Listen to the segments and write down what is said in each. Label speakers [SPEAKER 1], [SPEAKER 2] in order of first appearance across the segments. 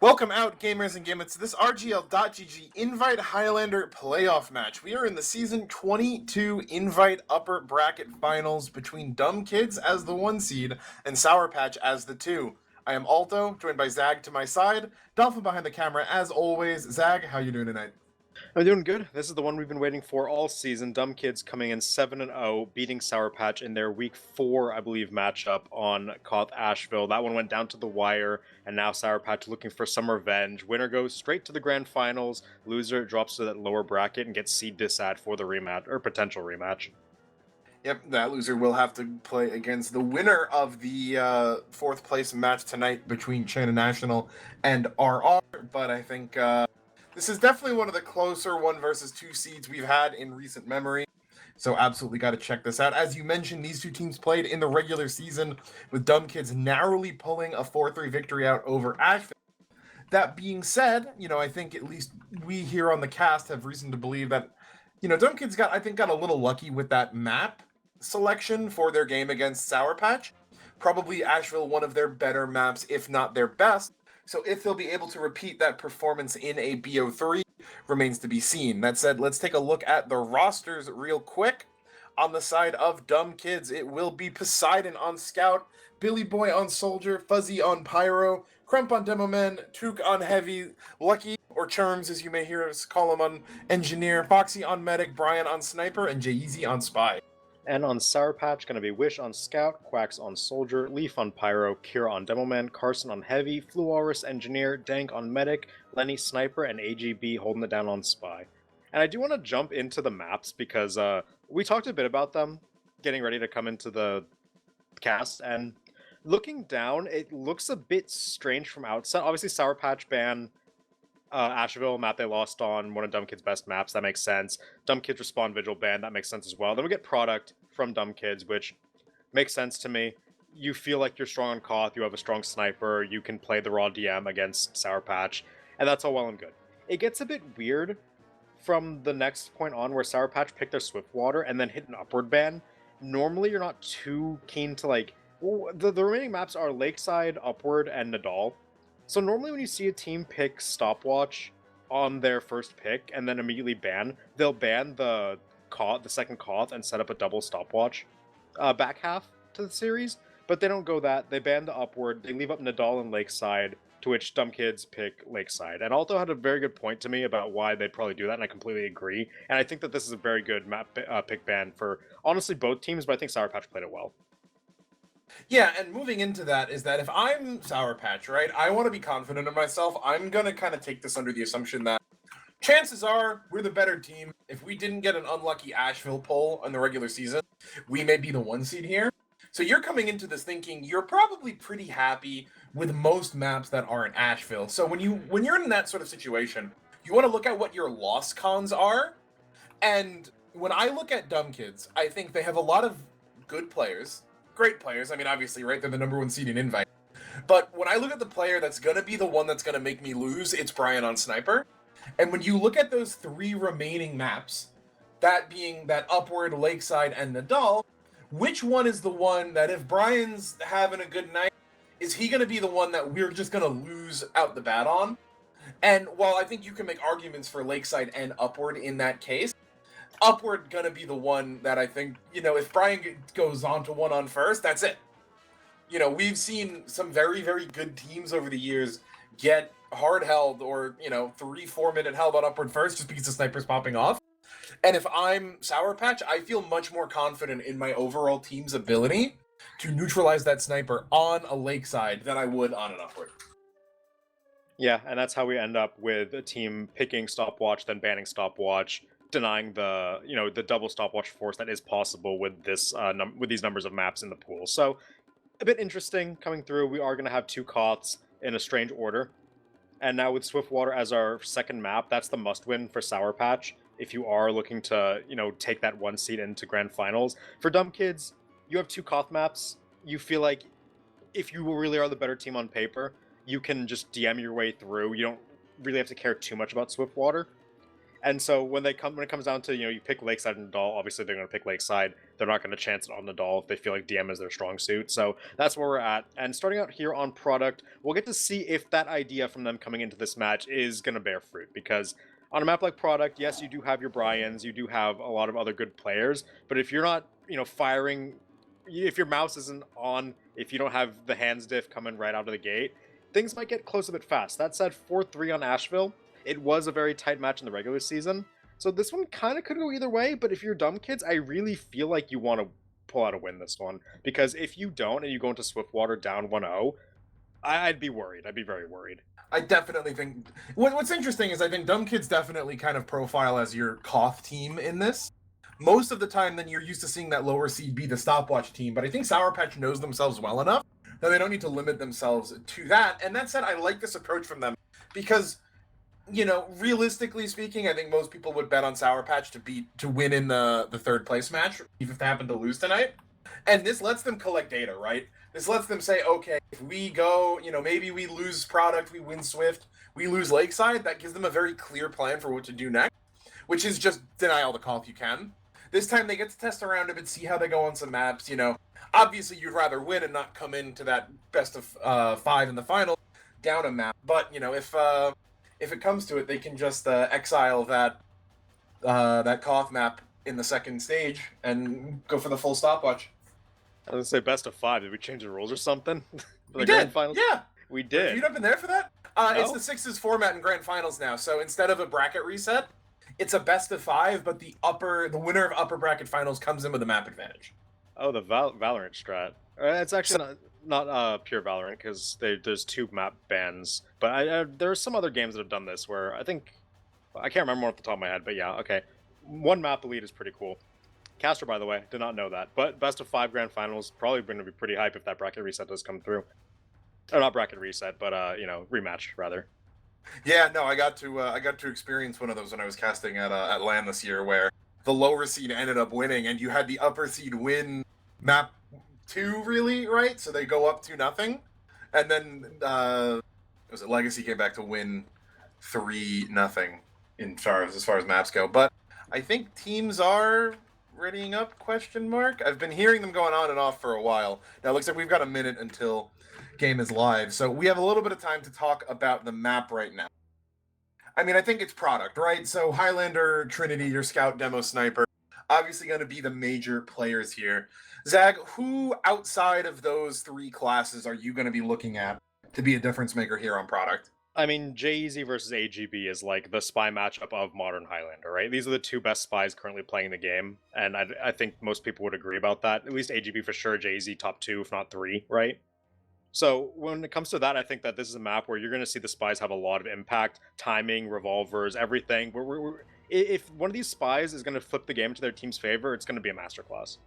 [SPEAKER 1] Welcome out, gamers and gamers, to this RGL.GG Invite Highlander playoff match. We are in the Season 22 Invite Upper Bracket Finals between Dumb Kids as the 1 seed and Sour Patch as the 2. I am Alto, joined by Zag to my side. Dolphin behind the camera, as always. Zag, how you doing tonight?
[SPEAKER 2] I'm doing good. This is the one we've been waiting for all season. Dumb Kids coming in 7-0, beating Sour Patch in their Week 4, I believe, matchup on Koth Asheville. That one went down to the wire, and now Sour Patch looking for some revenge. Winner goes straight to the grand finals. Loser drops to that lower bracket and gets seed disad for the rematch, or potential rematch.
[SPEAKER 1] Yep, that loser will have to play against the winner of the fourth place match tonight between China National and RR, but I think this is definitely one of the closer 1 versus 2 seeds we've had in recent memory. So absolutely got to check this out. As you mentioned, these two teams played in the regular season, with Dumb Kids narrowly pulling a 4-3 victory out over Asheville. That being said, I think at least we here on the cast have reason to believe that, Dumb Kids got a little lucky with that map selection for their game against Sour Patch. Probably Asheville, one of their better maps, if not their best. So if they'll be able to repeat that performance in a BO3 remains to be seen. That said, let's take a look at the rosters real quick. On the side of Dumb Kids, it will be Poseidon on Scout, Billy Boy on Soldier, Fuzzy on Pyro, Crump on Demoman, Took on Heavy, Lucky, or Charms as you may hear us call him, on Engineer, Foxy on Medic, Brian on Sniper, and Jay-Easy on Spy.
[SPEAKER 2] And on Sour Patch, going to be Wish on Scout, Quacks on Soldier, Leaf on Pyro, Kira on Demoman, Carson on Heavy, Fluorus Engineer, Dank on Medic, Lenny Sniper, and AGB holding it down on Spy. And I do want to jump into the maps because we talked a bit about them getting ready to come into the cast, and looking down, it looks a bit strange from outside. Obviously, Sour Patch ban Asheville, map they lost on, one of Dumb Kids' best maps, that makes sense. Dumb Kids Respawn Vigil ban, that makes sense as well. Then we get Product from Dumb Kids, which makes sense to me. You feel like you're strong on Koth, you have a strong sniper, you can play the raw DM against Sour Patch, and that's all well and good. It gets a bit weird from the next point on where Sour Patch picked their Swiftwater and then hit an upward ban. Normally, you're not too keen to the remaining maps are Lakeside, Upward, and Nadal. So normally when you see a team pick Stopwatch on their first pick and then immediately ban, they'll ban the second Koth and set up a double Stopwatch back half to the series, but they don't go that. They ban the Upward, they leave up Nadal and Lakeside, to which Dumb Kids pick Lakeside. And Alto had a very good point to me about why they'd probably do that, and I completely agree. And I think that this is a very good map pick ban for, honestly, both teams, but I think Sour Patch played it well.
[SPEAKER 1] Yeah, and moving into that is that if I'm Sour Patch, right, I want to be confident in myself. I'm going to kind of take this under the assumption that chances are we're the better team. If we didn't get an unlucky Asheville pull in the regular season, we may be the 1 seed here. So you're coming into this thinking you're probably pretty happy with most maps that aren't Asheville. So when you're in that sort of situation, you want to look at what your loss cons are. And when I look at Dumb Kids, I think they have a lot of good players. Great players. I mean, obviously, right? They're the number 1 seed in Invite. But when I look at the player that's going to be the one that's going to make me lose, it's Brian on Sniper. And when you look at those 3 remaining maps, that being that Upward, Lakeside, and Nadal, which one is the one that if Brian's having a good night, is he going to be the one that we're just going to lose out the bat on? And while I think you can make arguments for Lakeside and Upward in that case, Upward gonna be the one that I think, if Brian goes on to 1 on first, that's it. We've seen some very, very good teams over the years get hard held or, 3-4 minute held on Upward first just because the sniper's popping off. And if I'm Sour Patch, I feel much more confident in my overall team's ability to neutralize that sniper on a Lakeside than I would on an Upward.
[SPEAKER 2] Yeah, and that's how we end up with a team picking Stopwatch, then banning Stopwatch, denying the double Stopwatch force that is possible with this with these numbers of maps in the pool. So a bit interesting coming through. We are going to have 2 Koths in a strange order, and now with Swiftwater as our second map, that's the must-win for Sour Patch if you are looking to take that 1 seed into grand finals. For Dumb Kids, you have 2 Koth maps. You feel like if you really are the better team on paper, you can just DM your way through. You don't really have to care too much about Swiftwater. And so when it comes down to, you pick Lakeside and Nadal, obviously they're going to pick Lakeside. They're not going to chance it on Nadal if they feel like DM is their strong suit. So that's where we're at. And starting out here on product, we'll get to see if that idea from them coming into this match is going to bear fruit. Because on a map like product, yes, you do have your Bryans, you do have a lot of other good players. But if you're not, firing, if your mouse isn't on, if you don't have the hands diff coming right out of the gate, things might get close a bit fast. That said, 4-3 on Asheville. It was a very tight match in the regular season, so this one kind of could go either way, but if you're dumb kids, I really feel like you want to pull out a win this one, because if you don't and you go into Swiftwater down 1-0, I'd be worried. I'd be very worried.
[SPEAKER 1] I definitely think... What's interesting is I think dumb kids definitely kind of profile as your Koth team in this. Most of the time, then you're used to seeing that lower seed be the stopwatch team, but I think Sour Patch knows themselves well enough that they don't need to limit themselves to that, and that said, I like this approach from them, because... realistically speaking, I think most people would bet on Sour Patch to win in the third place match, even if they happen to lose tonight. And this lets them collect data, right? This lets them say, okay, if we go, maybe we lose product, we win Swift, we lose Lakeside. That gives them a very clear plan for what to do next, which is just deny all the call if you can. This time they get to test around a bit, see how they go on some maps. Obviously you'd rather win and not come into that best of 5 in the final down a map. But if it comes to it, they can just exile that Koth map in the second stage and go for the full stopwatch.
[SPEAKER 2] I was gonna say best of 5. Did we change the rules or something?
[SPEAKER 1] We did.
[SPEAKER 2] Finals?
[SPEAKER 1] Yeah,
[SPEAKER 2] we did.
[SPEAKER 1] Have you not been there for that?
[SPEAKER 2] No?
[SPEAKER 1] It's the sixes format in grand finals now. So instead of a bracket reset, it's a best of 5, but the winner of upper bracket finals comes in with a map advantage.
[SPEAKER 2] Oh, the Valorant strat. It's actually not pure Valorant, because there's 2 map bans. But there are some other games that have done this where I can't remember off the top of my head, but yeah, okay. 1 map elite is pretty cool. Caster, by the way, did not know that. But best of 5 grand finals, probably going to be pretty hype if that bracket reset does come through. Or not bracket reset, but rematch rather.
[SPEAKER 1] Yeah, no, I got to experience one of those when I was casting at LAN this year, where the lower seed ended up winning, and you had the upper seed win map 2, really, right? So they go up 2-0, and then Legacy came back to win 3-0 as far as maps go. But I think teams are readying up, ? I've been hearing them going on and off for a while. Now it looks like we've got a minute until game is live, so we have a little bit of time to talk about the map right now. I mean, I think it's product, right? So Highlander, Trinity, your scout, demo, sniper, obviously going to be the major players here. Zag, who outside of those 3 classes are you going to be looking at to be a difference maker here on product?
[SPEAKER 2] I mean, J-Eazy versus AGB is like the spy matchup of modern Highlander, right? These are the 2 best spies currently playing the game, and I think most people would agree about that. At least AGB for sure, J-Eazy top 2, if not 3, right? So when it comes to that, I think that this is a map where you're going to see the spies have a lot of impact, timing, revolvers, everything. If one of these spies is going to flip the game to their team's favor, it's going to be a masterclass.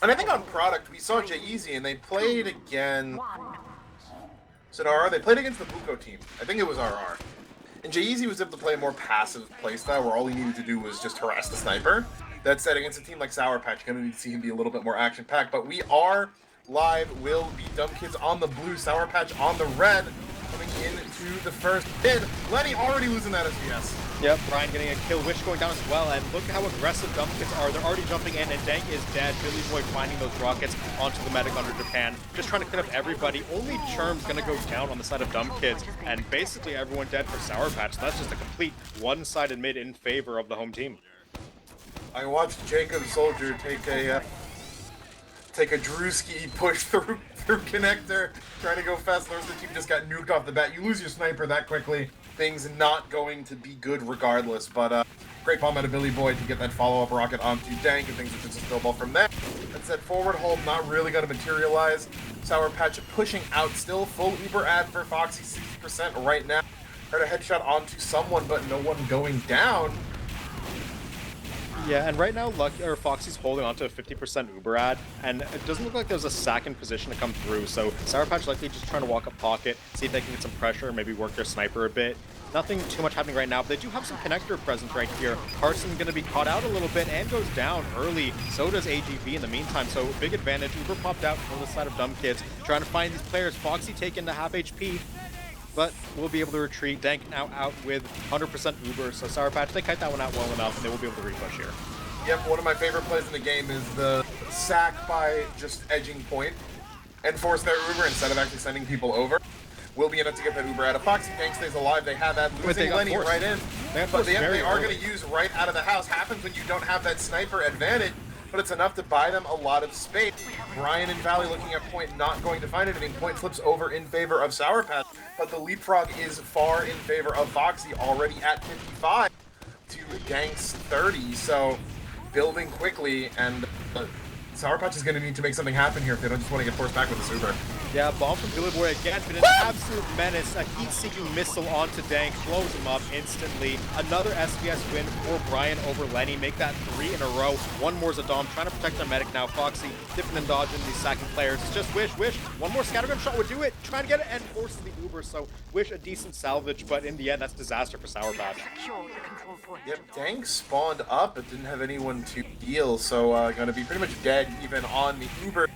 [SPEAKER 1] And I think on product, we saw J-Eazy, and they played against... Was it RR? They played against the Buko team. I think it was RR. And J-Eazy was able to play a more passive playstyle where all he needed to do was just harass the sniper. That said, against a team like Sour Patch, you're going to need to see him be a little bit more action-packed. But we are live. Will be Dumb Kids on the blue, Sour Patch on the red, coming into the first hit. Lenny already losing that SVS.
[SPEAKER 2] Yep, Brian getting a kill, Witch going down as well, and look at how aggressive Dumb Kids are. They're already jumping in, and Dank is dead. Billy Boy finding those rockets onto the medic under Japan, just trying to clean up everybody. Only Churm's gonna go down on the side of Dumb Kids, and basically everyone dead for Sour Patch. So that's just a complete one-sided mid in favor of the home team.
[SPEAKER 1] I watched Jacob Soldier take a Drewski push through connector, trying to go fast. The rest of the team just got nuked off the bat. You lose your sniper that quickly, things not going to be good regardless. But great bomb out of Billy Boy to get that follow-up rocket onto Dank, and things are just a snowball from there. That said, forward hold not really going to materialize. Sour Patch pushing out still. Full Uber ad for Foxy, 60% right now. Heard a headshot onto someone, but no one going down.
[SPEAKER 2] Yeah, and right now Foxy's holding onto a 50% Uber ad, and it doesn't look like there's a sack in position to come through, so Sour Patch likely just trying to walk up pocket, see if they can get some pressure, maybe work their sniper a bit. Nothing too much happening right now, but they do have some connector presence right here. Carson going to be caught out a little bit and goes down early. So does AGB in the meantime, so big advantage. Uber popped out from the side of Dumb Kids, trying to find these players. Foxy taken to half HP. but we'll be able to retreat. Dank now out with 100% Uber, so Sour Patch, they kite that one out well enough, and they will be able to repush here.
[SPEAKER 1] Yep, one of my favorite plays in the game is the sack by just edging point and force their Uber instead of actually sending people over. Will be enough to get that Uber out of Foxy. Dank stays alive. They have that losing Lenny right in. But they are going to use right out of the house. Happens when you don't have that sniper advantage, but it's enough to buy them a lot of space. Brian and Valley looking at point, not going to find anything. Point flips over in favor of Sour Patch, but the leapfrog is far in favor of Foxy, already at 55 to Dank's 30. So building quickly, and Sour Patch is going to need to make something happen here if they don't just want to get forced back with this Uber.
[SPEAKER 2] Yeah, bomb from Billy Boy again, but an absolute menace. A heat-seeking missile onto Dank, blows him up instantly. Another SBS win for Brian over Lenny. Make that 3 in a row. One more Zadom trying to protect their medic now. Foxy dipping and dodging these sacking players. It's just Wish. One more scattergun shot would do it. Trying to get it and forces the Uber. So Wish a decent salvage, but in the end, that's disaster for Sour Patch.
[SPEAKER 1] Yep, Dank spawned up but didn't have anyone to deal, so going to be pretty much dead even on the Uber.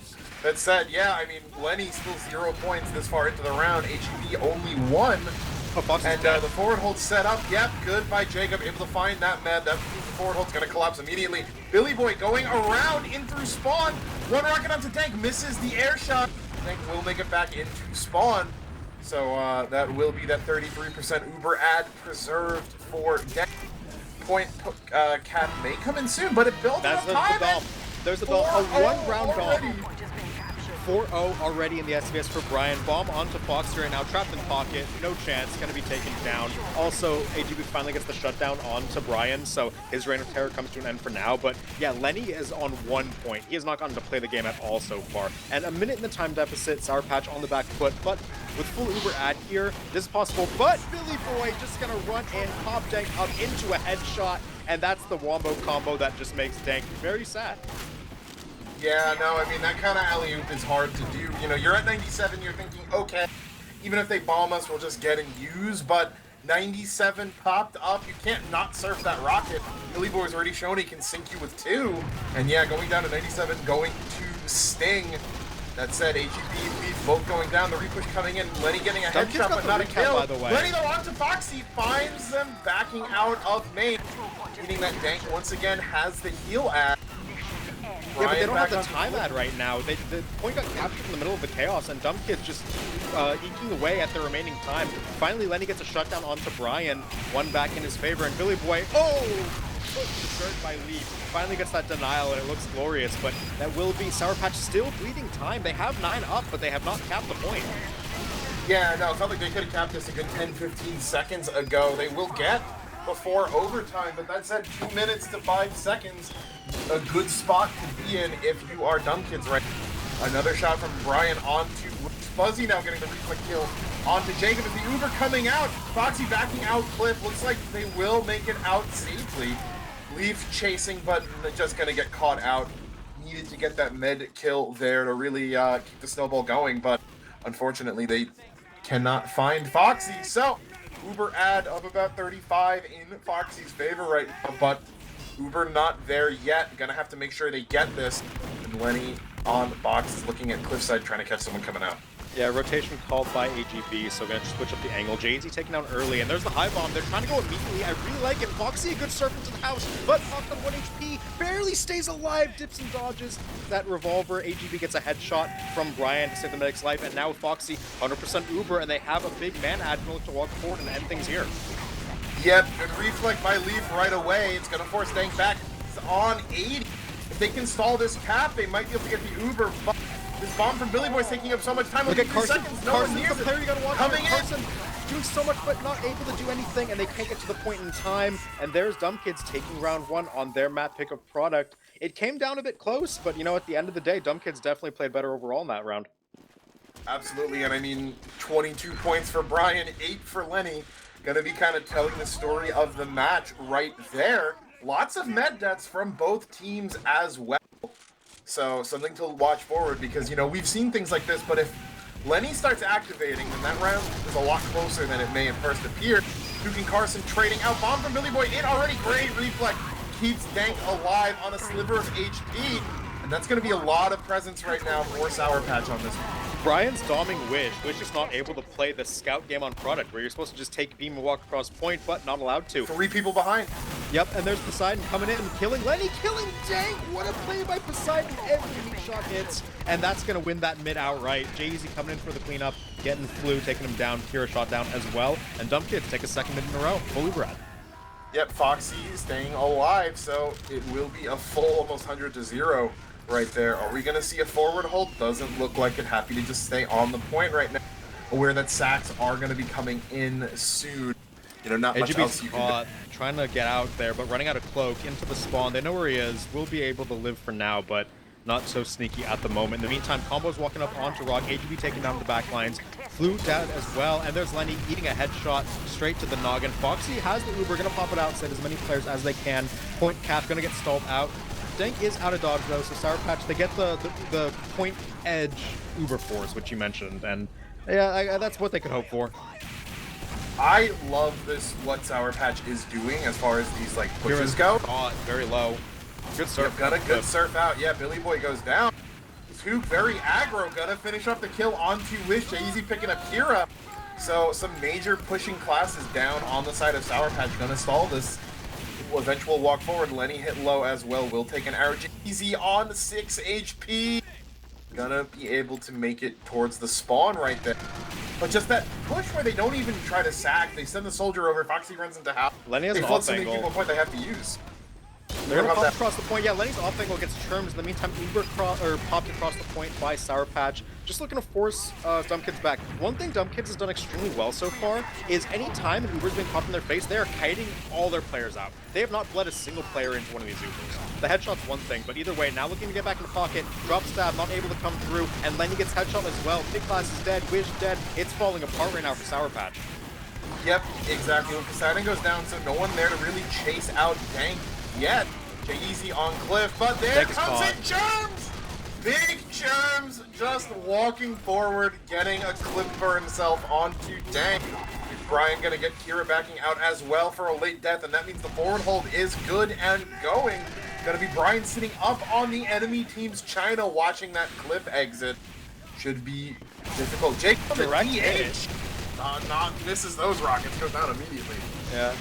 [SPEAKER 1] That said, yeah, I mean, Lenny still 0 points this far into the round. HEB only 1. And the forward hold set up. Yep, good by Jacob. Able to find that med. That forward hold's going to collapse immediately. Billy Boy going around in through spawn. One rocket onto Dank. Misses the air shot. Dank will make it back into spawn. So that will be that 33% Uber ad preserved for Dank. Point cap may come in soon, but it builds up time.
[SPEAKER 2] There's the bomb. A one-round bomb. 4-0 already in the SBS for Brian. Bomb onto Foxy right now, trapped in pocket, no chance, gonna be taken down. Also, AGB finally gets the shutdown onto Brian, so his reign of terror comes to an end for now. But yeah, Lenny is on 1 point. He has not gotten to play the game at all so far. And a minute in the time deficit, Sour Patch on the back foot, but with full Uber ad here, this is possible. But Billy Boy just gonna run and pop Dank up into a headshot, and that's the wombo combo that just makes Dank very sad.
[SPEAKER 1] Yeah, no, I mean, that kind of alley-oop is hard to do. You know, you're at 97, you're thinking, okay, even if they bomb us, we'll just get and use, but 97 popped up, you can't not surf that rocket. Billy Boy's already shown he can sink you with 2, and yeah, going down to 97, going to Sting. That said, HEB Leaf both going down, the repush coming in, Lenny getting a headshot, but not a kill.
[SPEAKER 2] By the way.
[SPEAKER 1] Lenny, though, onto Foxy, finds them backing out of main, meaning that Dank once again has the heal ad.
[SPEAKER 2] Yeah, but they don't have the time ad right now. The point got captured in the middle of the chaos, and Dumb Kid's just eking away at the remaining time. Finally, Lenny gets a shutdown onto Brian, one back in his favor, and Billy Boy, disturbed by Leaf, finally gets that denial, and it looks glorious, but that will be Sour Patch still bleeding time. They have 9 up, but they have not capped the point.
[SPEAKER 1] Yeah, no, it felt like they could have capped this a good 10-15 seconds ago. They will get before overtime, but that said, 2 minutes to 5 seconds. A good spot to be in if you are Dumb Kids right now. Another shot from Brian onto Fuzzy, now getting the replay kill onto Jacob as the Uber coming out. Foxy backing out Cliff. Looks like they will make it out safely. Leaf chasing, but just going to get caught out. Needed to get that med kill there to really keep the snowball going, but unfortunately they cannot find Foxy. So Uber ad of about 35 in Foxy's favor right now, but Uber not there yet. Gonna have to make sure they get this. And Lenny on the box is looking at Cliffside trying to catch someone coming out.
[SPEAKER 2] Yeah, rotation called by AGB, so gonna switch up the angle. JZ taken down early, and there's the high bomb. They're trying to go immediately. I really like it. Foxy, a good surf into the house, but knocked on 1 HP, barely stays alive, dips and dodges that revolver. AGB gets a headshot from Brian to save the medic's life, and now Foxy 100% Uber, and they have a big man admiral to walk forward and end things here.
[SPEAKER 1] Yep, good reflect by Leaf right away. It's going to force Dank back. It's on 80. If they can stall this cap, they might be able to get the Uber. But this bomb from Billy Boy's taking up so much time.
[SPEAKER 2] Look at Carson.
[SPEAKER 1] Seconds.
[SPEAKER 2] Carson's the player you got to watch.
[SPEAKER 1] Coming in.
[SPEAKER 2] Carson doing so much, but not able to do anything, and they can't get to the point in time. And there's Dumb Kids taking round 1 on their map pick of product. It came down a bit close, but you know, at the end of the day, Dumb Kids definitely played better overall in that round.
[SPEAKER 1] Absolutely, and I mean, 22 points for Brian, 8 for Lenny. Gonna be kind of telling the story of the match right there. Lots of med deaths from both teams as well. So something to watch forward because, you know, we've seen things like this, but if Lenny starts activating, then that round is a lot closer than it may at first appear. Duke and Carson trading out. Bomb from Billy Boy in already. Great reflect. Keeps Dank alive on a sliver of HP. And that's going to be a lot of presence right now for Sour Patch on this one.
[SPEAKER 2] Brian's doming Wish. Wish is not able to play the scout game on product, where you're supposed to just take beam and walk across point, but not allowed to.
[SPEAKER 1] 3 people behind.
[SPEAKER 2] Yep, and there's Poseidon coming in and killing Lenny, killing Dank! What a play by Poseidon! Every meat shot hits, and that's gonna win that mid outright. Jay-Z coming in for the cleanup, getting Flu, taking him down, Kira shot down as well, and Dumb Kids take a second mid in a row. Fully Brad.
[SPEAKER 1] Yep, Foxy staying alive, so it will be a full almost 100-0 right there. Are we gonna see a forward hold? Doesn't look like it. Happy to just stay on the point right now. Aware that sacks are gonna be coming in soon. You know, not much else you can do.
[SPEAKER 2] Trying to get out there, but running out of cloak into the spawn. They know where he is. Will be able to live for now, but not so sneaky at the moment. In the meantime, Combo's walking up onto Rock. AGB taking down the back lines. Flew down as well, and there's Lenny eating a headshot straight to the noggin. Foxy has the Uber, gonna pop it out, save as many players as they can. Point cap gonna get stalled out. Dank is out of dodge though, so Sour Patch, they get the point edge Uber force, which you mentioned, and yeah, that's what they could hope for.
[SPEAKER 1] I love this, what Sour Patch is doing as far as these like pushes go.
[SPEAKER 2] Very low. Good surf.
[SPEAKER 1] Got a good surf out. Yeah, Billy Boy goes down. Two very aggro, gonna finish off the kill onto Wish. Easy picking up Kira. So some major pushing classes down on the side of Sour Patch, gonna stall this eventual walk forward. Lenny hit low as well, will take an arrow. Easy on 6 HP. Gonna be able to make it towards the spawn right there. But just that push where they don't even try to sack, they send the soldier over, Foxy runs into house.
[SPEAKER 2] Lenny has
[SPEAKER 1] they
[SPEAKER 2] an
[SPEAKER 1] flood
[SPEAKER 2] off
[SPEAKER 1] so many
[SPEAKER 2] angle.
[SPEAKER 1] people point they have to use.
[SPEAKER 2] They're gonna pop across the point. Yeah, Lenny's off angle gets churns. In the meantime, Uber popped across the point by Sour Patch. Just looking to force Dumb Kids back. One thing Dumb Kids has done extremely well so far is any time an Uber's being popped in their face, they are kiting all their players out. They have not bled a single player into one of these Ubers. The headshot's one thing, but either way, now looking to get back in the pocket, drop stab, not able to come through, and Lenny gets headshot as well. Big Class is dead, Wish dead. It's falling apart right now for Sour Patch.
[SPEAKER 1] Yep, exactly. When Poseidon goes down, so no one there to really chase out Dank yet. Easy on Cliff, but there comes in Germs! Big Germs just walking forward, getting a clip for himself onto Dank. Brian gonna get Kira backing out as well for a late death, and that means the forward hold is good and going. Gonna be Brian sitting up on the enemy team's China watching that Cliff exit. Should be difficult. Jake on the DH! Not misses those rockets, goes down immediately.
[SPEAKER 2] Yeah,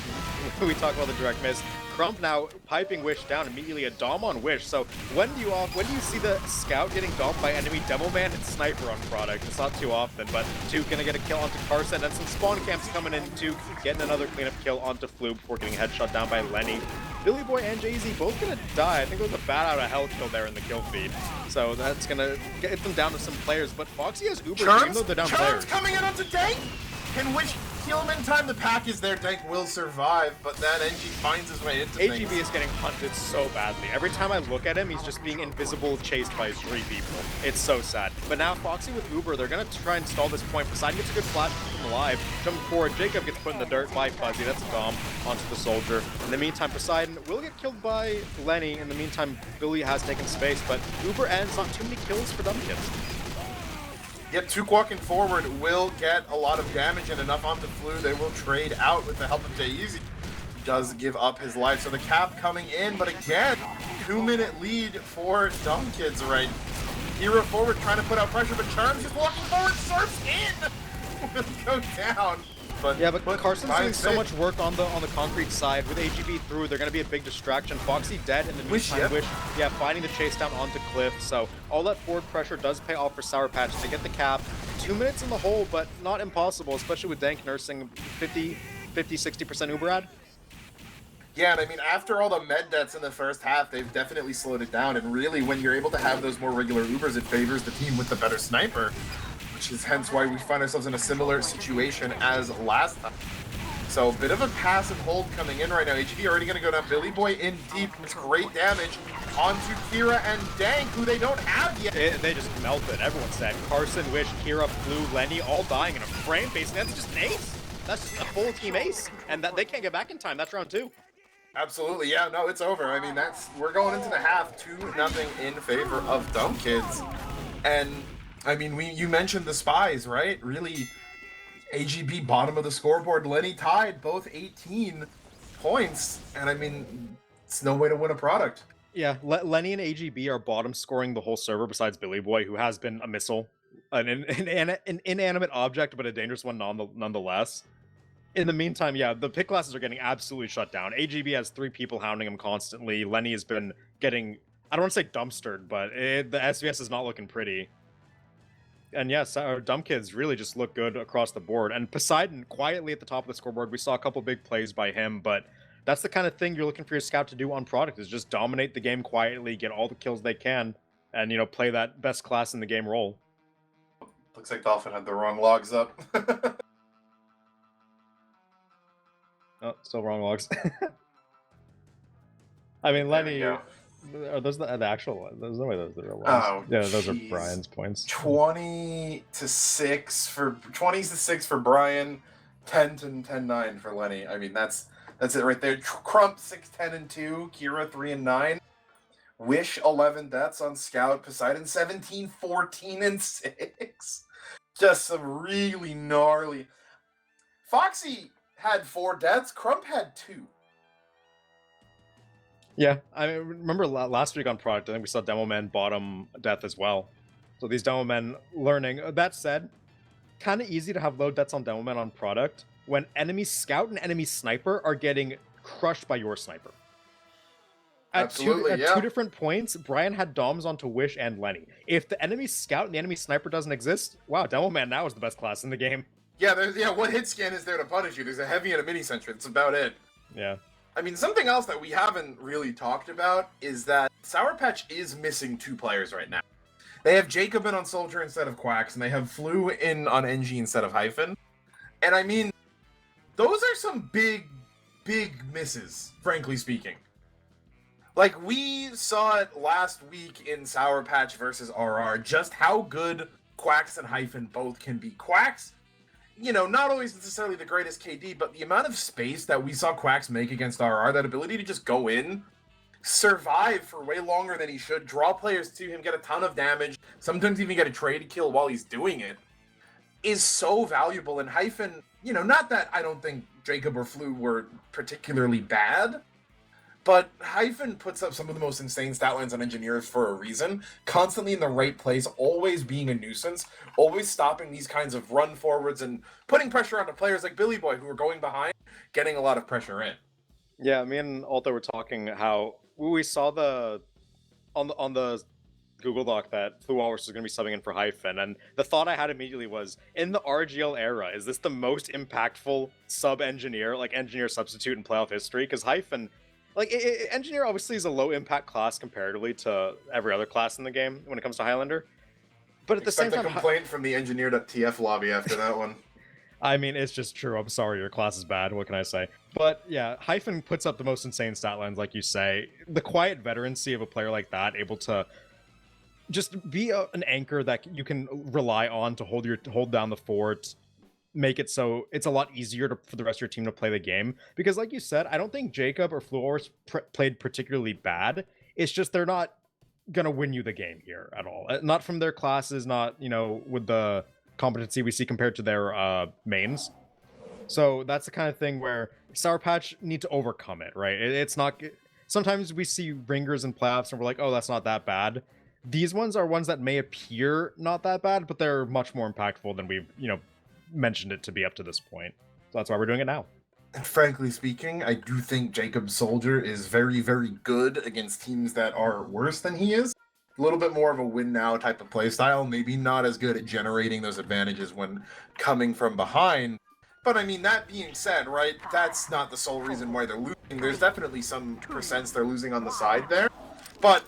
[SPEAKER 2] we talk about the direct miss. Crump now piping Wish down immediately, a dom on Wish. So when do you see the scout getting domed by enemy Devilman and Sniper on product? It's not too often, but Tuke gonna get a kill onto Carson, and some spawn camps coming in. Tuke getting another cleanup kill onto Flu before getting headshot down by Lenny. Billy Boy and Jay-Z both gonna die. I think it was a bat out of hell kill there in the kill feed. So that's gonna get them down to some players, but Foxy has Uber, even though they're down players.
[SPEAKER 1] Coming in onto Dank! Can Wish kill him in time? The pack is there, Dank will survive, but that NG finds his way into
[SPEAKER 2] AGB
[SPEAKER 1] things.
[SPEAKER 2] is getting hunted so badly. Every time I look at him, he's just being invisible, chased by 3 people. It's so sad. But now Foxy with Uber, they're gonna try and stall this point. Poseidon gets a good flash to keep him alive. Jumping forward, Jacob gets put in the dirt by Fuzzy. That's a dom onto the soldier. In the meantime, Poseidon will get killed by Lenny. In the meantime, Billy has taken space, but Uber ends not too many kills for Dumb Kids.
[SPEAKER 1] Yep, Tuke walking forward will get a lot of damage and enough onto Flu. They will trade out with the help of Jay-Z. Does give up his life. So the cap coming in, but again, 2-minute lead for Dumb Kids right. Hero forward trying to put out pressure, but Charms is walking forward, surfs in! Will go down. But
[SPEAKER 2] yeah, but Carson's doing so much work on the concrete side. With AGB through, they're going to be a big distraction. Foxy dead in the meantime. Wish, yeah, finding the chase down onto Cliff. So all that forward pressure does pay off for Sour Patch. They get the cap. 2 minutes in the hole, but not impossible, especially with Dank nursing 50-60% Uber ad.
[SPEAKER 1] Yeah, and I mean, after all the med deaths in the first half, they've definitely slowed it down. And really, when you're able to have those more regular Ubers, it favors the team with the better sniper. Which is hence why we find ourselves in a similar situation as last time. So, bit of a pass and hold coming in right now. HB already going to go down. Billy Boy in deep. It's great damage onto Kira and Dank, who they don't have yet.
[SPEAKER 2] They just melted. Everyone's dead. Carson, Wish, Kira, Blue, Lenny, all dying in a frame base. That's just an ace. That's just a full team ace. And that they can't get back in time. That's round 2.
[SPEAKER 1] Absolutely. Yeah, no, it's over. I mean, we're going into the half 2-0 in favor of Dumb Kids. And I mean, you mentioned the spies, right? Really, AGB bottom of the scoreboard. Lenny tied both 18 points, and I mean, it's no way to win a product.
[SPEAKER 2] Yeah, Lenny and AGB are bottom scoring the whole server besides Billy Boy, who has been a missile an inanimate object, but a dangerous one nonetheless. In the meantime, yeah, the pick classes are getting absolutely shut down. AGB has 3 people hounding him constantly. Lenny has been getting, I don't want to say dumpstered, but the SVS is not looking pretty. And yes, our dumb kids really just look good across the board. And Poseidon quietly at the top of the scoreboard. We saw a couple big plays by him, but that's the kind of thing you're looking for your scout to do on product, is just dominate the game quietly, get all the kills they can, and play that best class in the game role.
[SPEAKER 1] Looks like Dolphin had the wrong logs up.
[SPEAKER 2] Oh, still wrong logs. I mean, Lenny, are those the actual ones? There's no way those are the real ones.
[SPEAKER 1] Oh,
[SPEAKER 2] yeah, those are Brian's points.
[SPEAKER 1] 20-6 for Brian, 10-9 for Lenny. I mean, that's it right there. Crump 6-10-2, Kira 3-9, Wish 11 deaths on Scout, Poseidon 17-14-6. Just some really gnarly. Foxy had 4 deaths. Crump had 2.
[SPEAKER 2] Yeah, I remember last week on product, I think we saw Demo Man bottom death as well. So these Demo Men learning. That said, kind of easy to have low deaths on Demo Men on product when enemy scout and enemy sniper are getting crushed by your sniper. At two different points, Brian had Doms onto Wish and Lenny. If the enemy scout and the enemy sniper doesn't exist, wow, Demo Man now is the best class in the game.
[SPEAKER 1] Yeah, what hit scan is there to punish you? There's a heavy and a mini sentry. That's about it.
[SPEAKER 2] Yeah.
[SPEAKER 1] I mean, something else that we haven't really talked about is that Sour Patch is missing 2 players right now. They have Jacob in on Soldier instead of Quacks, and they have Flu in on NG instead of Hyphen. And I mean, those are some big misses, frankly speaking. Like, we saw it last week in Sour Patch versus RR, just how good Quacks and Hyphen both can be. Quacks, not always necessarily the greatest KD, but the amount of space that we saw Quacks make against RR, that ability to just go in, survive for way longer than he should, draw players to him, get a ton of damage, sometimes even get a trade kill while he's doing it, is so valuable. And Hyphen, not that I don't think Jacob or Flu were particularly bad, but Hyphen puts up some of the most insane stat lines on Engineers for a reason, constantly in the right place, always being a nuisance, always stopping these kinds of run forwards and putting pressure onto players like Billy Boy who are going behind, getting a lot of pressure in.
[SPEAKER 2] Yeah, me and Alta were talking how we saw on the Google Doc that Flu Walrus was going to be subbing in for Hyphen, and the thought I had immediately was, in the RGL era, is this the most impactful sub-engineer, like engineer substitute in playoff history? Because Hyphen, Engineer obviously is a low-impact class comparatively to every other class in the game when it comes to Highlander. But at the same time...
[SPEAKER 1] a complaint from the engineer.tf lobby after that one.
[SPEAKER 2] I mean, it's just true. I'm sorry, your class is bad. What can I say? But yeah, Hyphen puts up the most insane stat lines, like you say. The quiet veterancy of a player like that, able to just be an anchor that you can rely on to hold down the fort, make it so it's a lot easier for the rest of your team to play the game. Because like you said, I don't think Jacob or Fluorus played particularly bad. It's just they're not gonna win you the game here at all. Not from their classes, not, with the competency we see compared to their mains. So that's the kind of thing where Sour Patch need to overcome it, right? It's not... Sometimes we see ringers in playoffs and we're like, oh, that's not that bad. These ones are ones that may appear not that bad, but they're much more impactful than we've, mentioned it to be up to this point. So that's why we're doing it now.
[SPEAKER 1] And frankly speaking, I do think Jacob Soldier is very, very good against teams that are worse than he is. A little bit more of a win now type of playstyle, maybe not as good at generating those advantages when coming from behind. But I mean, that being said, right, that's not the sole reason why they're losing. There's definitely some percents they're losing on the side there. But,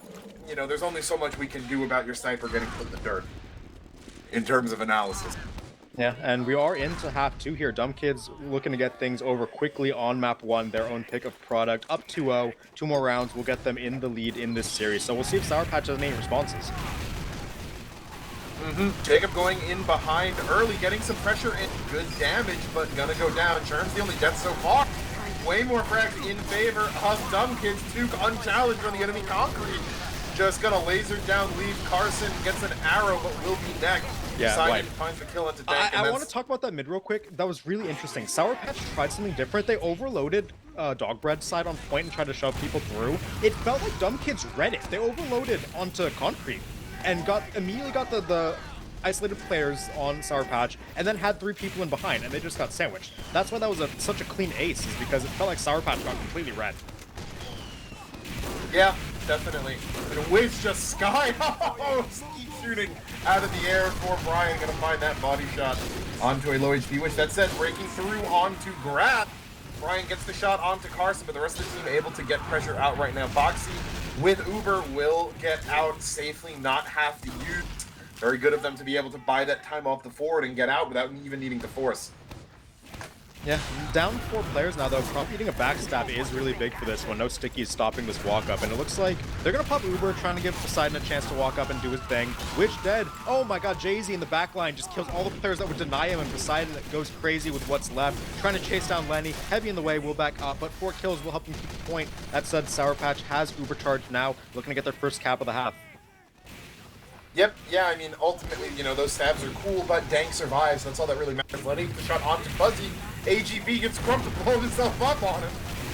[SPEAKER 1] there's only so much we can do about your sniper getting put in the dirt in terms of analysis.
[SPEAKER 2] Yeah, and we are into half 2 here. Dumb Kids looking to get things over quickly on map 1, their own pick of product, up 2-0. 2 more rounds will get them in the lead in this series. So we'll see if Sour Patch has any responses.
[SPEAKER 1] Jacob going in behind early, getting some pressure in. Good damage, but gonna go down. Churn's the only death so far. Way more frags in favor of Dumb Kids. Duke unchallenged on the enemy concrete. Just gonna laser down, leave Carson, gets an arrow, but will be next.
[SPEAKER 2] Yeah,
[SPEAKER 1] Simon finds the kill into Dank.
[SPEAKER 2] I want to talk about that mid real quick. That was really interesting. Sour Patch tried something different. They overloaded Dogbread's side on point and tried to shove people through. It felt like Dumb Kids read it. They overloaded onto concrete and immediately got the isolated players on Sour Patch, and then had 3 people in behind, and they just got sandwiched. That's why that was such a clean ace, is because it felt like Sour Patch got completely red.
[SPEAKER 1] Yeah, definitely. And Wiz just sky. Keep shooting out of the air for Brian. Gonna find that body shot onto a low HP Wish. That said, breaking through onto Grab. Brian gets the shot onto Carson, but the rest of the team able to get pressure out right now. Foxy with Uber will get out safely, not have to use. Very good of them to be able to buy that time off the forward and get out without even needing to force.
[SPEAKER 2] Yeah, down 4 players now though. Crump eating a backstab is really big for this one. No Sticky is stopping this walk up, and it looks like they're gonna pop Uber, trying to give Poseidon a chance to walk up and do his thing. Witch dead. Oh my god, Jay-Z in the back line just kills all the players that would deny him, and Poseidon goes crazy with what's left, trying to chase down Lenny. Heavy in the way, will back up, but 4 kills will help him keep the point. That said, Sour Patch has Uber charged now, looking to get their first cap of the half.
[SPEAKER 1] Yep, yeah, I mean, ultimately, you know, those stabs are cool, but Dank survives. That's all that really matters. Lenny the shot onto Fuzzy. AGB gets Crump to blow himself up on him.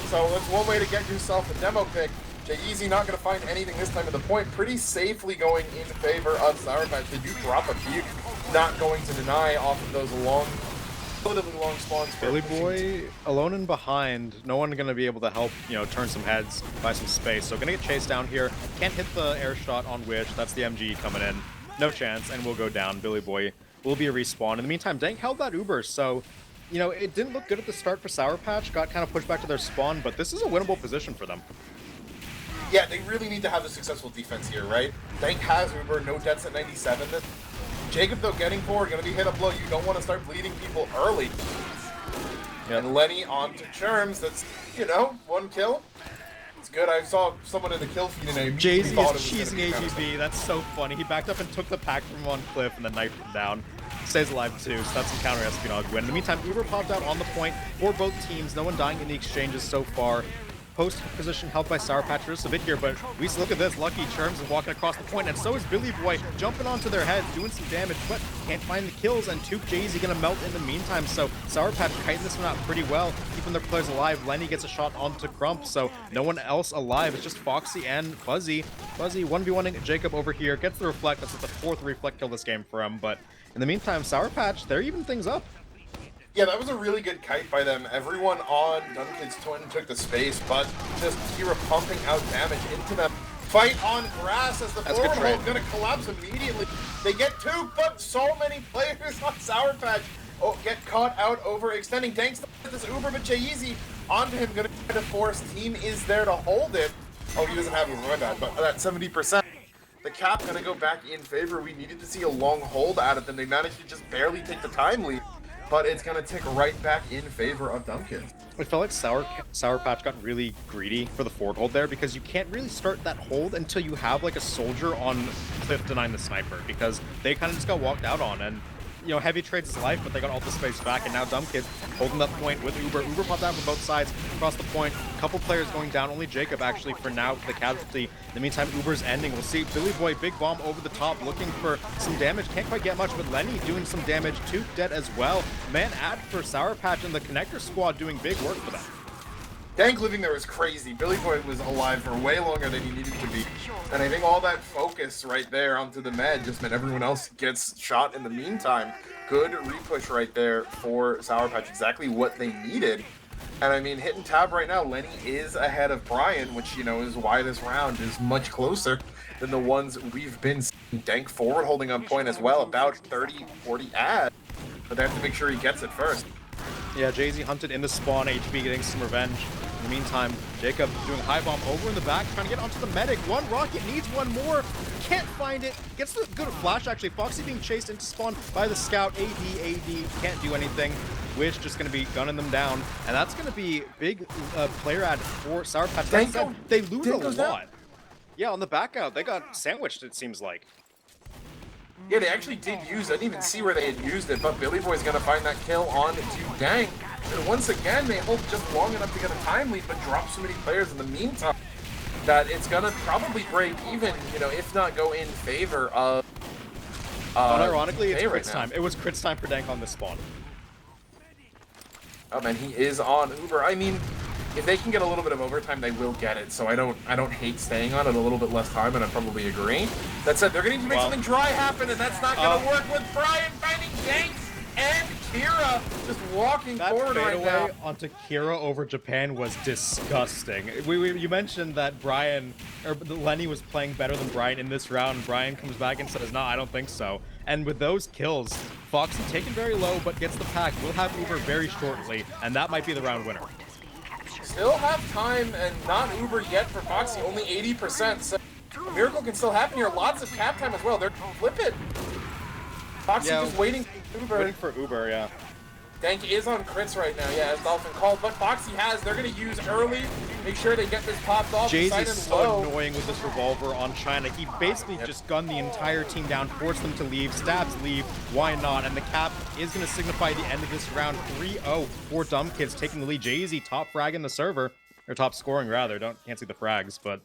[SPEAKER 1] So that's one way to get yourself a demo pick. Jay-Easy not going to find anything this time at the point. Pretty safely going in favor of Sour Patch. They do drop a few. Not going to deny off of those relatively long spawns.
[SPEAKER 2] Billy Boy alone and behind. No one going to be able to help, you know, turn some heads, buy some space. So going to get chased down here. Can't hit the air shot on Wish. That's the MG coming in. No chance, and we'll go down. Billy Boy will be a respawn. In the meantime, Dank held that Uber, so, you know, it didn't look good at the start for Sour Patch. Got kind of pushed back to their spawn, but this is a winnable position for them.
[SPEAKER 1] Yeah, they really need to have a successful defense here, right? Dank has Uber, no deaths at 97. Jacob, though, getting forward, going to be hit up low. You don't want to start bleeding people early. Yep. And Lenny onto Cherms. That's, you know, 1 kill. It's good. I saw someone in the kill feed and I
[SPEAKER 2] Jay-Z
[SPEAKER 1] thought
[SPEAKER 2] is
[SPEAKER 1] it was
[SPEAKER 2] cheesing AGB. That's so funny. He backed up and took the pack from on Cliff and then knifed him down. Stays alive too, so that's some counter espionage win. In the meantime, Uber popped out on the point for both teams. No one dying in the exchanges so far. Post position held by Sour Patch just a bit here, but we look at this. Lucky Cherms is walking across the point, and so is Billy Boy jumping onto their heads, doing some damage, but can't find the kills, and Took Jay-Z gonna melt in the meantime, so Sour Patch kiting this one out pretty well, keeping their players alive. Lenny gets a shot onto Crump, so no one else alive. It's just Foxy and Fuzzy. Fuzzy 1v1ing Jacob over here, gets the reflect. That's the 4th reflect kill this game for him, but in the meantime, Sour Patch, they're even things up.
[SPEAKER 1] Yeah, that was a really good kite by them. Everyone on Dunkid's twin took the space, but just Kira pumping out damage into them. Fight on grass as the forward hold gonna collapse immediately. They get 2, but so many players on Sour Patch get caught out overextending. Danks this Uber, but Jay-Easy onto him, gonna try to force. Team is there to hold it. Oh, he doesn't have his rundown, but at 70%. The cap gonna go back in favor. We needed to see a long hold out of them. They managed to just barely take the time lead. But it's going to tick right back in favor of Duncan.
[SPEAKER 2] I felt like Sour Patch got really greedy for the forward hold there, because you can't really start that hold until you have like a soldier on Cliff denying the sniper, because they kind of just got walked out on, and you know, Heavy trades his life, but they got all the space back, and now Dunkid holding that point with Uber. Uber popped out from both sides across the point. A couple players going down, only Jacob actually for now, the casualty. In the meantime, Uber's ending. We'll see Billy Boy, big bomb over the top, looking for some damage. Can't quite get much, but Lenny doing some damage. Took dead as well. Man ad for Sour Patch and the Connector squad doing big work for them.
[SPEAKER 1] Dank living there was crazy. Billy Boy was alive for way longer than he needed to be. And I think all that focus right there onto the med just meant everyone else gets shot in the meantime. Good repush right there for Sour Patch, exactly what they needed. And I mean, hitting tab right now, Lenny is ahead of Brian, which, you know, is why this round is much closer than the ones we've been seeing. Dank forward holding on point as well, about 30-40 ad. But they have to make sure he gets it first.
[SPEAKER 2] Yeah, Jay-Z hunted in the spawn, HB getting some revenge. In the meantime, Jacob doing high bomb over in the back, trying to get onto the medic. One rocket, needs one more. Can't find it. Gets the good flash, actually. Foxy being chased into spawn by the scout. AD, can't do anything. Wish just going to be gunning them down. And that's going to be big player ad for Sour Patch. That said, they lose a lot. Yeah, on the back out, they got sandwiched, it seems like.
[SPEAKER 1] Yeah, they actually did use it. I didn't even see where they had used it, but Billy Boy's going to find that kill on to Dank. And once again, they hold just long enough to get a time lead, but drop so many players in the meantime that it's going to probably break even, you know, if not go in favor of...
[SPEAKER 2] Unironically, it's crits time. It was crits time for Dank on this spawn.
[SPEAKER 1] Oh man, he is on Uber. I mean, if they can get a little bit of overtime, they will get it. So I don't hate staying on it a little bit less time, and I probably agree. That said, they're going to need to make something dry happen, and that's not going to work with Brian finding Danks and Kira just walking forward right now.
[SPEAKER 2] That onto Kira over Japan was disgusting. You mentioned that Lenny was playing better than Brian in this round. Brian comes back and says, "No, I don't think so." And with those kills, Foxy taken very low, but gets the pack. We'll have Uber very shortly, and that might be the round winner.
[SPEAKER 1] Still have time, and not Uber yet for Foxy, only 80%. So a miracle can still happen here. Lots of cap time as well. They're flip it. Foxy just waiting for Uber.
[SPEAKER 2] Waiting for Uber, yeah.
[SPEAKER 1] Dank is on crits right now, yeah, as Dolphin called, but Foxy has. They're going to use early, make sure they get this popped off.
[SPEAKER 2] Jay's is so annoying with this revolver on China. He basically just gunned the entire team down, forced them to leave, stabs leave, why not? And the cap is going to signify the end of this round. 3-0 for Dumb Kids taking the lead. Jay-Z top frag in the server, or top scoring rather, can't see the frags, but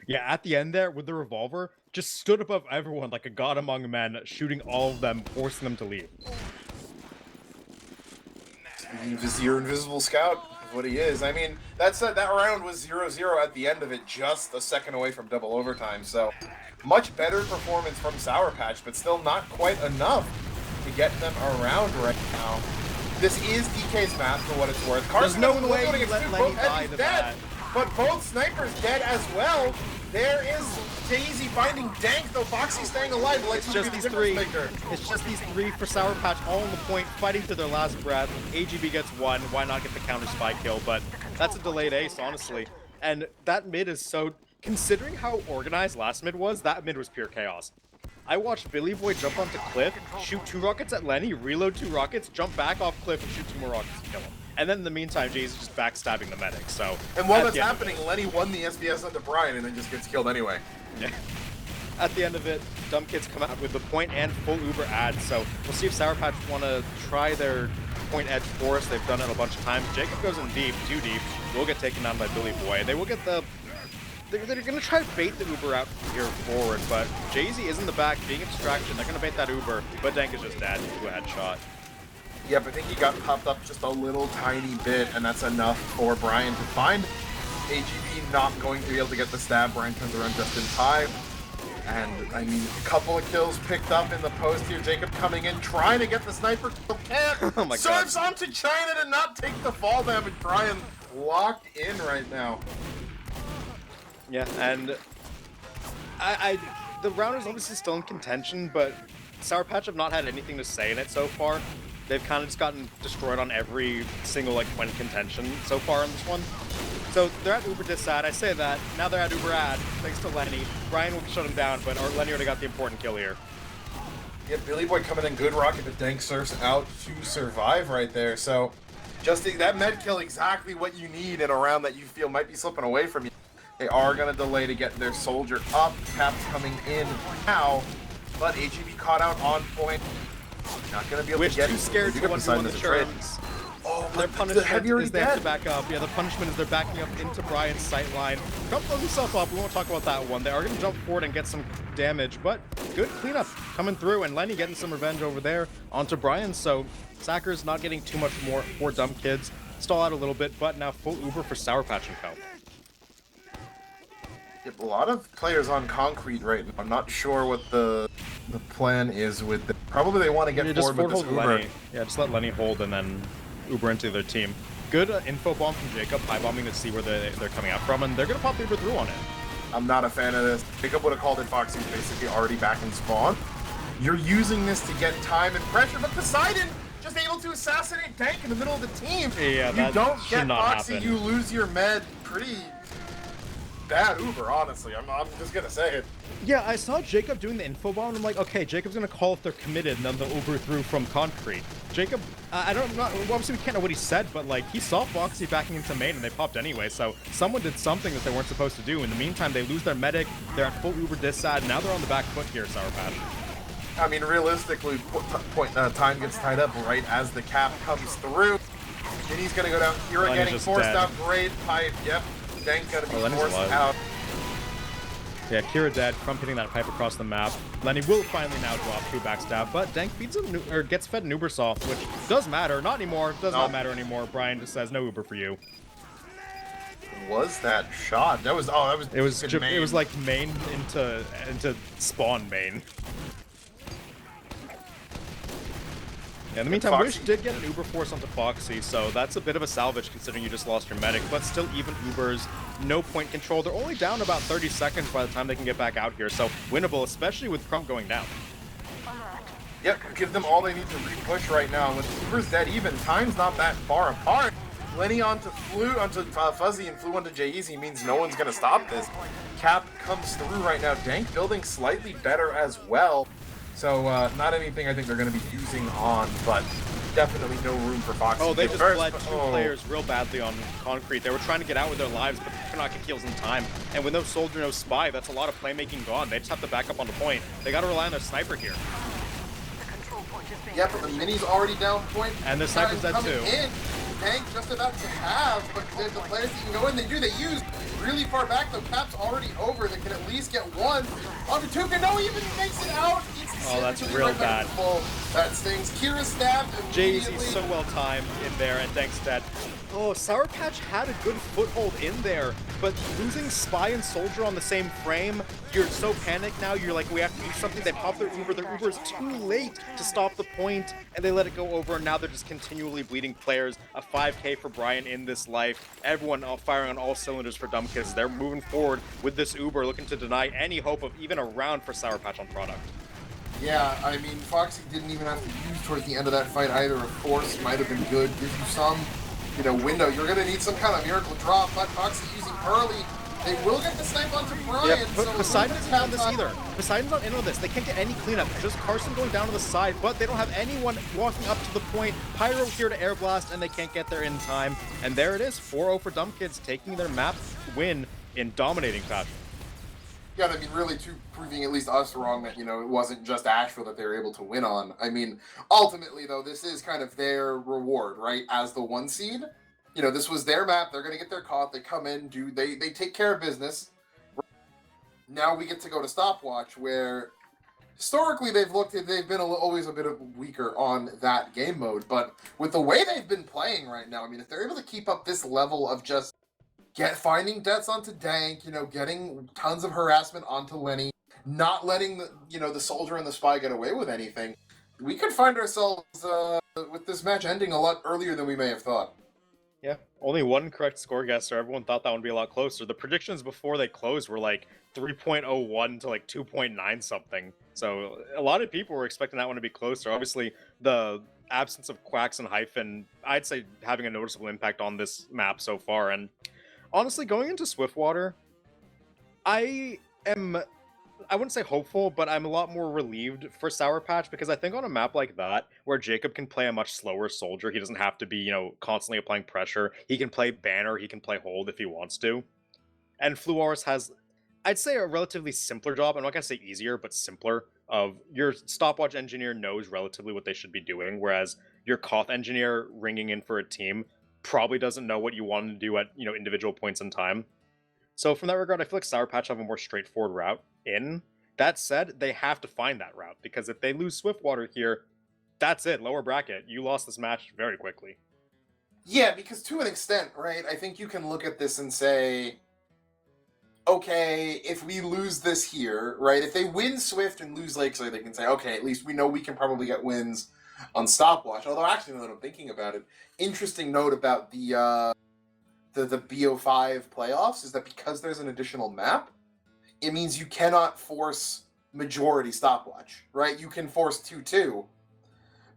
[SPEAKER 2] yeah, at the end there with the revolver, just stood above everyone like a god among men, shooting all of them, forcing them to leave.
[SPEAKER 1] Your invisible scout is what he is. I mean, that round was 0-0 at the end of it, just a second away from double overtime. So, much better performance from Sour Patch, but still not quite enough to get them around right now. This is DK's map for what it's worth. Carson
[SPEAKER 2] There's no way you let Lenny die to that.
[SPEAKER 1] But both snipers dead as well. There is Daisy finding Dank, though Foxy staying alive.
[SPEAKER 2] It's just these three. It's just these three for Sour Patch, all on the point, fighting to their last breath. AGB gets one. Why not get the counter spy kill? But that's a delayed ace, honestly. And that mid is so... Considering how organized last mid was, that mid was pure chaos. I watched Billy Boy jump onto Cliff, shoot 2 rockets at Lenny, reload 2 rockets, jump back off Cliff, and shoot 2 more rockets to kill him. And then in the meantime, Jay's just backstabbing the medic, so...
[SPEAKER 1] And while that's happening, Lenny won the SBS onto Brian and then just gets killed anyway.
[SPEAKER 2] Yeah. At the end of it, Dumb Kids come out with the point and full Uber ad, so we'll see if Sour Patch want to try their point edge for us. They've done it a bunch of times. Jacob goes in deep, too deep, will get taken down by Billy Boy. They will get the... They're going to try to bait the Uber out here forward, but Jay-Z is in the back, being a distraction. They're going to bait that Uber, but Dank is just dead to a headshot.
[SPEAKER 1] Yep, I think he got popped up just a little tiny bit, and that's enough for Brian to find AGB not going to be able to get the stab. Brian turns around just in time. And, I mean, a couple of kills picked up in the post here. Jacob coming in, trying to get the sniper kill. Can't.
[SPEAKER 2] Oh my God.
[SPEAKER 1] Serves on to China to not take the fall damage. Brian locked in right now.
[SPEAKER 2] Yeah, and the round is obviously still in contention, but Sour Patch have not had anything to say in it so far. They've kind of just gotten destroyed on every single win contention so far in this one. So they're at Uber Dissad. I say that. Now they're at Uber Ad, thanks to Lenny. Brian will shut him down, but Lenny already got the important kill here.
[SPEAKER 1] Yeah, Billy Boy coming in good rocket, but Dank surfs out to survive right there. So just that med kill, exactly what you need in a round that you feel might be slipping away from you. They are going to delay to get their soldier up. Cap's coming in now, but AGB caught out on point. Not going to be able to get
[SPEAKER 2] too scared to 1v1 the Sherms.
[SPEAKER 1] Oh,
[SPEAKER 2] their punishment is they have to back up. Yeah, the punishment is they're backing up into Brian's sight line. Trump blows himself up. We won't talk about that one. They are going to jump forward and get some damage, but good cleanup coming through, and Lenny getting some revenge over there onto Brian. So Sacker's not getting too much more for Dumb Kids. Stall out a little bit, but now full Uber for Sour Patch and Co.
[SPEAKER 1] Yep, a lot of players on concrete right now. I'm not sure what the plan is with them. Probably they want to get forward with this Uber.
[SPEAKER 2] Lenny. Yeah, just let Lenny hold and then Uber into their team. Good info bomb from Jacob, high bombing to see where they're coming out from, and they're gonna pop the Uber through on it.
[SPEAKER 1] I'm not a fan of this. Jacob would have called it. Foxy's basically already back in spawn. You're using this to get time and pressure, but Poseidon just able to assassinate Dank in the middle of the team.
[SPEAKER 2] Yeah,
[SPEAKER 1] you don't get Foxy,
[SPEAKER 2] happen.
[SPEAKER 1] you lose your med. Pretty bad Uber, honestly. I'm just gonna say it.
[SPEAKER 2] Yeah, I saw Jacob doing the info bomb, and I'm like, okay, Jacob's gonna call if they're committed, and then they'll Uber through from concrete. Jacob, obviously we can't know what he said, but he saw Foxy backing into main, and they popped anyway, so someone did something that they weren't supposed to do. In the meantime, they lose their medic, they're at full Uber Dissad, now they're on the back foot here, Sour Patch.
[SPEAKER 1] I mean, realistically, time gets tied up right as the cap comes through. And he's gonna go down. Kira getting forced out. Great pipe. Yep. Dank gonna be forced out.
[SPEAKER 2] Yeah, Kira dead from hitting that pipe across the map. Lenny will finally now drop 2 backstab, but Dank feeds him or gets fed an Uber soft, which does matter. Not anymore. Does not matter anymore. Brian just says no Uber for you.
[SPEAKER 1] was that shot? That was
[SPEAKER 2] It was
[SPEAKER 1] deep in
[SPEAKER 2] it was
[SPEAKER 1] main.
[SPEAKER 2] like main into spawn main. Yeah, in the meantime, Wish
[SPEAKER 1] Foxy-
[SPEAKER 2] did get an Uber force onto Foxy, so that's a bit of a salvage considering you just lost your medic, but still even Ubers, no point control. They're only down about 30 seconds by the time they can get back out here, so winnable, especially with Crump going down.
[SPEAKER 1] Yep, give them all they need to re-push right now. With Uber's dead even, time's not that far apart. Lenny onto Fuzzy and Flu onto J-Easy means no one's gonna stop this. Cap comes through right now. Dank building slightly better as well. So not anything I think they're gonna be using on, but definitely no room for Foxy.
[SPEAKER 2] Oh, they just
[SPEAKER 1] First-
[SPEAKER 2] bled two players real badly on concrete. They were trying to get out with their lives, but they could not get kills in time. And with no soldier, no spy, that's a lot of playmaking gone. They just have to back up on the point. They gotta rely on their sniper here.
[SPEAKER 3] Yeah, but the mini's already down point.
[SPEAKER 2] And the sniper's dead
[SPEAKER 3] coming
[SPEAKER 2] too.
[SPEAKER 3] in. Tank just about to have, but the players that can go in, they use really far back, though. Cap's already over. They can at least get one. Onto Tuka, no, he even makes it out.
[SPEAKER 2] Oh, that's real bad.
[SPEAKER 3] That stings. Kira stabbed immediately.
[SPEAKER 2] Jay-Z's so well timed in there, and Dank's dead. Oh, Sour Patch had a good foothold in there, but losing Spy and Soldier on the same frame, you're so panicked now, you're like, we have to do something. They pop their Uber is too late to stop the point, and they let it go over, and now they're just continually bleeding players. A 5k for Brian in this life. Everyone firing on all cylinders for Dumb Kids. They're moving forward with this Uber, looking to deny any hope of even a round for Sour Patch on product.
[SPEAKER 3] Yeah, I mean, Foxy didn't even have to use towards the end of that fight either. A force might have been good, gives you some, window. You're going to need some kind of miracle drop, but Foxy using Hurley, they will get the snipe onto Brian.
[SPEAKER 2] Yeah, but
[SPEAKER 3] so
[SPEAKER 2] Poseidon's not on this either. Poseidon's not in on this. They can't get any cleanup. Just Carson going down to the side, but they don't have anyone walking up to the point. Pyro here to air blast, and they can't get there in time. And there it is, 4-0 for Dumb Kids, taking their map win in dominating fashion.
[SPEAKER 3] Yeah, I mean, really, proving at least us wrong that, it wasn't just Asheville that they were able to win on. I mean, ultimately, though, this is kind of their reward, right? As the 1 seed, this was their map. They're going to get their caught. They come in, they take care of business. Now we get to go to Stopwatch, where historically they've been always a bit weaker on that game mode. But with the way they've been playing right now, I mean, if they're able to keep up this level of just finding deaths onto Dank, getting tons of harassment onto Lenny, not letting the soldier and the spy get away with anything, we could find ourselves with this match ending a lot earlier than we may have thought.
[SPEAKER 2] Yeah, only one correct score guesser. Everyone thought that one would be a lot closer. The predictions before they closed were like 3.01 to like 2.9 something. So a lot of people were expecting that one to be closer. Obviously, the absence of Quacks and Hyphen, I'd say, having a noticeable impact on this map so far. And honestly, going into Swiftwater, I wouldn't say hopeful, but I'm a lot more relieved for Sour Patch, because I think on a map like that, where Jacob can play a much slower soldier, he doesn't have to be, constantly applying pressure. He can play banner, he can play hold if he wants to. And Fluoris has, I'd say, a relatively simpler job. I'm not going to say easier, but simpler. Of your stopwatch engineer knows relatively what they should be doing, whereas your Koth engineer ringing in for a team probably doesn't know what you want to do at individual points in time. So from that regard, I feel like Sour Patch have a more straightforward route in. That said, they have to find that route, because if they lose Swiftwater here, that's it, lower bracket. You lost this match very quickly.
[SPEAKER 3] Yeah, because to an extent, right, I think you can look at this and say, okay, if we lose this here, right, if they win Swift and lose Lakeside, they can say, okay, at least we know we can probably get wins on Stopwatch. Although, actually, now that I'm thinking about it, interesting note about the BO5 playoffs is that because there's an additional map, it means you cannot force majority Stopwatch, right? You can force 2-2,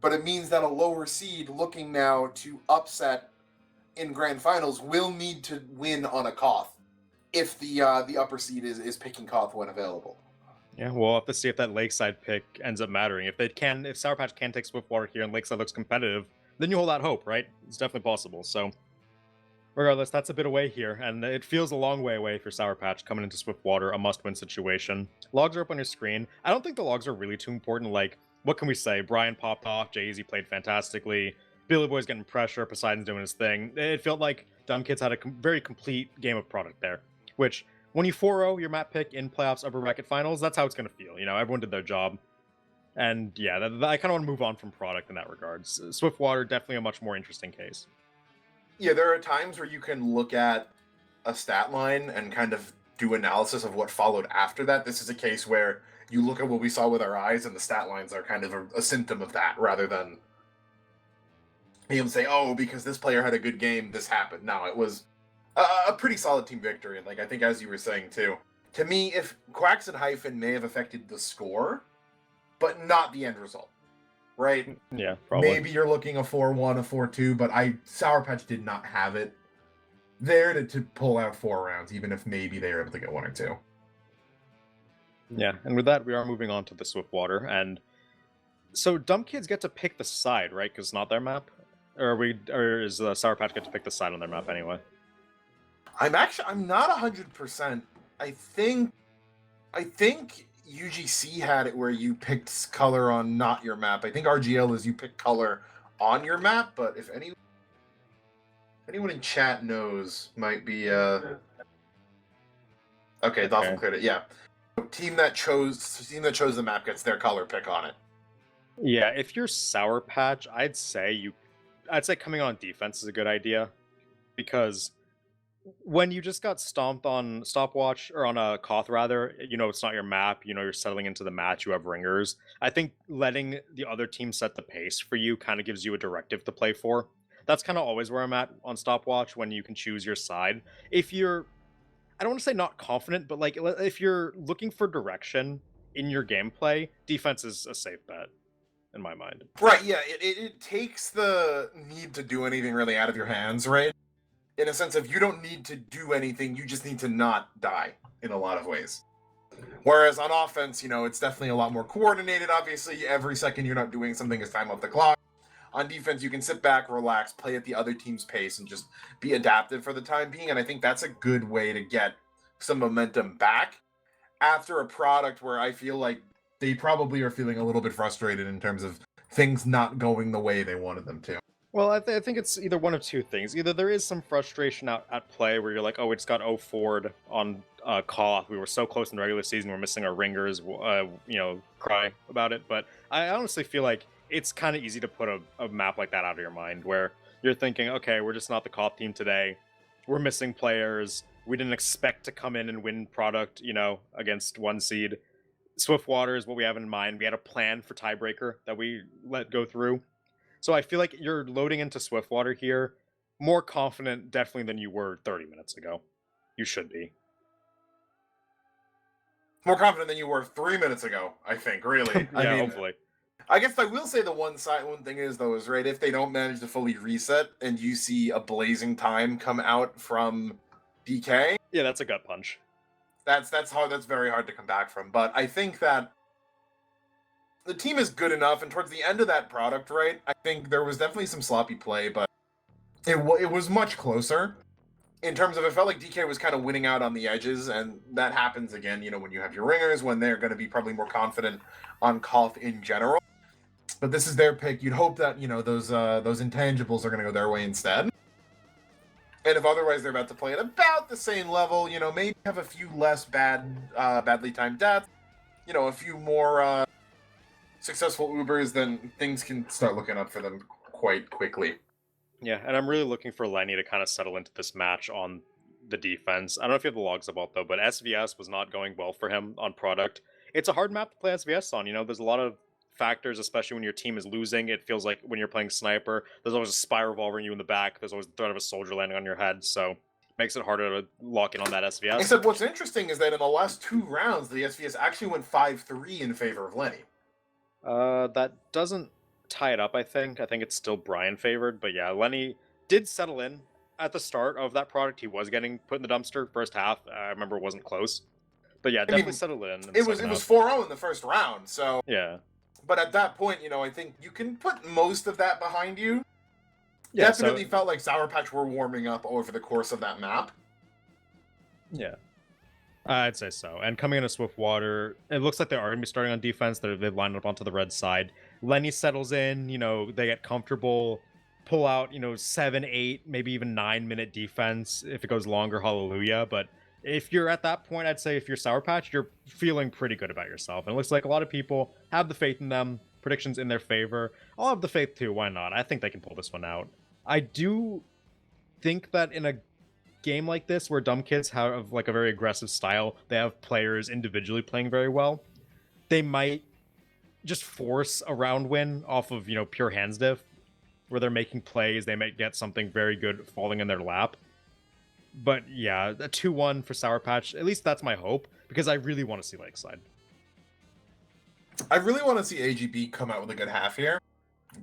[SPEAKER 3] but it means that a lower seed looking now to upset in grand finals will need to win on a Koth if the upper seed is picking Koth when available.
[SPEAKER 2] Yeah, we'll have to see if that Lakeside pick ends up mattering. If Sour Patch can take Swiftwater here and Lakeside looks competitive, then you hold out hope, right? It's definitely possible. So regardless, that's a bit away here, and it feels a long way away for Sour Patch coming into Swiftwater, a must-win situation. Logs are up on your screen. I don't think the logs are really too important. Like, what can we say? Brian popped off, Jay-Z played fantastically, Billy Boy's getting pressure, Poseidon's doing his thing. It felt like Dumb Kids had a very complete game of product there, which, when you 4-0 your map pick in playoffs, upper bracket finals, that's how it's going to feel. Everyone did their job. And yeah, I kind of want to move on from product in that regard. Swiftwater, definitely a much more interesting case.
[SPEAKER 1] Yeah, there are times where you can look at a stat line and kind of do analysis of what followed after that, this is a case where you look at what we saw with our eyes, and the stat lines are kind of a symptom of that, rather than being able to say, oh, because this player had a good game, this happened. No, it was a pretty solid team victory. And like I think, as you were saying too, to me, if Quacks and Hyphen may have affected the score, but not the end result, right?
[SPEAKER 2] Yeah, probably.
[SPEAKER 1] Maybe you're looking a 4-1, a 4-2, but Sour Patch did not have it there to pull out 4 rounds, even if maybe they were able to get 1 or 2.
[SPEAKER 2] Yeah, and with that, we are moving on to the Swiftwater, and so Dumb Kids get to pick the side, right? Because it's not their map, or is Sour Patch get to pick the side on their map anyway?
[SPEAKER 1] I'm not 100%. I think UGC had it where you picked color on not your map. I think RGL is you pick color on your map, but if anyone in chat knows, might be okay. Dolphin cleared it. Yeah, team that chose the map gets their color pick on it.
[SPEAKER 2] Yeah, if you're Sour Patch, I'd say coming on defense is a good idea, because when you just got stomped on Stopwatch, or on a Koth rather, it's not your map, you're settling into the match, you have ringers. I think letting the other team set the pace for you kind of gives you a directive to play for. That's kind of always where I'm at on Stopwatch, when you can choose your side. If you're, I don't want to say not confident, but like if you're looking for direction in your gameplay, defense is a safe bet, in my mind.
[SPEAKER 1] Right, yeah, it takes the need to do anything really out of your hands, right? In a sense of, you don't need to do anything, you just need to not die in a lot of ways. Whereas on offense, it's definitely a lot more coordinated, obviously. Every second you're not doing something is time off the clock. On defense, you can sit back, relax, play at the other team's pace, and just be adaptive for the time being. And I think that's a good way to get some momentum back after a product where I feel like they probably are feeling a little bit frustrated in terms of things not going the way they wanted them to.
[SPEAKER 2] Well, I think it's either one of two things. Either there is some frustration at play where you're like, oh, we just got 0-4'd on Koth. We were so close in the regular season, we're missing our ringers, cry about it. But I honestly feel like it's kind of easy to put a map like that out of your mind, where you're thinking, okay, we're just not the Koth team today. We're missing players. We didn't expect to come in and win product, against 1 seed. Swiftwater is what we have in mind. We had a plan for tiebreaker that we let go through. So I feel like you're loading into Swiftwater here more confident, definitely, than you were 30 minutes ago. You should be.
[SPEAKER 1] More confident than you were 3 minutes ago, I think, really.
[SPEAKER 2] Yeah,
[SPEAKER 1] I mean,
[SPEAKER 2] hopefully.
[SPEAKER 1] I guess I will say the one thing is, though, is right, if they don't manage to fully reset and you see a blazing time come out from DK.
[SPEAKER 2] Yeah, that's a gut punch.
[SPEAKER 1] That's hard. That's very hard to come back from. But I think that the team is good enough, and towards the end of that product, right, I think there was definitely some sloppy play, but it was much closer in terms of, it felt like DK was kind of winning out on the edges, and that happens again, when you have your ringers, when they're going to be probably more confident on Koth in general. But this is their pick. You'd hope that, those intangibles are going to go their way instead. And if otherwise they're about to play at about the same level, maybe have a few less badly timed deaths, a few more successful Ubers, then things can start looking up for them quite quickly.
[SPEAKER 2] Yeah, and I'm really looking for Lenny to kind of settle into this match on the defense. I don't know if you have the logs about, though, but SVS was not going well for him on product. It's a hard map to play SVS on. There's a lot of factors, especially when your team is losing. It feels like when you're playing sniper, there's always a spy revolver in you in the back. There's always the threat of a soldier landing on your head, so makes it harder to lock in on that SVS.
[SPEAKER 1] Except what's interesting is that in the last 2 rounds, the SVS actually went 5-3 in favor of Lenny.
[SPEAKER 2] That doesn't tie it up, I think. I think it's still Brian favored, but yeah, Lenny did settle in at the start of that product. He was getting put in the dumpster first half. I remember it wasn't close. But yeah, definitely settled in.
[SPEAKER 1] It was 4-0 in the first round, so
[SPEAKER 2] yeah.
[SPEAKER 1] But at that point, I think you can put most of that behind you.
[SPEAKER 2] Yeah,
[SPEAKER 1] Definitely felt like Sour Patch were warming up over the course of that map.
[SPEAKER 2] Yeah. I'd say so. And coming into Swiftwater, it looks like they are going to be starting on defense. They've lined up onto the red side. Lenny settles in, they get comfortable, pull out, 7, 8, maybe even 9-minute defense. If it goes longer, hallelujah. But if you're at that point, I'd say if you're Sour Patch, you're feeling pretty good about yourself. And it looks like a lot of people have the faith in them. Predictions in their favor. I'll have the faith too. Why not? I think they can pull this one out. I do think that in a game like this where dumb kids have like a very aggressive style, they have players individually playing very well, they might just force a round win off of, you know, pure hands diff, where they're making plays, they might get something very good falling in their lap. But yeah, a 2-1 for Sour Patch, at least that's my hope, because I really want to see Lakeside.
[SPEAKER 1] I really want to see AGB come out with a good half here,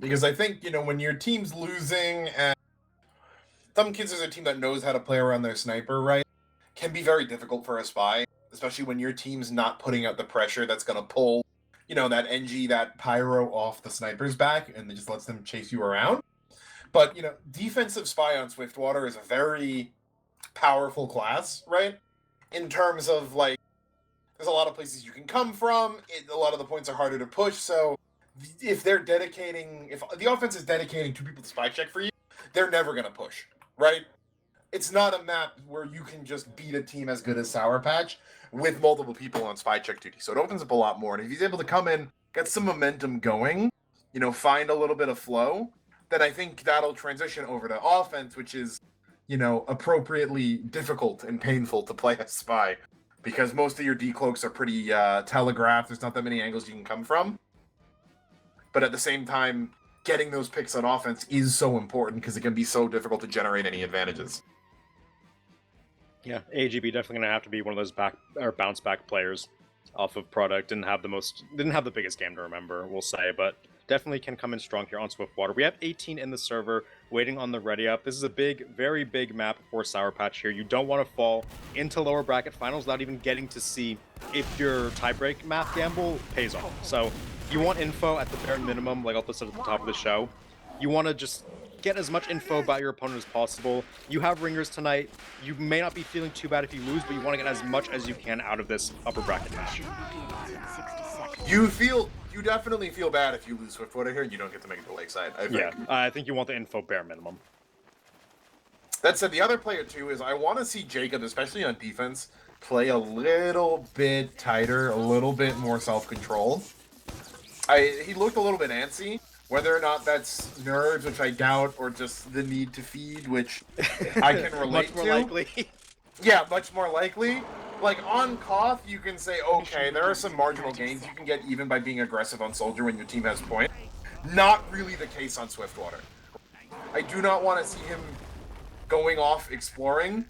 [SPEAKER 1] because I think, you know, when your team's losing and Dumb Kids is a team that knows how to play around their sniper, right, can be very difficult for a spy, especially when your team's not putting out the pressure that's going to pull, you know, that NG, that pyro off the sniper's back, and it just lets them chase you around. But, you know, defensive spy on Swiftwater is a very powerful class, right? In terms of, like, there's a lot of places you can come from, a lot of the points are harder to push, so if they're dedicating, if the offense is dedicating 2 people to spy check for you, they're never going to push, right? It's not a map where you can just beat a team as good as Sour Patch with multiple people on spy check duty, so it opens up a lot more, and if he's able to come in, get some momentum going, you know, find a little bit of flow, then I think that'll transition over to offense, which is, you know, appropriately difficult and painful to play as spy, because most of your decloaks are pretty telegraphed. There's not that many angles you can come from. But at the same time, getting those picks on offense is so important because it can be so difficult to generate any advantages.
[SPEAKER 2] Yeah, AGB definitely gonna have to be one of those bounce back players off of product. Didn't have the biggest game to remember, we'll say, but definitely can come in strong here on Swiftwater. We have 18 in the server waiting on the ready up. This is a big, very big map for Sour Patch here. You don't want to fall into lower bracket finals without even getting to see if your tiebreak map gamble pays off. So you want info at the bare minimum, like I said at the top of the show. You want to just get as much info about your opponent as possible. You have ringers tonight. You may not be feeling too bad if you lose, but you want to get as much as you can out of this upper bracket match.
[SPEAKER 1] You definitely feel bad if you lose Swiftwater here and you don't get to make it to Lakeside, I think.
[SPEAKER 2] Yeah, I think you want the info bare minimum.
[SPEAKER 1] That said, the other player too is I want to see Jacob, especially on defense, play a little bit tighter, a little bit more self-control. He looked a little bit antsy. Whether or not that's nerves, which I doubt, or just the need to feed, which I can relate
[SPEAKER 2] Much more
[SPEAKER 1] to.
[SPEAKER 2] likely.
[SPEAKER 1] Yeah, much more likely. Like, on Koth, you can say, okay, there are some marginal gains you can get even by being aggressive on Soldier when your team has points. Not really the case on Swiftwater. I do not want to see him going off exploring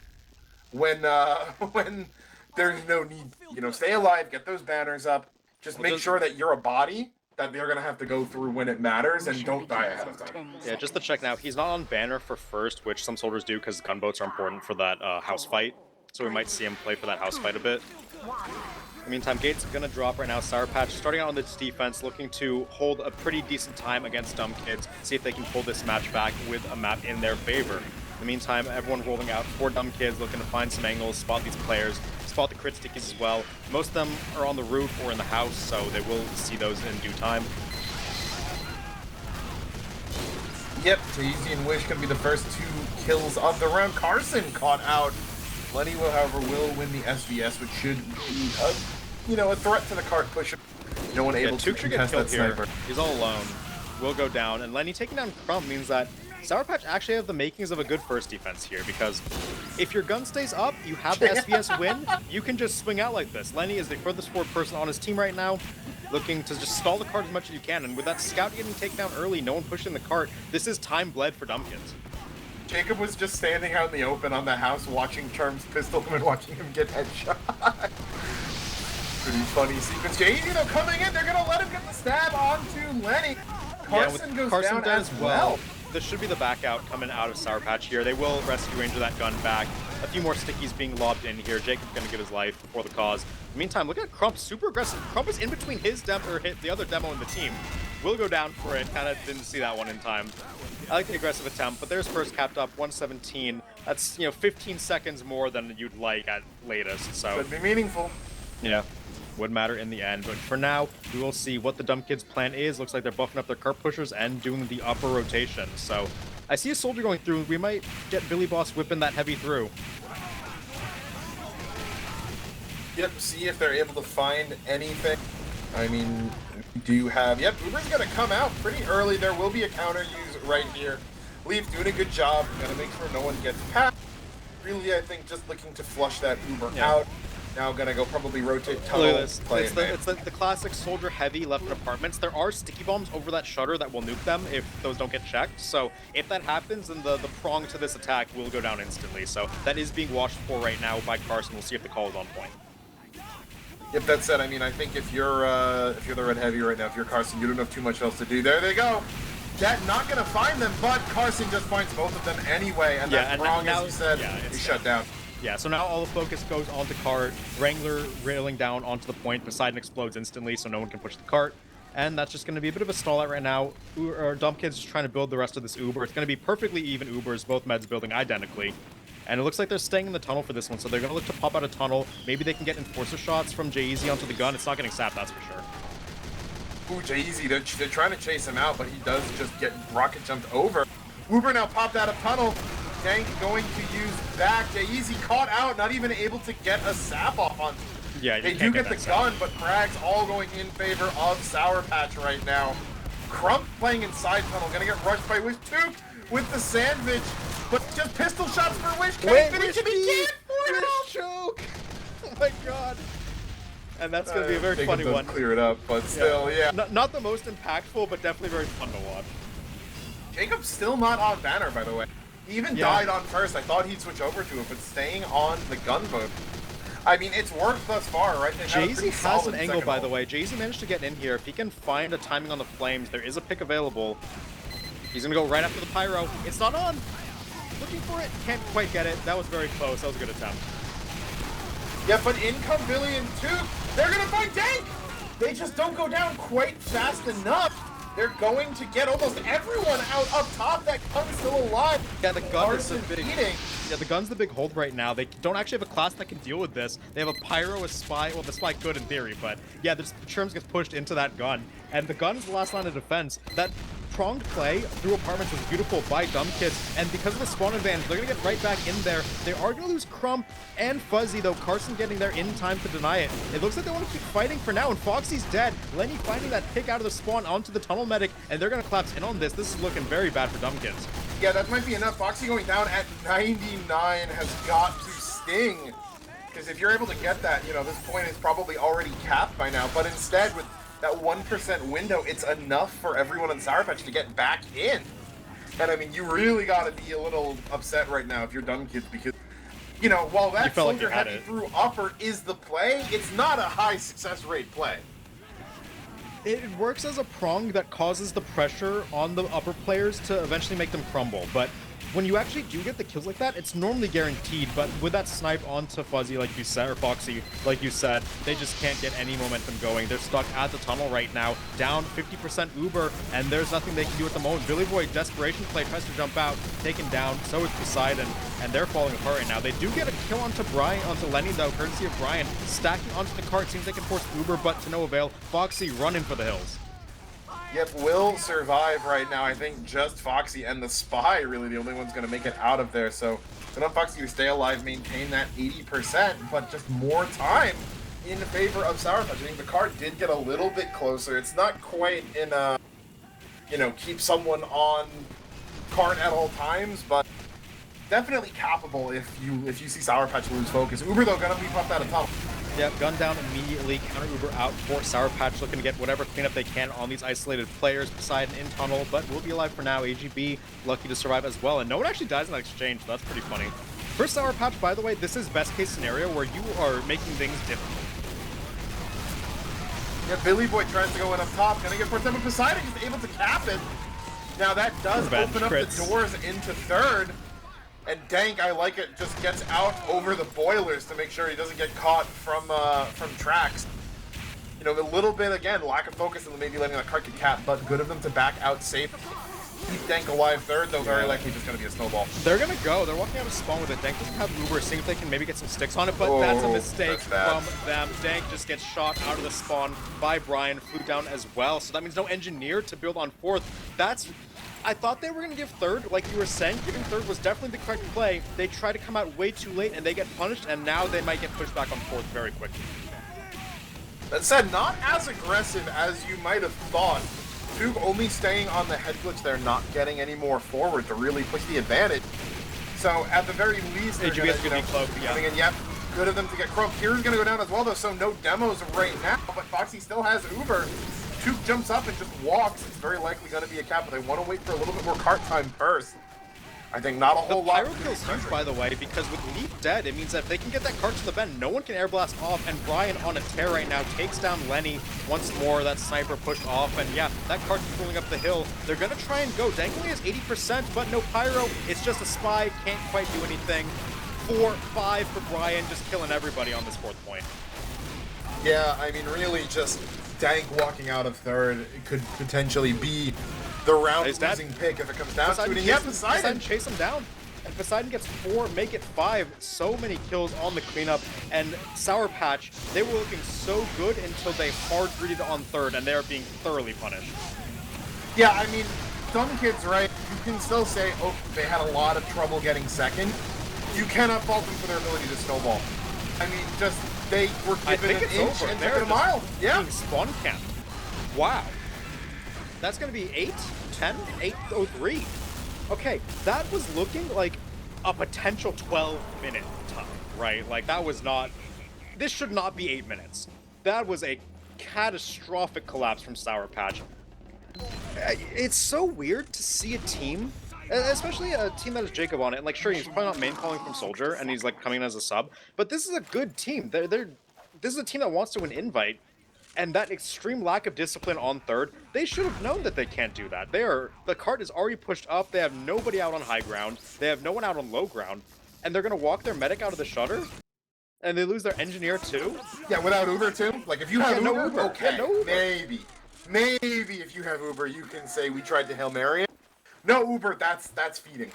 [SPEAKER 1] when there's no need. You know, stay alive, get those banners up, just make sure that you're a body that they're going to have to go through when it matters, and don't die ahead of time.
[SPEAKER 2] Yeah, just to check now, he's not on banner for first, which some soldiers do because gunboats are important for that house fight. So we might see him play for that house fight a bit. In the meantime, Gate's going to drop right now. Sour Patch starting out on this defense, looking to hold a pretty decent time against Dumb Kids, see if they can pull this match back with a map in their favor. In the meantime, everyone rolling out for Dumb Kids, looking to find some angles, spot these players, spot the crit stickies as well. Most of them are on the roof or in the house, so they will see those in due time.
[SPEAKER 1] Yep, Easy and Wish going to be the first 2 kills of the round. Carson caught out. Lenny, however, will win the SVS, which should be a threat to the cart pusher. No one able to contest that sniper.
[SPEAKER 2] He's all alone. Will go down, and Lenny taking down Crump means that Sour Patch actually have the makings of a good first defense here, because if your gun stays up, you have the SVS win, you can just swing out like this. Lenny is the furthest forward person on his team right now, looking to just stall the cart as much as you can, and with that scout getting taken down early, no one pushing the cart, this is time bled for Dumb Kids.
[SPEAKER 1] Jacob was just standing out in the open on the house watching Charms pistol him and watching him get headshot. Pretty funny sequence. Easy though coming in, they're gonna let him get the stab onto Lenny. Carson goes down as well.
[SPEAKER 2] This should be the back out coming out of Sour Patch here. They will rescue Ranger that gun back. A few more stickies being lobbed in here. Jacob's going to give his life for the cause. In the meantime, look at Crump, super aggressive. Crump is in between his demo, or the other demo in the team. Will go down for it. Kind of didn't see that one in time. I like the aggressive attempt, but there's first capped up, 117. That's, 15 seconds more than you'd like at latest. So
[SPEAKER 1] could be meaningful.
[SPEAKER 2] Yeah. Would matter in the end, but for now, we will see what the Dumb Kids' plan is. Looks like they're buffing up their cart pushers and doing the upper rotation. So, I see a soldier going through. We might get Billy Boss whipping that heavy through.
[SPEAKER 1] Yep, see if they're able to find anything. I mean, do you have... Yep, Uber's going to come out pretty early. There will be a counter use right here. Leaf doing a good job. Got to make sure no one gets past. really, I think, just looking to flush that Uber
[SPEAKER 2] Yeah.
[SPEAKER 1] out. Now gonna go probably rotate tunnel.
[SPEAKER 2] Look at this.
[SPEAKER 1] Play
[SPEAKER 2] It's
[SPEAKER 1] it,
[SPEAKER 2] the classic soldier heavy left in apartments. There are sticky bombs over that shutter that will nuke them if those don't get checked. So if that happens, then the prong to this attack will go down instantly. So that is being watched for right now by Carson. We'll see if the call is on point.
[SPEAKER 1] Yep, that said, I mean, I think if you're the red heavy right now, if you're Carson, you don't have too much else to do. There they go. Jet not gonna find them, but Carson just finds both of them anyway, and
[SPEAKER 2] Yeah,
[SPEAKER 1] that
[SPEAKER 2] and
[SPEAKER 1] wrong,
[SPEAKER 2] now-
[SPEAKER 1] as you said,
[SPEAKER 2] yeah,
[SPEAKER 1] is
[SPEAKER 2] it's
[SPEAKER 1] shut down.
[SPEAKER 2] Yeah, so now all the focus goes onto cart. Wrangler railing down onto the point. Poseidon explodes instantly, so no one can push the cart. And that's just going to be a bit of a stall out right now. Dump Kid's just trying to build the rest of this Uber. It's going to be perfectly even Ubers, both meds building identically. And it looks like they're staying in the tunnel for this one, so they're going to look to pop out a tunnel. Maybe they can get enforcer shots from Jay-Easy onto the gun. It's not getting sapped, that's for sure.
[SPEAKER 1] Ooh, Jay-Easy, they're trying to chase him out, but he does just get rocket jumped over. Uber now popped out of tunnel. Dank going to use back. Jay-Easy caught out, not even able to get a sap off on.
[SPEAKER 2] Yeah,
[SPEAKER 1] they do get the gun, but Crag's all going in favor of Sour Patch right now. Crump playing inside tunnel, gonna get rushed by Wish Took with the sandwich, but just pistol shots for Wish. Can't finish him again.
[SPEAKER 2] Wish choke! Oh my god. And that's going to be a very funny one.
[SPEAKER 1] Clear it up, but still, yeah.
[SPEAKER 2] Not the most impactful, but definitely very fun to watch.
[SPEAKER 1] Jacob's still not on banner, by the way. He even died on first. I thought he'd switch over to it, but staying on the gunboat. I mean, it's worked thus far, right?
[SPEAKER 2] Jay-Z has an angle, by the way. Jay-Z managed to get in here. If he can find a timing on the flames, there is a pick available. He's going to go right after the pyro. It's not on. Looking for it. Can't quite get it. That was very close. That was a good attempt.
[SPEAKER 1] Yeah, but in come Billy and Took. They're going to find Dank. They just don't go down quite fast enough. They're going to get almost everyone out up top. That gun's still alive.
[SPEAKER 2] Yeah, the gun is the big.
[SPEAKER 1] Eating.
[SPEAKER 2] Yeah, the gun's the big hold right now. They don't actually have a class that can deal with this. They have a pyro, a spy. Well, the spy could in theory, but yeah, the Sherms gets pushed into that gun, and the gun is the last line of defense. That pronged play through apartments was beautiful by Dumb Kids, and because of the spawn advantage, they're gonna get right back in there. They are gonna lose Crump and Fuzzy, though. Carson getting there in time to deny it. It looks like they want to keep fighting for now, and Foxy's dead. Lenny finding that pick out of the spawn onto the tunnel medic, and they're gonna collapse in on this. This is looking very bad for Dumb Kids.
[SPEAKER 1] Yeah, that might be enough. Foxy going down at 99 has got to sting. Because if you're able to get that, you know, this point is probably already capped by now. But instead, with that 1% window, it's enough for everyone in Sour Patch to get back in. And I mean, you really got to be a little upset right now if you're Dumb Kids, because, you know, while that soldier heavy through upper is the play, it's not a high success rate play.
[SPEAKER 2] It works as a prong that causes the pressure on the upper players to eventually make them crumble, but when you actually do get the kills like that, it's normally guaranteed, but with that snipe onto Fuzzy, like you said, or Foxy, like you said, they just can't get any momentum going. They're stuck at the tunnel right now, down 50% Uber, and there's nothing they can do at the moment. Billy Boy, desperation play, tries to jump out, taken down, so is Poseidon, and they're falling apart right now. They do get a kill onto Lenny, though, courtesy of Brian, stacking onto the cart. Seems they can force Uber, but to no avail. Foxy running for the hills.
[SPEAKER 1] Yep, will survive right now. I think just Foxy and the Spy really the only one's going to make it out of there. So enough Foxy to stay alive, maintain that 80%, but just more time in favor of Sour Patch. I think the card did get a little bit closer. It's not quite in a, you know, keep someone on cart at all times, but definitely capable if you see Sour Patch lose focus. Uber, though, going to be popped out of tunnel.
[SPEAKER 2] Yep, gun down immediately, counter Uber out for Sour Patch, looking to get whatever cleanup they can on these isolated players. Poseidon in tunnel, but will be alive for now. AGB lucky to survive as well, and no one actually dies in that exchange, so that's pretty funny. For Sour Patch, by the way, this is best case scenario where you are making things difficult.
[SPEAKER 1] Yeah, Billy Boy tries to go in up top, gonna get forced down, but Poseidon is able to cap it. Now that does open up the doors into third. And Dank, I like it, just gets out over the boilers to make sure he doesn't get caught from tracks. You know, a little bit, again, lack of focus and maybe letting the cart get capped, but good of them to back out safe. Keep Dank alive third, though very likely just going to be a snowball.
[SPEAKER 2] They're going to go. They're walking out of spawn with it. Dank doesn't have Uber, seeing if they can maybe get some sticks on it, but that's a mistake from them. Dank just gets shot out of the spawn by Brian, flew down as well, so that means no engineer to build on fourth. I thought they were going to give third, like you were saying. Giving third was definitely the correct play. They try to come out way too late, and they get punished, and now they might get pushed back on fourth very quickly.
[SPEAKER 1] That said, not as aggressive as you might have thought. Tube only staying on the head glitch there, not getting any more forward to really push the advantage. So at the very least, they're
[SPEAKER 2] AGB is
[SPEAKER 1] gonna,
[SPEAKER 2] gonna be cloaked, yeah.
[SPEAKER 1] coming in. Yep, good of them to get Croak. Kieran's gonna go down as well, though. So no demos right now, but Foxy still has Uber. Took jumps up and just walks. It's very likely gonna be a cap, but they want to wait for a little bit more cart time first. I think not a whole lot.
[SPEAKER 2] The pyro kill's huge, by the way, because with Leaf dead, it means that if they can get that cart to the bend, no one can air blast off, and Brian on a tear right now takes down Lenny once more. That sniper pushed off, and yeah, that cart's pulling up the hill. They're gonna try and go. Dank only has 80%, but no pyro. It's just a spy, can't quite do anything. 4-5 for Brian, just killing everybody on this 4th point.
[SPEAKER 1] Yeah, I mean, really, just Dank walking out of third could potentially be the round-losing pick if it comes down to it. And yeah,
[SPEAKER 2] Poseidon chase him down. And Poseidon gets 4, make it 5. So many kills on the cleanup. And Sour Patch, they were looking so good until they hard greeted on third, and they are being thoroughly punished.
[SPEAKER 1] Yeah, I mean, some kids, right, you can still say, oh, they had a lot of trouble getting second. You cannot fault them for their ability to snowball. I mean, just, they were given an inch and took it a mile. Yeah.
[SPEAKER 2] Being spawn camped. Wow. That's going to be 8, 10, 8:03. Okay, that was looking like a potential 12-minute time, right? Like, that was not... This should not be 8 minutes. That was a catastrophic collapse from Sour Patch. It's so weird to see a team, especially a team that has Jacob on it, and like, sure, he's probably not main calling from Soldier, and he's like coming in as a sub, but this is a good team. This is a team that wants to win Invite. And that extreme lack of discipline on third, they should have known that they can't do that. The cart is already pushed up, they have nobody out on high ground, they have no one out on low ground, and they're gonna walk their medic out of the shutter? And they lose their engineer too?
[SPEAKER 1] Yeah, without Uber too? Like, if you have
[SPEAKER 2] no
[SPEAKER 1] Uber,
[SPEAKER 2] Uber.
[SPEAKER 1] okay,
[SPEAKER 2] Yeah, no Uber.
[SPEAKER 1] Maybe if you have Uber, you can say we tried to Hail Mary it. No Uber, that's feeding.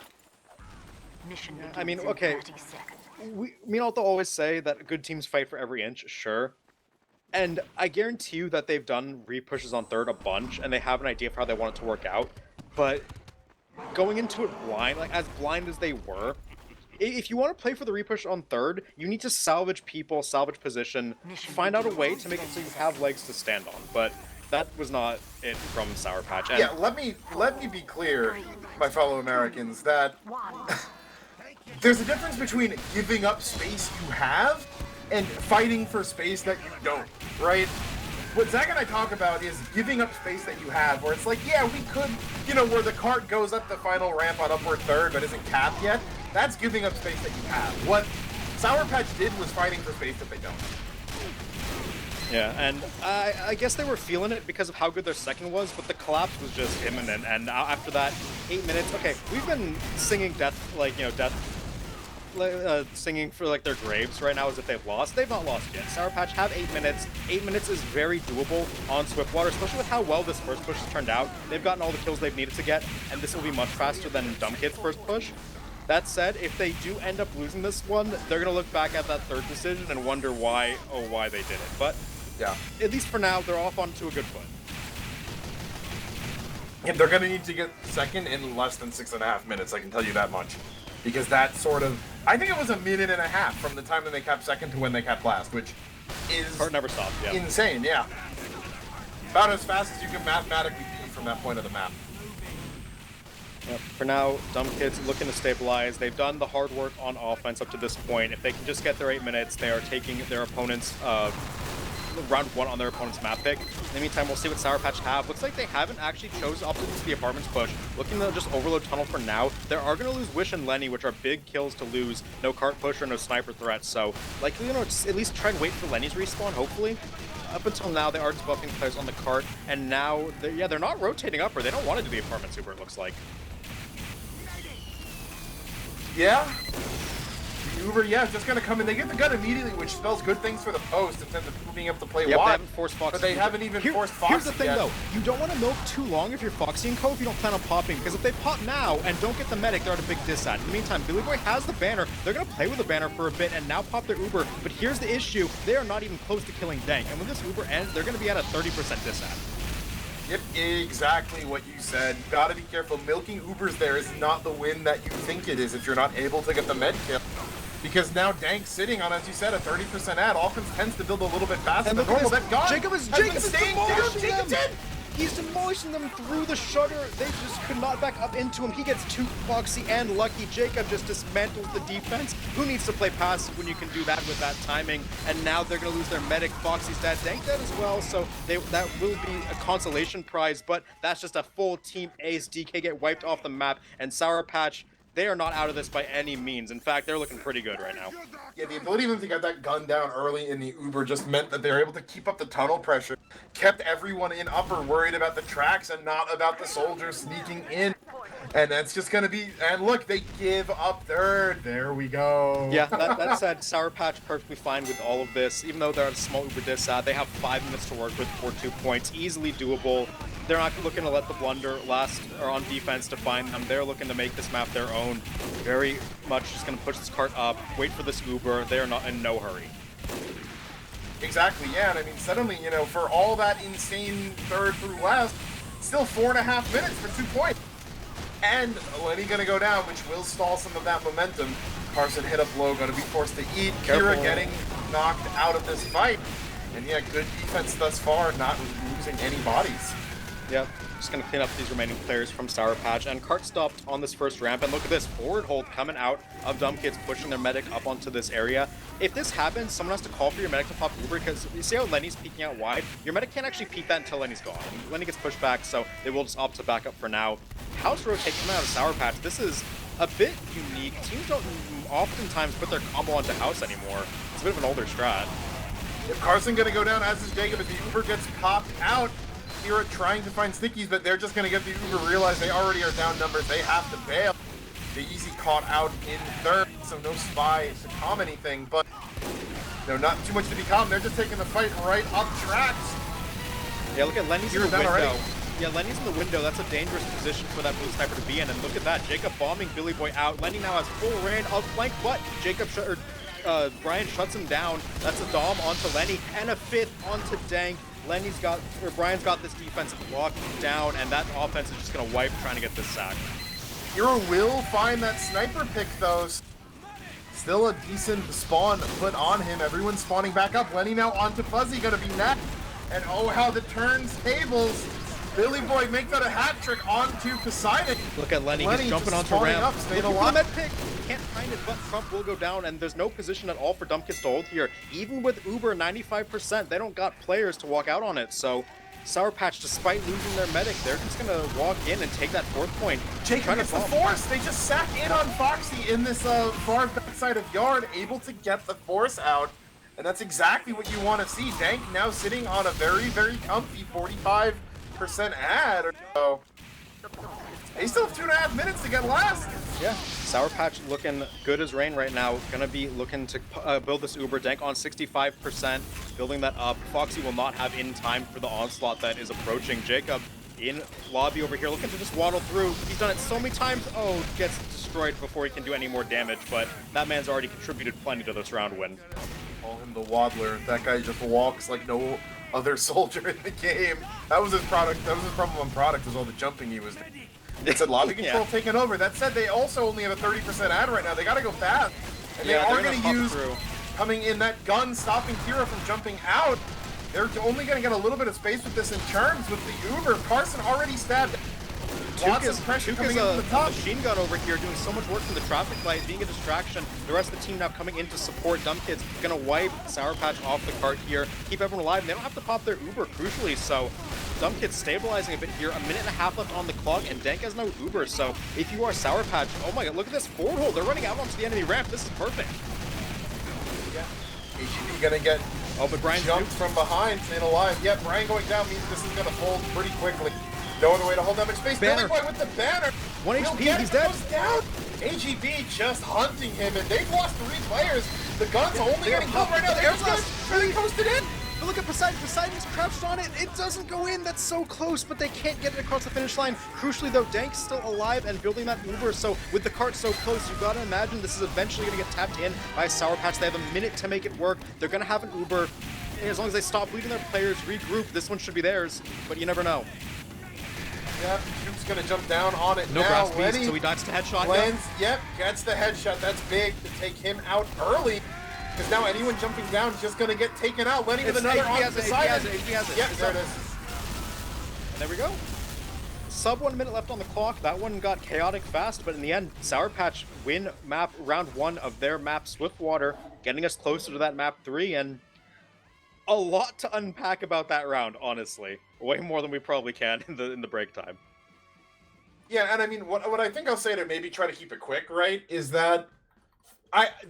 [SPEAKER 2] I mean, okay, me and Alto always say that good teams fight for every inch, sure. And I guarantee you that they've done re-pushes on third a bunch, and they have an idea of how they want it to work out. But going into it blind, like as blind as they were, if you want to play for the re-push on third, you need to salvage people, salvage position, find out a way to make it so you have legs to stand on. But that was not it from Sour Patch. And
[SPEAKER 1] yeah, let me be clear, my fellow Americans, that there's a difference between giving up space you have and fighting for space that you don't, right? What Zach and I talk about is giving up space that you have, where it's like, yeah, we could, where the cart goes up the final ramp on upward third but isn't capped yet. That's giving up space that you have. What Sour Patch did was fighting for space that they don't.
[SPEAKER 2] Yeah, and I guess they were feeling it because of how good their second was, but the collapse was just imminent, and after that, 8 minutes, okay, we've been singing singing for like their graves right now as if they've lost. They've not lost yet. Sour Patch have 8 minutes. 8 minutes is very doable on Swiftwater, especially with how well this first push has turned out. They've gotten all the kills they've needed to get, and this will be much faster than Dumb Kid's first push. That said, if they do end up losing this one, they're going to look back at that third decision and wonder why they did it. But yeah, at least for now, they're off onto a good foot.
[SPEAKER 1] And they're going to need to get second in less than 6.5 minutes, I can tell you that much. Because that sort of... I think it was 1.5 minutes from the time that they capped second to when they capped last, which is...
[SPEAKER 2] Cart never stopped, yeah.
[SPEAKER 1] Insane, yeah. About as fast as you can mathematically be from that point of the map.
[SPEAKER 2] Yep. For now, Dumb Kids looking to stabilize. They've done the hard work on offense up to this point. If they can just get their 8 minutes, they are taking their opponent's round 1 on their opponent's map pick. In the meantime, we'll see what Sour Patch have. Looks like they haven't actually chosen opposite to the apartments push. Looking to just overload tunnel for now. They are going to lose Wish and Lenny, which are big kills to lose. No cart push or no sniper threat. So, likely, just at least try and wait for Lenny's respawn, hopefully. Up until now, they are just buffing players on the cart. And now, they're not rotating up, or they don't want to do the apartment super, it looks like.
[SPEAKER 1] Yeah. The Uber, yeah, just gonna come in. They get the gun immediately, which spells good things for the post in terms of people being able to play
[SPEAKER 2] They
[SPEAKER 1] wide.
[SPEAKER 2] haven't forced Foxy.
[SPEAKER 1] But they haven't even forced Foxy
[SPEAKER 2] Here's the thing,
[SPEAKER 1] yet.
[SPEAKER 2] though. You don't want to milk too long if you're Foxy and Co. if you don't plan on popping, because if they pop now and don't get the medic, they're at a big disad. In the meantime, Billy Boy has the banner. They're going to play with the banner for a bit and now pop their Uber. But here's the issue. They are not even close to killing Dank. And when this Uber ends, they're going to be at a 30% disad.
[SPEAKER 1] Yep, exactly what you said. You gotta be careful. Milking Ubers there is not the win that you think it is if you're not able to get the med kill. Because now Dank's sitting on, as you said, a 30% ad. Offense tends to build a little bit faster than normal. That gun
[SPEAKER 2] Jacob is
[SPEAKER 1] staying down. Jacob's in!
[SPEAKER 2] He's demolishing them through the shutter. They just could not back up into him. He gets 2 Foxy and Lucky. Jacob just dismantles the defense. Who needs to play passive when you can do that with that timing? And now they're going to lose their medic. Foxy's dead. Dank dead as well, so that will be a consolation prize, but that's just a full team ace. DK get wiped off the map, and Sour Patch, they are not out of this by any means. In fact, they're looking pretty good right now.
[SPEAKER 1] Yeah, the ability of them to get that gun down early in the Uber just meant that they were able to keep up the tunnel pressure, kept everyone in upper worried about the tracks and not about the soldiers sneaking in. And that's just going to be... And look, they give up third. There we go.
[SPEAKER 2] Yeah, that said, Sour Patch perfectly fine with all of this. Even though they're a small Uber diss, they have 5 minutes to work with for 2 points. Easily doable. They're not looking to let the blunder last or on defense to find them. They're looking to make this map their own. Very much just going to push this cart up, wait for this Uber. They're not in no hurry.
[SPEAKER 1] Exactly, yeah. And I mean, suddenly, you know, for all that insane third through last, still 4.5 minutes for 2 points. And Lenny going to go down, which will stall some of that momentum. Carson hit up low, going to be forced to eat.
[SPEAKER 2] Careful.
[SPEAKER 1] Kira getting knocked out of this fight. And yeah, good defense thus far, not losing any bodies.
[SPEAKER 2] Yep, just gonna clean up these remaining players from Sour Patch, and Cart stopped on this first ramp, and look at this forward hold coming out of Dumb Kids, pushing their medic up onto this area. If this happens, someone has to call for your medic to pop Uber, because you see how Lenny's peeking out wide? Your medic can't actually peek that until Lenny's gone. Lenny gets pushed back, so they will just opt to back up for now. House rotate coming out of Sour Patch. This is a bit unique. Teams don't oftentimes put their combo onto House anymore. It's a bit of an older strat.
[SPEAKER 1] If Carson going to go down, as is Jacob, if the Uber gets popped out, Kira trying to find Stickies, but they're just going to get the Uber, realize they already are down numbers, they have to bail. The easy caught out in third, so no spy to calm anything, but no, not too much to be calm. They're just taking the fight right up tracks.
[SPEAKER 2] Yeah, look at Lenny's in the
[SPEAKER 1] Kira's down
[SPEAKER 2] window.
[SPEAKER 1] already.
[SPEAKER 2] Yeah, Lenny's in the window. That's a dangerous position for that blue sniper to be in, and look at that. Jacob bombing Billy Boy out. Lenny now has full reign of flank, but Jacob Brian shuts him down. That's a dom onto Lenny, and a 5th onto Dank. Brian's got this defense locked down, and that offense is just gonna wipe trying to get this sack.
[SPEAKER 1] Kira will find that sniper pick, though. Still a decent spawn put on him. Everyone's spawning back up. Lenny now onto Fuzzy, gonna be next. And oh, how the turns tables. Billy Boy make that a hat trick onto Poseidon.
[SPEAKER 2] Look at Lenny, he's jumping onto ramp.
[SPEAKER 1] Up, staying
[SPEAKER 2] Looking for the
[SPEAKER 1] alive.
[SPEAKER 2] med pick. Can't find it, but Trump will go down, and there's no position at all for Dumb Kids to hold here. Even with Uber 95%, they don't got players to walk out on it, so Sour Patch, despite losing their medic, they're just gonna walk in and take that 4th point.
[SPEAKER 1] Jacob gets the force. They just sack in on Foxy in this far backside of yard, able to get the force out. And that's exactly what you want to see. Dank now sitting on a very, very comfy 45% ad or so. They still have 2.5 minutes to get last.
[SPEAKER 2] Yeah, Sour Patch looking good as rain right now. Gonna be looking to build this Uber. Dank on 65%, building that up. Foxy will not have in time for the onslaught that is approaching. Jacob in lobby over here, looking to just waddle through. He's done it so many times. Oh, gets destroyed before he can do any more damage, but that man's already contributed plenty to this round win.
[SPEAKER 1] Call him the Waddler. That guy just walks like no other soldier in the game. That was his product. That was his problem on product, was all the jumping he was doing. It said lobby control
[SPEAKER 2] Yeah.
[SPEAKER 1] taken over. That said, they also only have a 30% ad right now. They gotta go fast. And
[SPEAKER 2] Yeah,
[SPEAKER 1] they are
[SPEAKER 2] they're
[SPEAKER 1] gonna
[SPEAKER 2] gonna
[SPEAKER 1] use
[SPEAKER 2] pop through.
[SPEAKER 1] coming in that gun, stopping Kira from jumping out. They're only gonna get a little bit of space with this in terms with the Uber. Carson already stabbed. Lots of pressure
[SPEAKER 2] Tuke
[SPEAKER 1] coming
[SPEAKER 2] is
[SPEAKER 1] in
[SPEAKER 2] a
[SPEAKER 1] from the top.
[SPEAKER 2] machine gun over here doing so much work from the traffic light, being a distraction. The rest of the team now coming in to support. Dumb Kids gonna wipe Sour Patch off the cart here, keep everyone alive, and they don't have to pop their Uber crucially, so Dumb Kids stabilizing a bit here. A minute and a half left on the clock, and Dank has no Uber, so if you are Sour Patch, oh my god, look at this forward hold. They're running out onto the enemy ramp. This is perfect.
[SPEAKER 1] Yeah. HEB gonna get
[SPEAKER 2] Oh, but Brian's
[SPEAKER 1] jumped from behind, staying alive. Yeah, Brian going down means this is gonna fold pretty quickly. No other way to hold that much space.
[SPEAKER 2] Banner.
[SPEAKER 1] Billy Boy with the banner.
[SPEAKER 2] 1
[SPEAKER 1] He'll
[SPEAKER 2] HP,
[SPEAKER 1] get
[SPEAKER 2] he's
[SPEAKER 1] it,
[SPEAKER 2] dead.
[SPEAKER 1] goes down. AGB just hunting him, and they've lost 3 players. The gun's only
[SPEAKER 2] they're
[SPEAKER 1] getting killed right now.
[SPEAKER 2] they're
[SPEAKER 1] They're just really posted in.
[SPEAKER 2] But look at Poseidon. Poseidon's crouched on it. It doesn't go in. That's so close, but they can't get it across the finish line. Crucially, though, Dank's still alive and building that Uber. So with the cart so close, you gotta imagine this is eventually gonna get tapped in by Sour Patch. They have a minute to make it work. They're gonna have an Uber. As long as they stop bleeding their players, regroup, this one should be theirs. But you never know.
[SPEAKER 1] Yeah, Duke's gonna jump down on it
[SPEAKER 2] No
[SPEAKER 1] now.
[SPEAKER 2] grass beast,
[SPEAKER 1] Lenny
[SPEAKER 2] so he dodged the headshot.
[SPEAKER 1] lands, yep, gets the headshot. That's big to take him out early. Because now anyone jumping down is just gonna get taken out. Lenny with
[SPEAKER 2] It's
[SPEAKER 1] another
[SPEAKER 2] he
[SPEAKER 1] on
[SPEAKER 2] has
[SPEAKER 1] the
[SPEAKER 2] it, he
[SPEAKER 1] side.
[SPEAKER 2] has it, he has it.
[SPEAKER 1] Yep,
[SPEAKER 2] It's
[SPEAKER 1] there it
[SPEAKER 2] up.
[SPEAKER 1] is.
[SPEAKER 2] There we go. Sub 1 minute left on the clock. That one got chaotic fast, but in the end, Sour Patch win map round 1 of their map Swiftwater, getting us closer to that map 3, and a lot to unpack about that round, honestly. Way more than we probably can in the break time.
[SPEAKER 1] Yeah, and I mean, what I think I'll say to maybe try to keep it quick, right, is that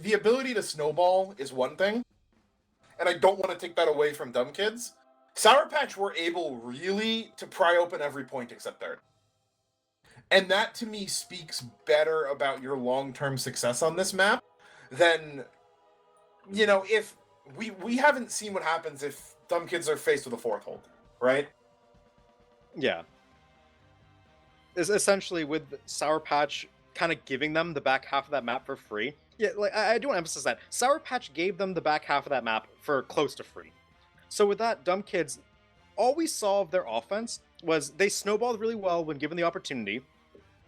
[SPEAKER 1] the ability to snowball is one thing, and I don't want to take that away from Dumb Kids. Sour Patch were able really to pry open every point except third. And that to me speaks better about your long-term success on this map than, you know, if we haven't seen what happens if Dumb Kids are faced with a fourth hold, right?
[SPEAKER 2] Yeah. Is essentially with Sour Patch kind of giving them the back half of that map for free. Yeah, like I do want to emphasize that Sour Patch gave them the back half of that map for close to free. So with that, Dumb Kids, all we saw of their offense was they snowballed really well when given the opportunity,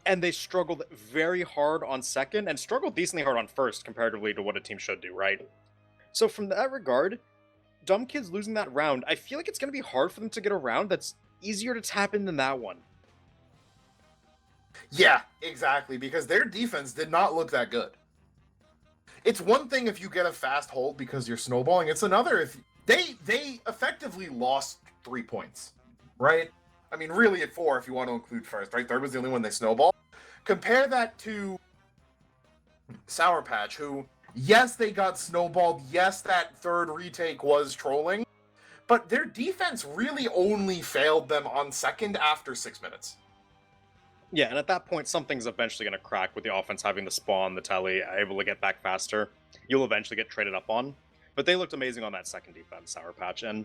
[SPEAKER 2] and they struggled very hard on second and struggled decently hard on first comparatively to what a team should do, right? So from that regard, Dumb Kids losing that round, I feel like it's going to be hard for them to get a round that's easier to tap in than that one.
[SPEAKER 1] Yeah, exactly, because their defense did not look that good. It's one thing if you get a fast hold because you're snowballing, it's another if they effectively lost 3 points, right? I mean, really at 4 if you want to include first, right? Third was the only one they snowballed. Compare that to Sour Patch, who, yes, they got snowballed. Yes, that third retake was trolling, but their defense really only failed them on second after 6 minutes.
[SPEAKER 2] Yeah, and at that point, something's eventually going to crack with the offense having the spawn, the telly, able to get back faster. You'll eventually get traded up on. But they looked amazing on that second defense, Sour Patch. And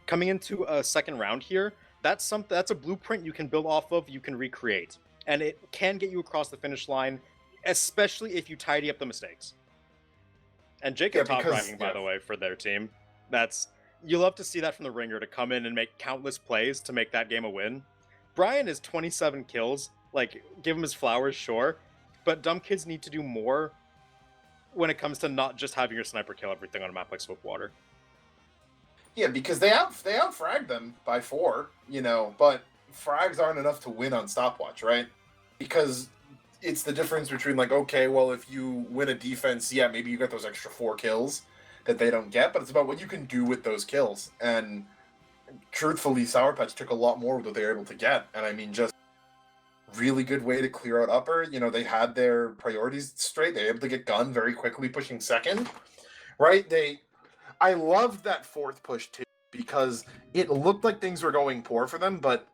[SPEAKER 2] coming into a second round here, that's a blueprint you can build off of, you can recreate. And it can get you across the finish line, especially if you tidy up the mistakes. And Jacob top ranking, by the way, for their team. You love to see that from the ringer, to come in and make countless plays to make that game a win. Brian is 27 kills. Like, give him his flowers, sure. But Dumb Kids need to do more when it comes to not just having your sniper kill everything on a map like Swiftwater.
[SPEAKER 1] Yeah, because they out-fragged them by 4, you know, but frags aren't enough to win on stopwatch, right? Because it's the difference between, like, okay, well, if you win a defense, yeah, maybe you get those extra 4 kills that they don't get, but it's about what you can do with those kills. And truthfully, Sour Patch took a lot more of what they were able to get. And I mean, just really good way to clear out upper. You know, they had their priorities straight. They were able to get gun very quickly, pushing second, right? I loved that fourth push too, because it looked like things were going poor for them, but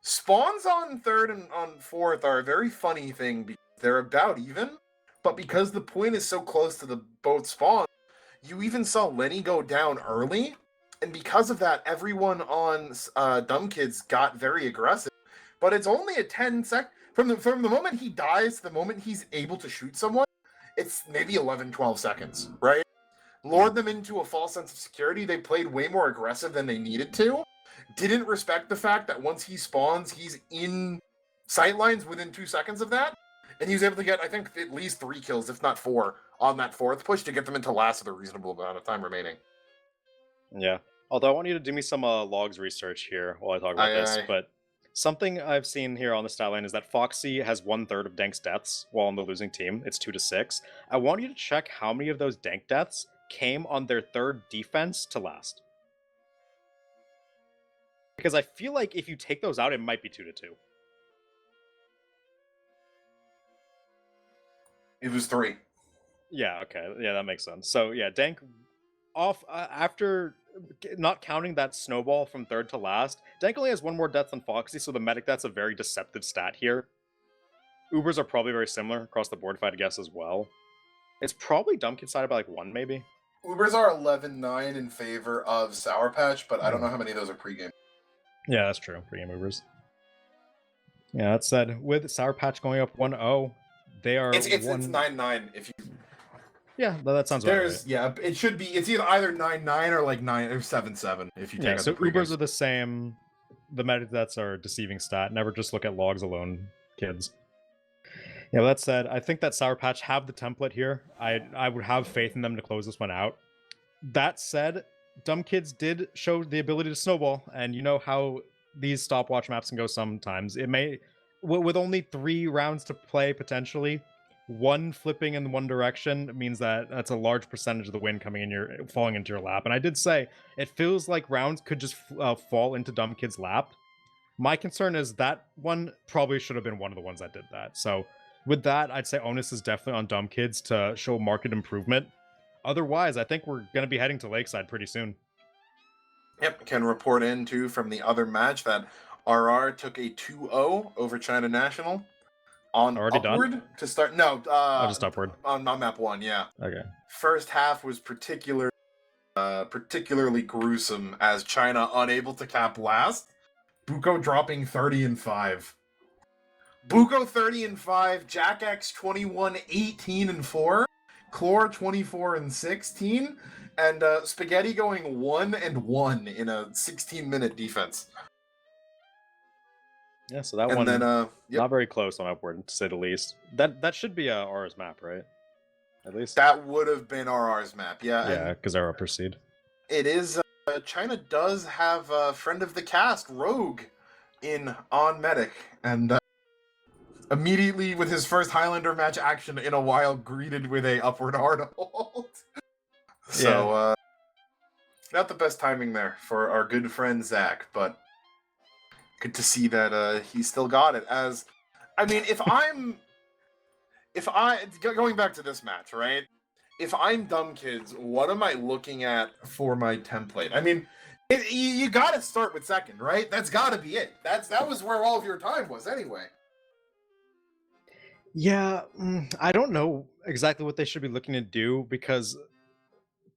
[SPEAKER 1] spawns on third and on fourth are a very funny thing because they're about even, but because the point is so close to the both spawns, you even saw Lenny go down early, and because of that, everyone on Dumb Kids got very aggressive. But it's only a 10 sec from the moment he dies to the moment he's able to shoot someone, it's maybe 11, 12 seconds, right? Lured them into a false sense of security. They played way more aggressive than they needed to. Didn't respect the fact that once he spawns, he's in sightlines within 2 seconds of that. And he was able to get, I think, at least 3 kills, if not 4, on that fourth push to get them into last with a reasonable amount of time remaining.
[SPEAKER 2] Yeah. Although I want you to do me some logs research here while I talk about this, but something I've seen here on the stat line is that Foxy has 1/3 of Dank's deaths while on the losing team. It's 2-6. I want you to check how many of those Dank deaths came on their third defense to last. Because I feel like if you take those out, it might be 2-2.
[SPEAKER 1] It was 3.
[SPEAKER 2] Yeah, okay. Yeah, that makes sense. So, yeah, Dank off after not counting that snowball from third to last, Dank only has 1 more death than Foxy, so the medic that's a very deceptive stat here. Ubers are probably very similar across the board, if I had to guess as well. It's probably Dumb Kid sided by like 1, maybe.
[SPEAKER 1] Ubers are 11-9 in favor of Sour Patch, but I don't know how many of those are pregame.
[SPEAKER 2] Yeah, that's true. Pregame Ubers. Yeah, that said, with Sour Patch going up 1-0, they are
[SPEAKER 1] it's 9-9 if you.
[SPEAKER 2] Yeah, that sounds right.
[SPEAKER 1] Yeah, it should be. It's either 9-9 or like 9 or 7-7 if you take.
[SPEAKER 2] Yeah, so Ubers are the same. The metadats are deceiving stat. Never just look at logs alone, kids. Yeah, that said, I think that Sour Patch have the template here. I would have faith in them to close this one out. That said, Dumb Kids did show the ability to snowball, and you know how these stopwatch maps can go sometimes. It may, with only 3 rounds to play potentially, one flipping in one direction means that that's a large percentage of the win coming in your falling into your lap. And I did say it feels like rounds could just fall into Dumb Kid's lap. My concern is that one probably should have been one of the ones that did that. So with that, I'd say onus is definitely on Dumb Kids to show market improvement. Otherwise, I think we're going to be heading to Lakeside pretty soon.
[SPEAKER 1] Yep, can report in too from the other match that RR took a 2-0 over China National on
[SPEAKER 2] Already
[SPEAKER 1] upward
[SPEAKER 2] done?
[SPEAKER 1] to start. No,
[SPEAKER 2] Just upward.
[SPEAKER 1] on map 1, yeah.
[SPEAKER 2] Okay.
[SPEAKER 1] First half was particularly gruesome as China unable to cap last. Buko dropping 30-5. Buko 30-5, Jack X 21, 18-4, Chlor 24-16, and Spaghetti going 1-1 in a 16-minute defense.
[SPEAKER 2] Yeah, so that
[SPEAKER 1] And
[SPEAKER 2] one
[SPEAKER 1] then
[SPEAKER 2] not very close on upward, to say the least. That should be R's map, right? At least
[SPEAKER 1] that would have been RR's map, yeah.
[SPEAKER 2] yeah, because they're upper seed.
[SPEAKER 1] It is. China does have a friend of the cast, Rogue, in on medic, and immediately with his first Highlander match action in a while, greeted with a upward hard hold. So, not the best timing there for our good friend Zach, but good to see that he still got it. As, I mean, going back to this match, right? If I'm Dumb Kids, what am I looking at for my template? I mean, you got to start with second, right? That's got to be it. That was where all of your time was anyway.
[SPEAKER 2] Yeah, I don't know exactly what they should be looking to do because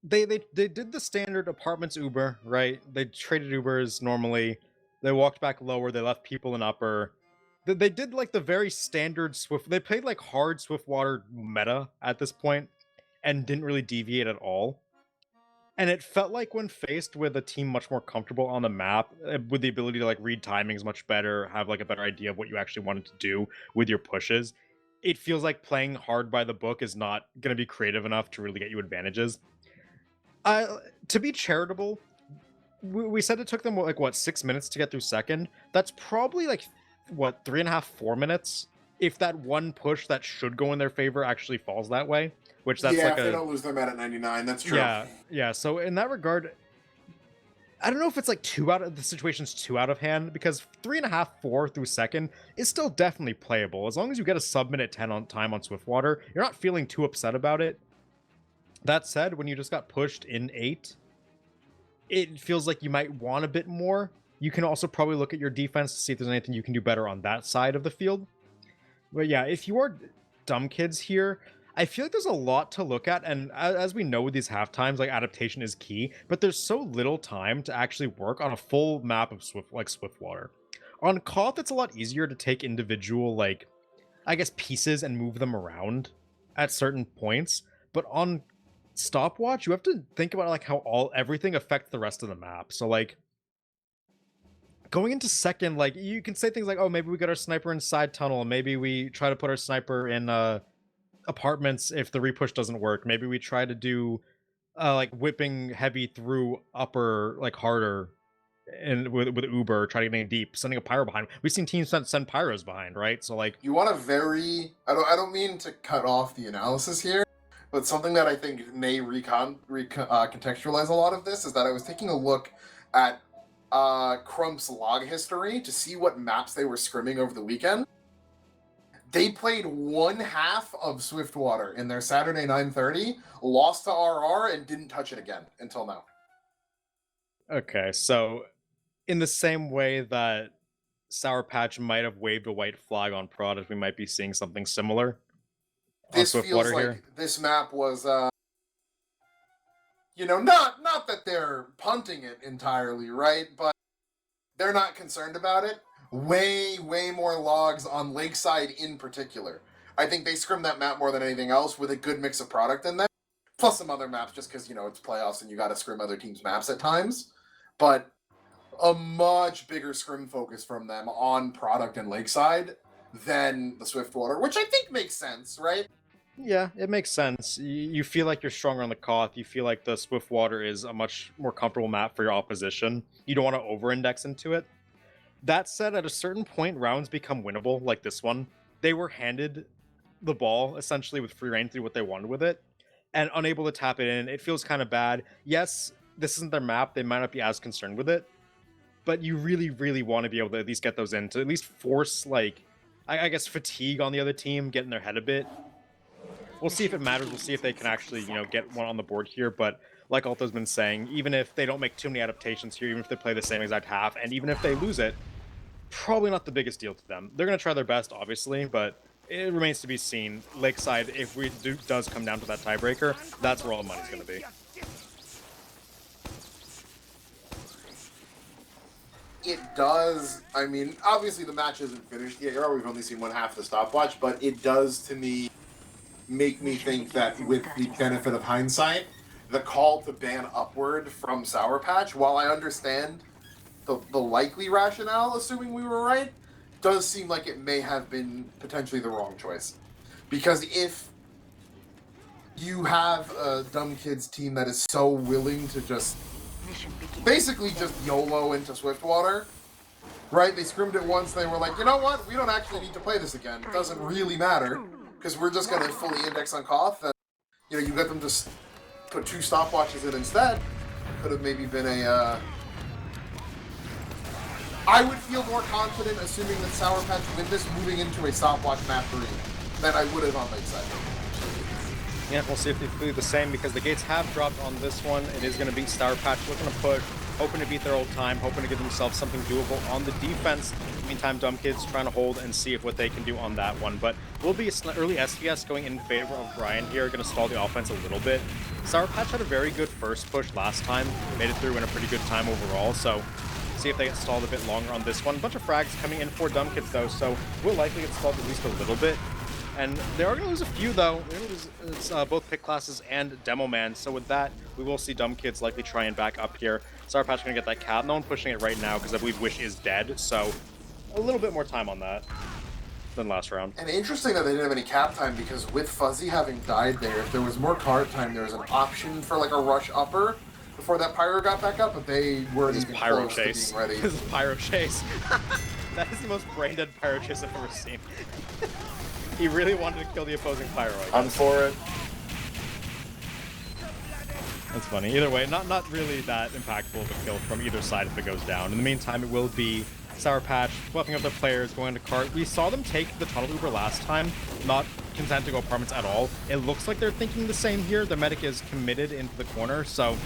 [SPEAKER 2] they did the standard apartments Uber, right? They traded Ubers normally. They walked back lower. They left people in upper. They did like the very standard Swift. They played like hard Swiftwater meta at this point and didn't really deviate at all. And it felt like when faced with a team much more comfortable on the map, with the ability to like read timings much better, have like a better idea of what you actually wanted to do with your pushes, it feels like playing hard by the book is not going to be creative enough to really get you advantages. To be charitable, we said it took them like what 6 minutes to get through second. That's probably like what 3.5, 4 minutes if that one push that should go in their favor actually falls that way. Which that's
[SPEAKER 3] yeah,
[SPEAKER 2] like
[SPEAKER 3] if they don't lose their mat at 99, that's true.
[SPEAKER 2] Yeah. So in that regard, I don't know if it's like the situation's too out of hand because 3.5, 4 through second is still definitely playable as long as you get a sub-minute 10 on time on Swiftwater. You're not feeling too upset about it. That said, when you just got pushed in 8, it feels like you might want a bit more. You can also probably look at your defense to see if there's anything you can do better on that side of the field. But yeah, if you are Dumb Kids here, I feel like there's a lot to look at, and as we know with these halftimes, like adaptation is key, but there's so little time to actually work on a full map of Swiftwater. On Koth, it's a lot easier to take individual, like, I guess, pieces and move them around at certain points, but on Stopwatch, you have to think about like how everything affects the rest of the map. So like, going into second, like, you can say things like, oh, maybe we got our sniper in side tunnel, maybe we try to put our sniper in apartments if the repush doesn't work. Maybe we try to do like whipping heavy through upper like harder and with Uber, try to get deep, sending a pyro behind. We've seen teams send pyros behind, right? So like,
[SPEAKER 3] You want a very I don't mean to cut off the analysis here, but something that I think may contextualize a lot of this is that I was taking a look at Crump's log history to see what maps they were scrimming over the weekend. They played one half of Swiftwater in their Saturday 9:30, lost to RR, and didn't touch it again until now.
[SPEAKER 2] Okay, so in the same way that Sour Patch might have waved a white flag on Prodigy, we might be seeing something similar on
[SPEAKER 3] This feels
[SPEAKER 2] Swiftwater
[SPEAKER 3] like
[SPEAKER 2] here.
[SPEAKER 3] this map was, not that they're punting it entirely, right? But they're not concerned about it. Way more logs on Lakeside in particular. I think they scrim that map more than anything else with a good mix of product in there. Plus some other maps just because, it's playoffs and you got to scrim other teams' maps at times. But a much bigger scrim focus from them on product and Lakeside than the Swiftwater, which I think makes sense, right?
[SPEAKER 2] Yeah, it makes sense. You feel like you're stronger on the Koth. You feel like the Swiftwater is a much more comfortable map for your opposition. You don't want to over-index into it. That said, at a certain point, rounds become winnable, like this one. They were handed the ball, essentially, with free reign to do what they wanted with it, and unable to tap it in. It feels kind of bad. Yes, this isn't their map. They might not be as concerned with it, but you really, really want to be able to at least get those in, to at least force, like, I guess, fatigue on the other team, get in their head a bit. We'll see if it matters. We'll see if they can actually, get one on the board here, but like Alto's been saying, even if they don't make too many adaptations here, even if they play the same exact half, and even if they lose it, probably not the biggest deal to them. They're going to try their best, obviously, but it remains to be seen. Lakeside, if does come down to that tiebreaker, that's where all the money's going to be.
[SPEAKER 3] It does. I mean, obviously the match isn't finished yet. We've only seen one half of the stopwatch, but it does, to me, make me think that with the benefit of hindsight, the call to ban upward from Sour Patch, while I understand the likely rationale, assuming we were right, does seem like it may have been potentially the wrong choice. Because if you have a Dumb Kids team that is so willing to just basically just YOLO into Swiftwater, right? They scrimmed it once, they were like, you know what? We don't actually need to play this again. It doesn't really matter, because we're just going to fully index on Koth, and you get them to put 2 stopwatches in instead. Could have maybe been a... I would feel more confident assuming that Sour Patch win this moving into a stopwatch map 3 than I would have on Lakeside.
[SPEAKER 2] Yeah, we'll see if they do the same, because the gates have dropped on this one. It is going to be Sour Patch looking to push, hoping to beat their old time, hoping to give themselves something doable on the defense. Meantime, Dumb Kids trying to hold and see if what they can do on that one. But will be an early SVS going in favor of Brian here, going to stall the offense a little bit. Sour Patch had a very good first push last time, made it through in a pretty good time overall, so see if they get stalled a bit longer on this one. A bunch of frags coming in for Dumb Kids though, so we'll likely get stalled at least a little bit. And they are going to lose a few though. They're going to lose both pick classes and Demo Man, so with that, we will see Dumb Kids likely try and back up here. Sour Patch going to get that cap. No one pushing it right now because I believe Wish is dead, so a little bit more time on that than last round.
[SPEAKER 3] And interesting that they didn't have any cap time, because with Fuzzy having died there, if there was more card time, there was an option for like a rush upper before that Pyro got back up, but they weren't even
[SPEAKER 2] Pyro
[SPEAKER 3] close
[SPEAKER 2] chase.
[SPEAKER 3] to being ready.
[SPEAKER 2] This is Pyro Chase. That is the most brain-dead Pyro Chase I've ever seen. He really wanted to kill the opposing Pyro.
[SPEAKER 1] I'm for it.
[SPEAKER 2] That's funny. Either way, not really that impactful of a kill from either side if it goes down. In the meantime, it will be Sour Patch buffing up their players, going to cart. We saw them take the tunnel Uber last time, not content to go apartments at all. It looks like they're thinking the same here. The medic is committed into the corner, so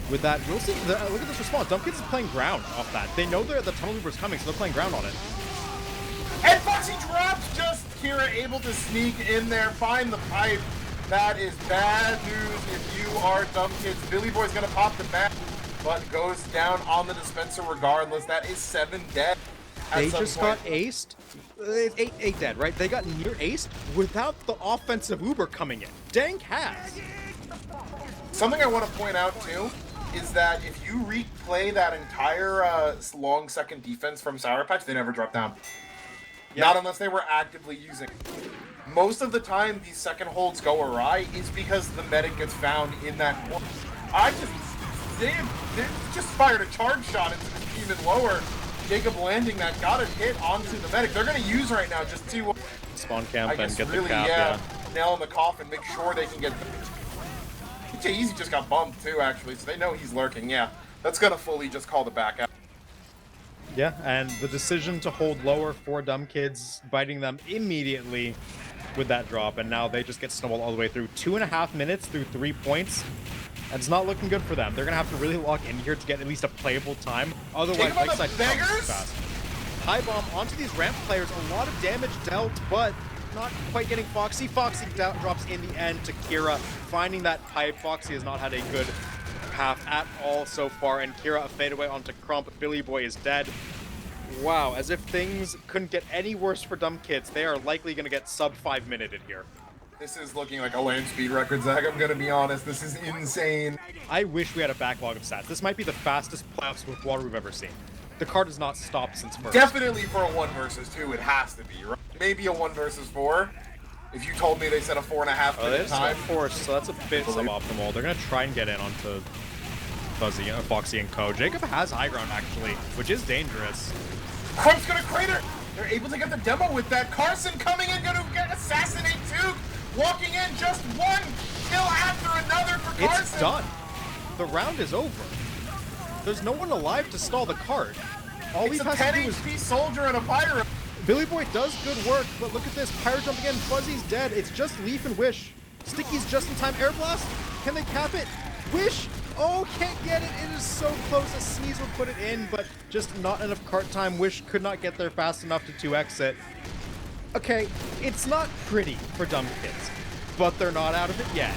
[SPEAKER 2] with that, we'll see. Look at this response. Dumb Kids is playing ground off that. They know the tunnel Uber is coming, so they're playing ground on it.
[SPEAKER 1] And Foxy drops just Kira able to sneak in there, find the pipe. That is bad news if you are Dumb Kids. Billy Boy's gonna pop the bat, but goes down on the dispenser regardless. That is 7 dead.
[SPEAKER 2] They just got aced. It's 8 dead, right? They got near aced without the offensive Uber coming in. Dank has.
[SPEAKER 1] Something I want to point out too is that if you replay that entire long second defense from Sour Patch, they never drop down. Yeah. Not unless they were actively using. Most of the time, these second holds go awry is because the medic gets found in that corner. They just fired a charge shot into the even lower. Jacob landing that got a hit onto the medic. They're going to use right now just to
[SPEAKER 2] spawn camp and get
[SPEAKER 1] really,
[SPEAKER 2] the cap.
[SPEAKER 1] Nail in the coffin, make sure they can get. Easy just got bumped too, actually, so they know he's lurking. Yeah, that's going to fully just call the back out.
[SPEAKER 2] Yeah, and the decision to hold lower for Dumb Kids, biting them immediately with that drop, and now they just get snowballed all the way through. 2.5 minutes through 3 points. That's not looking good for them. They're gonna have to really lock in here to get at least a playable time. Otherwise, Lakeside comes fast. High bomb onto these ramp players. A lot of damage dealt, but not quite getting Foxy. Foxy drops in the end to Kira, finding that pipe. Foxy has not had a good path at all so far, and Kira a fadeaway onto Crump. Billy Boy is dead. Wow, as if things couldn't get any worse for Dumb Kids, they are likely going to get sub 5 minuted here.
[SPEAKER 1] This is looking like a land speed record, Zach. I'm going to be honest. This is insane.
[SPEAKER 2] I wish we had a backlog of stats. This might be the fastest playoffs with water we've ever seen. The card has not stopped since first.
[SPEAKER 1] Definitely for a 1 versus 2, it has to be, right? Maybe a 1 versus 4. If you told me they said a 4.5
[SPEAKER 2] minute
[SPEAKER 1] time.
[SPEAKER 2] So that's a bit suboptimal. They're going to try and get in onto Fuzzy, Foxy, and Co. Jacob has high ground, actually, which is dangerous.
[SPEAKER 1] Crump's gonna crater. They're able to get the demo with that. Carson coming in, gonna get assassinate Duke. Walking in, just one kill after another for Carson.
[SPEAKER 2] It's done. The round is over. There's no one alive to stall the cart. All he
[SPEAKER 1] It's a
[SPEAKER 2] has
[SPEAKER 1] 10
[SPEAKER 2] to do is...
[SPEAKER 1] HP soldier and a pyro.
[SPEAKER 2] Billy Boy does good work, but look at this. Pyro jump again. Fuzzy's dead. It's just Leaf and Wish. Sticky's just in time. Air Blast. Can they cap it? Wish. Oh, can't get it. It is so close. A sneeze would put it in, but just not enough cart time. Wish could not get there fast enough to 2x it. Okay, it's not pretty for dumb kids, but they're not out of it yet.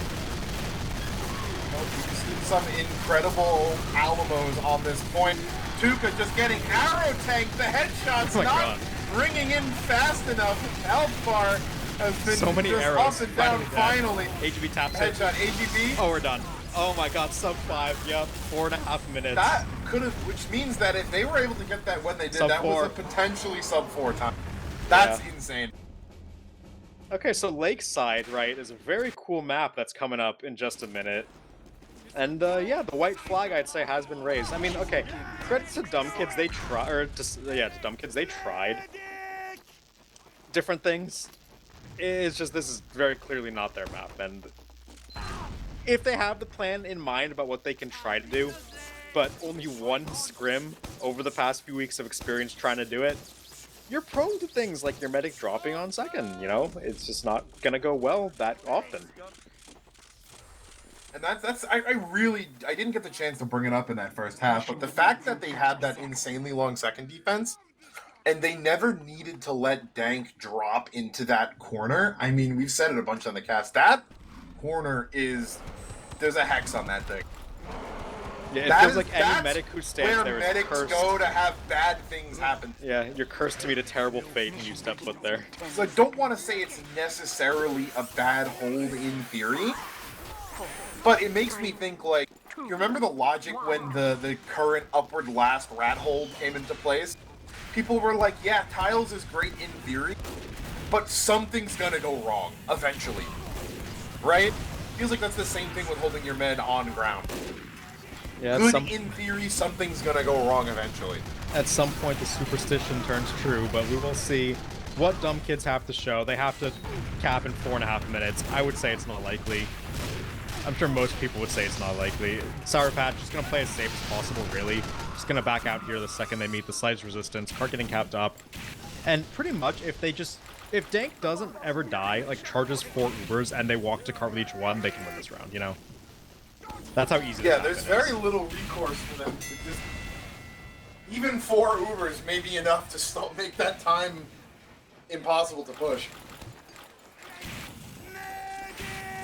[SPEAKER 1] We've seen some incredible Alamos on this point. Tuca just getting arrow tanked. The headshots
[SPEAKER 2] Oh my
[SPEAKER 1] not
[SPEAKER 2] God.
[SPEAKER 1] ringing in fast enough. Health bar has been
[SPEAKER 2] So many
[SPEAKER 1] just
[SPEAKER 2] arrows.
[SPEAKER 1] up and down finally.
[SPEAKER 2] AGB taps it.
[SPEAKER 1] Headshot AGB.
[SPEAKER 2] Oh, we're done. Oh my God, sub 5. Yep, 4.5 minutes.
[SPEAKER 1] That could have, which means that if they were able to get that when they did,
[SPEAKER 2] Sub
[SPEAKER 1] that
[SPEAKER 2] 4.
[SPEAKER 1] was a potentially sub 4 time. That's insane.
[SPEAKER 2] Okay, so Lakeside, right, is a very cool map that's coming up in just a minute. And yeah, the white flag I'd say has been raised. I mean, okay, credit to dumb kids, they to dumb kids, they tried different things. It's just this is very clearly not their map, and if they have the plan in mind about what they can try to do, but only one scrim over the past few weeks of experience trying to do it, you're prone to things like your medic dropping on second, you know? It's just not gonna go well that often.
[SPEAKER 1] And I didn't get the chance to bring it up in that first half, but the fact that they had that insanely long second defense, and they never needed to let Dank drop into that corner. I mean, we've said it a bunch on the cast. That corner is, there's a hex on that thing.
[SPEAKER 2] Yeah, it feels like any medic who stands
[SPEAKER 1] where
[SPEAKER 2] there is
[SPEAKER 1] medics
[SPEAKER 2] cursed.
[SPEAKER 1] go to have bad things happen.
[SPEAKER 2] Yeah, you're cursed to meet a terrible fate when you step foot there.
[SPEAKER 1] So I don't want to say it's necessarily a bad hold in theory, but it makes me think, like, you remember the logic when the current upward last rat hold came into place? People were like, yeah, tiles is great in theory, but something's gonna go wrong eventually, right? Feels like that's the same thing with holding your med on ground.
[SPEAKER 2] Yeah,
[SPEAKER 1] Good in theory, something's gonna go wrong eventually.
[SPEAKER 2] at some point the superstition turns true, but we will see what dumb kids have to show. They have to cap in 4.5 minutes. I would say it's not likely. I'm sure most people would say it's not likely. Sour Patch is going to play as safe as possible, really. Just going to back out here the second they meet the slightest resistance. Cart getting capped up. And pretty much, if Dank doesn't ever die, like charges 4 Ubers and they walk to cart with each one, they can win this round, you know? That's how easy
[SPEAKER 1] Yeah, there's very little recourse for them to just... Even 4 Ubers may be enough to still make that time impossible to push.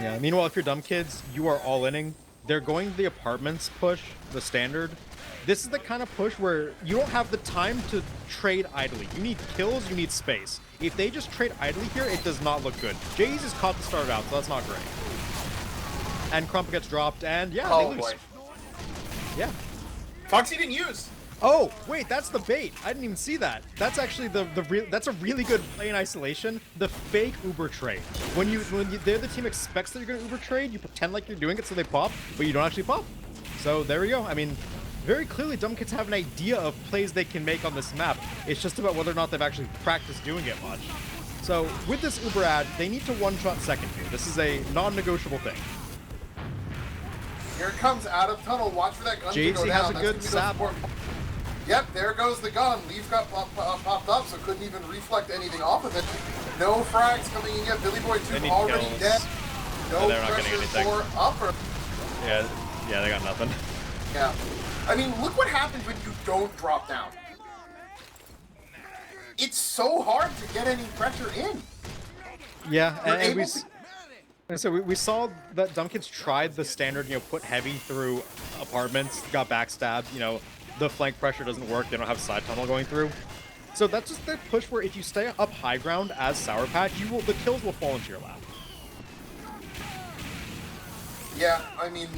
[SPEAKER 2] Yeah, meanwhile, if you're dumb kids, you are all-inning. They're going to the apartments push, the standard. This is the kind of push where you don't have the time to trade idly. You need kills, you need space. If they just trade idly here, it does not look good. Jay's is caught to start out, so that's not great. And Crump gets dropped, and yeah, they lose.
[SPEAKER 1] Boy.
[SPEAKER 2] Yeah.
[SPEAKER 1] Foxy didn't use.
[SPEAKER 2] Oh, wait, that's the bait. I didn't even see that. That's actually that's a really good play in isolation. The fake Uber trade. When the other team expects that you're going to Uber trade, you pretend like you're doing it so they pop, but you don't actually pop. So there we go. I mean, very clearly dumb kids have an idea of plays they can make on this map. It's just about whether or not they've actually practiced doing it much. So with this Uber ad, they need to one-shot second here. This is a non-negotiable thing.
[SPEAKER 3] Here it comes out of tunnel. Watch for that gun to
[SPEAKER 2] JC
[SPEAKER 3] go down.
[SPEAKER 2] has a
[SPEAKER 3] That's
[SPEAKER 2] good
[SPEAKER 3] gonna be
[SPEAKER 2] sap.
[SPEAKER 3] the support. Yep, there goes the gun. Leaf got popped up, so couldn't even reflect anything off of it. No frags coming in yet. Billy Boy 2 already
[SPEAKER 2] kills.
[SPEAKER 3] dead. No
[SPEAKER 2] they're not getting
[SPEAKER 3] pressure
[SPEAKER 2] anything.
[SPEAKER 3] for upper.
[SPEAKER 2] Yeah, they got nothing.
[SPEAKER 3] Yeah. I mean, look what happens when you don't drop down. It's so hard to get any pressure in.
[SPEAKER 2] Yeah,
[SPEAKER 3] You're
[SPEAKER 2] and
[SPEAKER 3] able to...
[SPEAKER 2] So we saw that dumb kids tried the standard, put heavy through apartments, got backstabbed, the flank pressure doesn't work, they don't have side tunnel going through. So that's just the push where if you stay up high ground as Sour Patch, the kills will fall into your lap.
[SPEAKER 3] Yeah, I mean,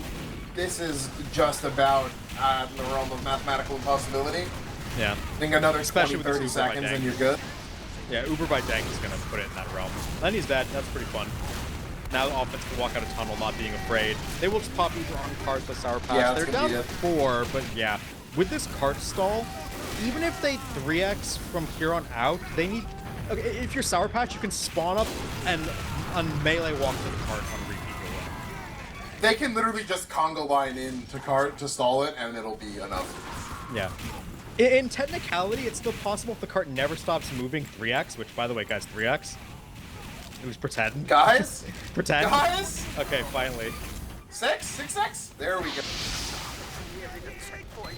[SPEAKER 3] this is just about in the realm of mathematical impossibility.
[SPEAKER 2] Yeah.
[SPEAKER 3] I think another
[SPEAKER 2] Especially
[SPEAKER 3] 20,
[SPEAKER 2] with
[SPEAKER 3] 30 seconds and you're good.
[SPEAKER 2] Yeah, Uber by Dank is going to put it in that realm. Lenny's dead, that's pretty fun. Now the offense can walk out of tunnel not being afraid. They will just pop Uber on cart with Sour Patch.
[SPEAKER 3] Yeah,
[SPEAKER 2] they're down 4, but yeah. With this cart stall, even if they 3x from here on out, they need... Okay, if you're Sour Patch, you can spawn up and melee walk to the cart on repeat your way.
[SPEAKER 3] They can literally just conga line in to cart to stall it, and it'll be enough.
[SPEAKER 2] Yeah. In technicality, it's still possible if the cart never stops moving 3x, which, by the way, guys, 3x. It was pretend.
[SPEAKER 3] Guys?
[SPEAKER 2] Pretend.
[SPEAKER 3] Guys?
[SPEAKER 2] Okay, finally.
[SPEAKER 3] 6x? There we go.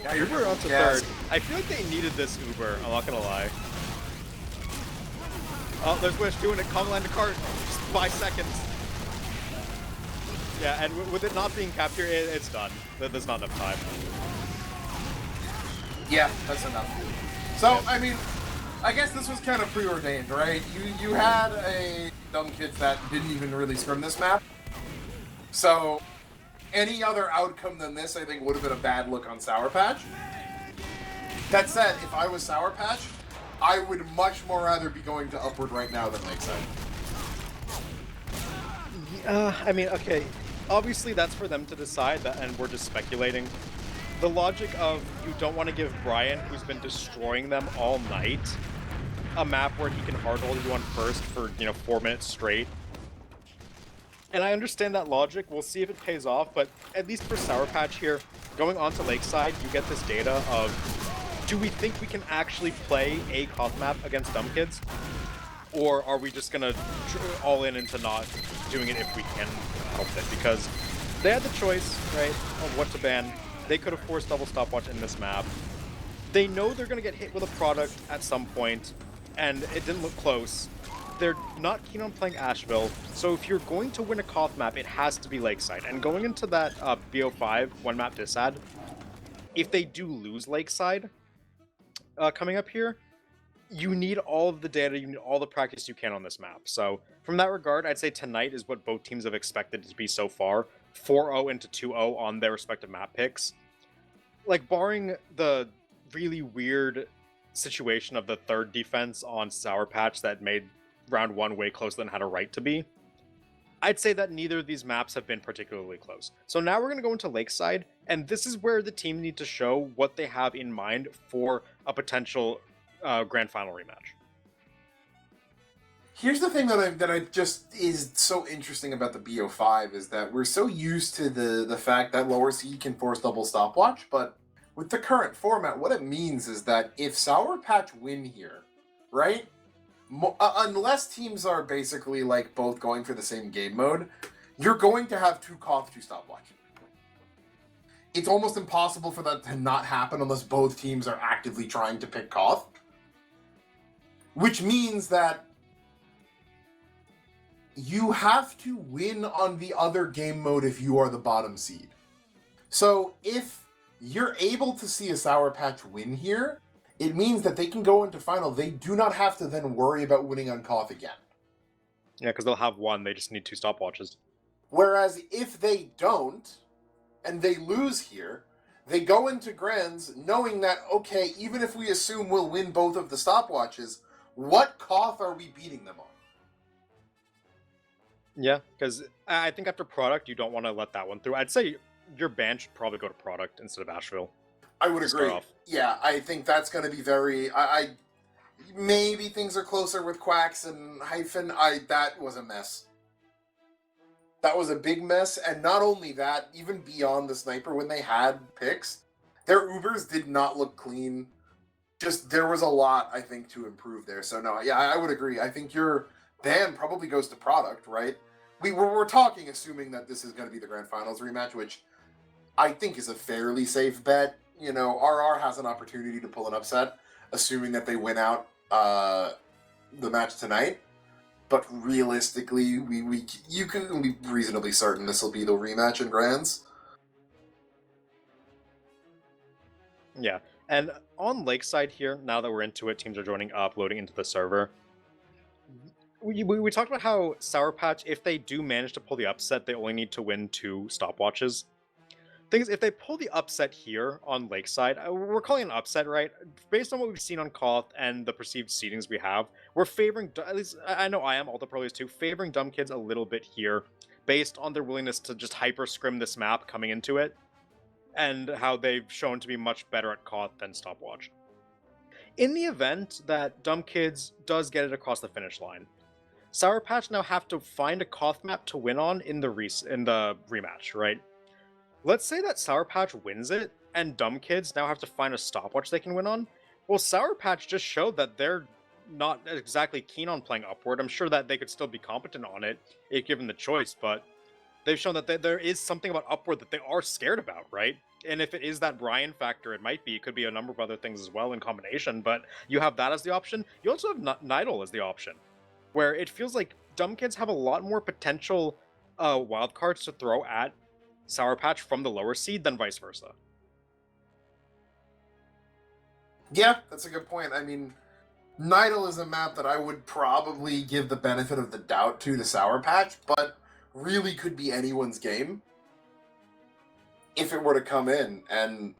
[SPEAKER 2] Yeah, Uber up to third. I feel like they needed this Uber, I'm not gonna lie. Oh, there's Wish doing it. Conga line to cart. Just 5 seconds. Yeah, and with it not being captured, it's done. There's not enough time.
[SPEAKER 3] Yeah, that's enough. So, I mean, I guess this was kind of preordained, right? You had a dumb kids that didn't even really scrim this map. So, any other outcome than this, I think, would have been a bad look on Sour Patch. That said, if I was Sour Patch, I would much more rather be going to Upward right now than Lakeside.
[SPEAKER 2] I mean, okay, obviously that's for them to decide, and we're just speculating. The logic of you don't want to give Brian, who's been destroying them all night, a map where he can hard hold you on first for, 4 minutes straight. And I understand that logic. We'll see if it pays off, but at least for Sour Patch here, going on to Lakeside, you get this data of, do we think we can actually play a Koth map against dumb kids? Or are we just gonna all in into not doing it if we can help it? Because they had the choice, right, of what to ban. They could have forced double stopwatch in this map. They know they're gonna get hit with a product at some point, and it didn't look close. They're not keen on playing Asheville, so if you're going to win a Koth map, it has to be Lakeside. And going into that BO5 one map disad, if they do lose Lakeside coming up here, you need all of the data, you need all the practice you can on this map. So from that regard, I'd say tonight is what both teams have expected it to be so far. 4-0 into 2-0 on their respective map picks. Like, barring the really weird situation of the third defense on Sour Patch that made round 1 way closer than had a right to be, I'd say that neither of these maps have been particularly close. So now we're going to go into Lakeside, and this is where the team need to show what they have in mind for a potential grand final rematch.
[SPEAKER 3] Here's the thing that I just is so interesting about the BO5 is that we're so used to the fact that lower seed can force double stopwatch, but with the current format, what it means is that if Sour Patch win here, right? Unless teams are basically like both going for the same game mode, you're going to have 2 Koth, 2 stopwatch. It's almost impossible for that to not happen unless both teams are actively trying to pick Koth. Which means that you have to win on the other game mode if you are the bottom seed. So if you're able to see a Sour Patch win here, it means that they can go into final. They do not have to then worry about winning on Koth again.
[SPEAKER 2] Yeah, because they'll have 1. They just need 2 stopwatches.
[SPEAKER 3] Whereas if they don't, and they lose here, they go into Grands knowing that, okay, even if we assume we'll win both of the stopwatches, what Koth are we beating them on?
[SPEAKER 2] Yeah, because I think after Product, you don't want to let that one through. I'd say your ban should probably go to Product instead of Asheville.
[SPEAKER 3] I would agree. Yeah, I think that's going to be very... I maybe things are closer with Quacks and Hyphen. That was a mess. That was a big mess, and not only that, even beyond the sniper, when they had picks, their Ubers did not look clean. Just, there was a lot, I think, to improve there. So, no, yeah, I would agree. I think your ban probably goes to Product, right? We're talking assuming that this is going to be the Grand Finals rematch, which I think is a fairly safe bet. You know, RR has an opportunity to pull an upset, assuming that they win out the match tonight. But realistically, you can be reasonably certain this will be the rematch in Grands.
[SPEAKER 2] Yeah, and on Lakeside here, now that we're into it, teams are joining up, loading into the server. We talked about how Sour Patch, if they do manage to pull the upset, they only need to win 2 stopwatches. Thing is, if they pull the upset here on Lakeside, we're calling it an upset, right? Based on what we've seen on Koth and the perceived seedings we have, we're favoring, at least I know I am, all the pros too, favoring dumb kids a little bit here, based on their willingness to just hyper scrim this map coming into it, and how they've shown to be much better at Koth than stopwatch. In the event that Dumb Kids does get it across the finish line, Sour Patch now have to find a Koth map to win on in the rematch, right? Let's say that Sour Patch wins it, and Dumb Kids now have to find a stopwatch they can win on. Well, Sour Patch just showed that they're not exactly keen on playing Upward. I'm sure that they could still be competent on it if given the choice, but they've shown that there is something about Upward that they are scared about, right? And if it is that Brian factor, it might be. It could be a number of other things as well in combination, but you have that as the option. You also have Nidal as the option, where it feels like Dumb Kids have a lot more potential wildcards to throw at Sour Patch from the lower seed than vice versa.
[SPEAKER 3] Yeah, that's a good point. I mean, Nidal is a map that I would probably give the benefit of the doubt to Sour Patch, but really could be anyone's game if it were to come in. And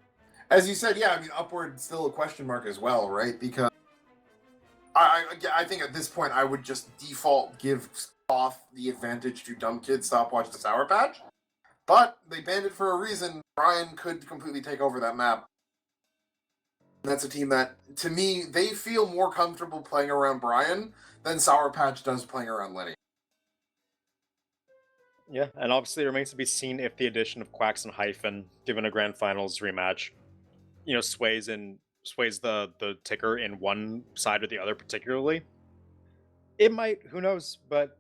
[SPEAKER 3] as you said, yeah, I mean, Upward still a question mark as well, right? Because I think at this point I would just default give off the advantage to Dumb Kid stopwatch to Sour Patch. But they banned it for a reason. Brian could completely take over that map. That's a team that, to me, they feel more comfortable playing around Brian than Sour Patch does playing around Lenny.
[SPEAKER 2] Yeah, and obviously it remains to be seen if the addition of Quacks and Hyphen, given a Grand Finals rematch, sways the ticker in one side or the other particularly. It might, who knows, but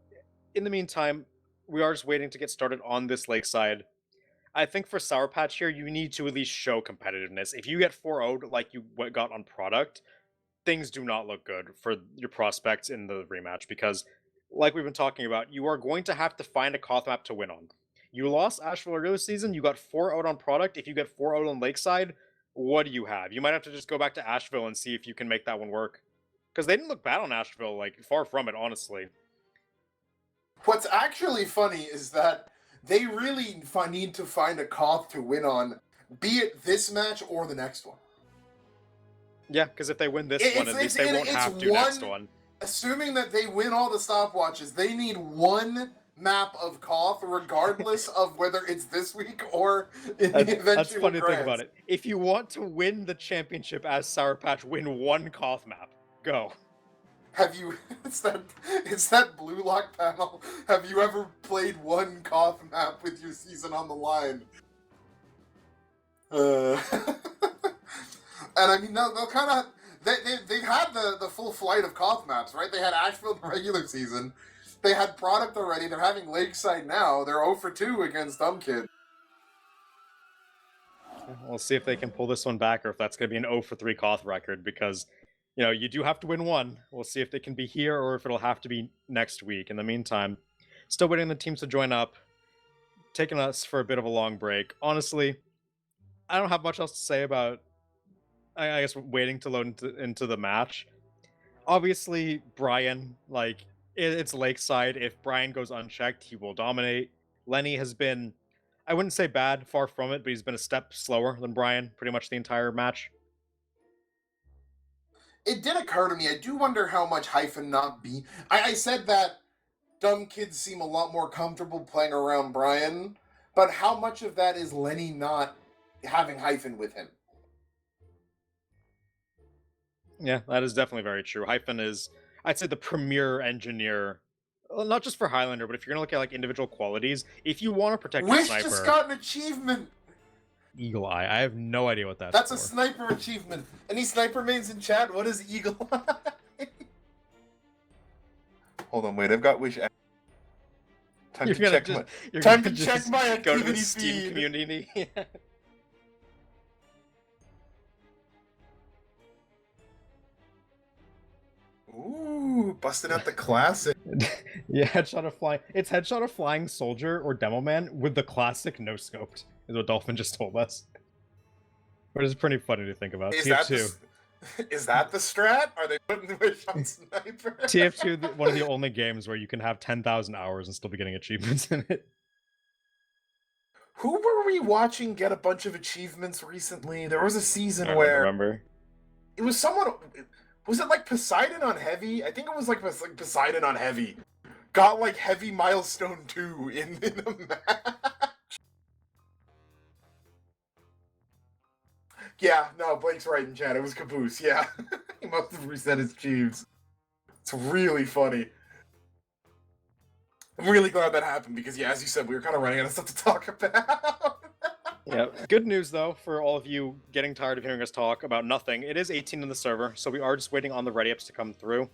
[SPEAKER 2] in the meantime, we are just waiting to get started on this Lakeside. I think for Sour Patch here, you need to at least show competitiveness. If you get 4-0'd like you got on Product, things do not look good for your prospects in the rematch because, like we've been talking about, you are going to have to find a Koth map to win on. You lost Asheville earlier this season, you got 4-0'd on Product. If you get 4-0'd on Lakeside, what do you have? You might have to just go back to Asheville and see if you can make that one work. Because they didn't look bad on Asheville, like, far from it, honestly.
[SPEAKER 3] What's actually funny is that they really need to find a Koth to win on, be it this match or the next one.
[SPEAKER 2] Yeah, because if they win this one, at least they won't have to next one.
[SPEAKER 3] Assuming that they win all the stopwatches, they need one map of Koth, regardless of whether it's this week or in the eventual
[SPEAKER 2] That's funny to think
[SPEAKER 3] grands.
[SPEAKER 2] about it. If you want to win the championship as Sour Patch, win one Koth map. Go.
[SPEAKER 3] Have you? It's that blue lock panel. Have you ever played one Koth map with your season on the line? And I mean, they'll kind of they've had the full flight of Koth maps, right? They had Asheville in the regular season. They had Product already. They're having Lakeside now. They're 0 for 2 against Dumb Kid.
[SPEAKER 2] We'll see if they can pull this one back or if that's going to be an 0 for 3 Koth record because, you do have to win one. We'll see if they can be here or if it'll have to be next week. In the meantime, still waiting on the teams to join up, taking us for a bit of a long break. Honestly, I don't have much else to say about, I guess, waiting to load into the match. Obviously, Brian, it's Lakeside. If Brian goes unchecked, he will dominate. Lenny has been, I wouldn't say bad, far from it, but he's been a step slower than Brian pretty much the entire match.
[SPEAKER 3] It did occur to me, I do wonder how much Hyphen not be. I said that Dumb Kids seem a lot more comfortable playing around Brian, but how much of that is Lenny not having Hyphen with him?
[SPEAKER 2] Yeah, that is definitely very true. Hyphen is, I'd say, the premier engineer, not just for Highlander, but if you're going to look at individual qualities, if you want to protect your
[SPEAKER 3] Wish
[SPEAKER 2] sniper...
[SPEAKER 3] just got an achievement!
[SPEAKER 2] Eagle Eye. I have no idea what
[SPEAKER 3] That's
[SPEAKER 2] for.
[SPEAKER 3] a sniper achievement. Any sniper mains in chat? What is Eagle Eye? Hold on, wait. I've got Wish. Time to check my activity
[SPEAKER 2] go to the
[SPEAKER 3] feed.
[SPEAKER 2] Steam community.
[SPEAKER 3] Ooh, busting out the classic.
[SPEAKER 2] Yeah, headshot of flying. It's headshot of flying soldier or demo man with the classic no scoped. Is what Dolphin just told us. But it's pretty funny to think about. TF2.
[SPEAKER 3] Is that the strat? Are they putting the Wish on sniper?
[SPEAKER 2] TF2, one of the only games where you can have 10,000 hours and still be getting achievements in it.
[SPEAKER 1] Who were we watching get a bunch of achievements recently? There was a season
[SPEAKER 2] I don't
[SPEAKER 1] where
[SPEAKER 2] remember.
[SPEAKER 1] it was someone. Was it like Poseidon on Heavy? I think it was like Poseidon on Heavy. Got like Heavy Milestone 2 in a match. Yeah, no, Blake's right in chat. It was Caboose, yeah. He must have reset his Chiefs. It's really funny. I'm really glad that happened because, yeah, as you said, we were kind of running out of stuff to talk about.
[SPEAKER 2] Yeah. Good news though for all of you getting tired of hearing us talk about nothing. It is 18 in the server, so we are just waiting on the ready ups to come through.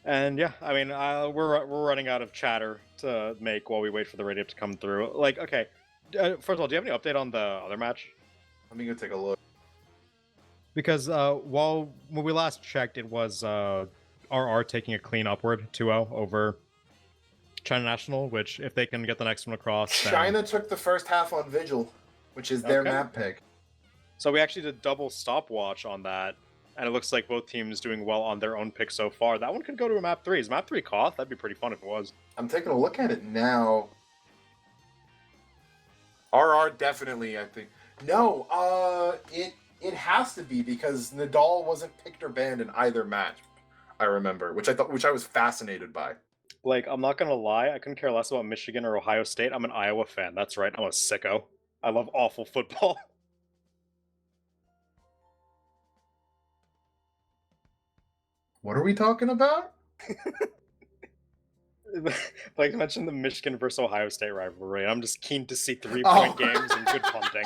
[SPEAKER 2] And yeah, I mean, we're running out of chatter to make while we wait for the ready up to come through. Like, okay, first of all, do you have any update on the other match?
[SPEAKER 1] Let me go take a look.
[SPEAKER 2] Because when we last checked, it was RR taking a clean upward 2-0 over China National, which if they can get the next one across, then...
[SPEAKER 1] China took the first half on Vigil, which is their
[SPEAKER 2] Okay.
[SPEAKER 1] map pick.
[SPEAKER 2] So we actually did double stopwatch on that, and it looks like both teams doing well on their own pick so far. That one could go to a map 3. Is map 3 Koth? That'd be pretty fun if it was.
[SPEAKER 1] I'm taking a look at it now. RR definitely, I think. No, it has to be because Nadal wasn't picked or banned in either match. I remember, which I was fascinated by.
[SPEAKER 2] Like, I'm not gonna lie, I couldn't care less about Michigan or Ohio State. I'm an Iowa fan. That's right, I'm a sicko. I love awful football.
[SPEAKER 1] What are we talking about?
[SPEAKER 2] Like I mentioned the Michigan versus Ohio State rivalry, and I'm just keen to see 3-point games and good punting.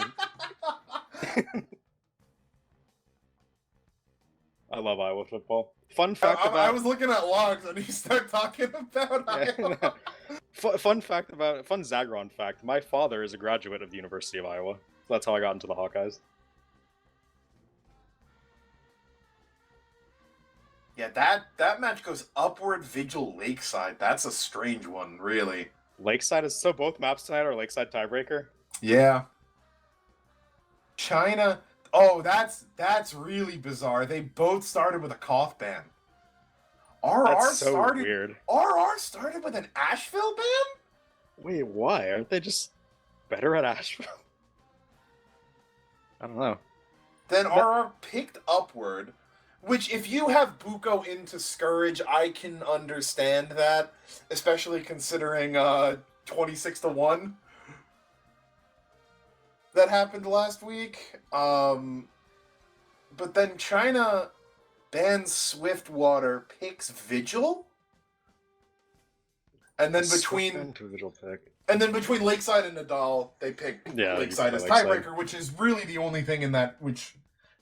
[SPEAKER 2] I love Iowa football. Fun fact about...
[SPEAKER 1] I was looking at logs and you start talking about Iowa.
[SPEAKER 2] Fun Zagron fact. My father is a graduate of the University of Iowa. So that's how I got into the Hawkeyes.
[SPEAKER 1] Yeah, that match goes upward Vigil Lakeside. That's a strange one, really.
[SPEAKER 2] Lakeside is... So both maps tonight are Lakeside tiebreaker?
[SPEAKER 1] Yeah. China... Oh, that's really bizarre. They both started with a Koth ban.
[SPEAKER 2] That's so weird.
[SPEAKER 1] RR started with an Asheville ban?
[SPEAKER 2] Wait, why? Aren't they just better at Asheville? I don't know.
[SPEAKER 1] Then RR picked upward, which if you have Buko into Scourge, I can understand that, especially considering 26-1. That happened last week. But then China bans Swiftwater, picks Vigil, and then between Lakeside and Nadal, they pick Lakeside as tiebreaker, which is really the only thing in that. Which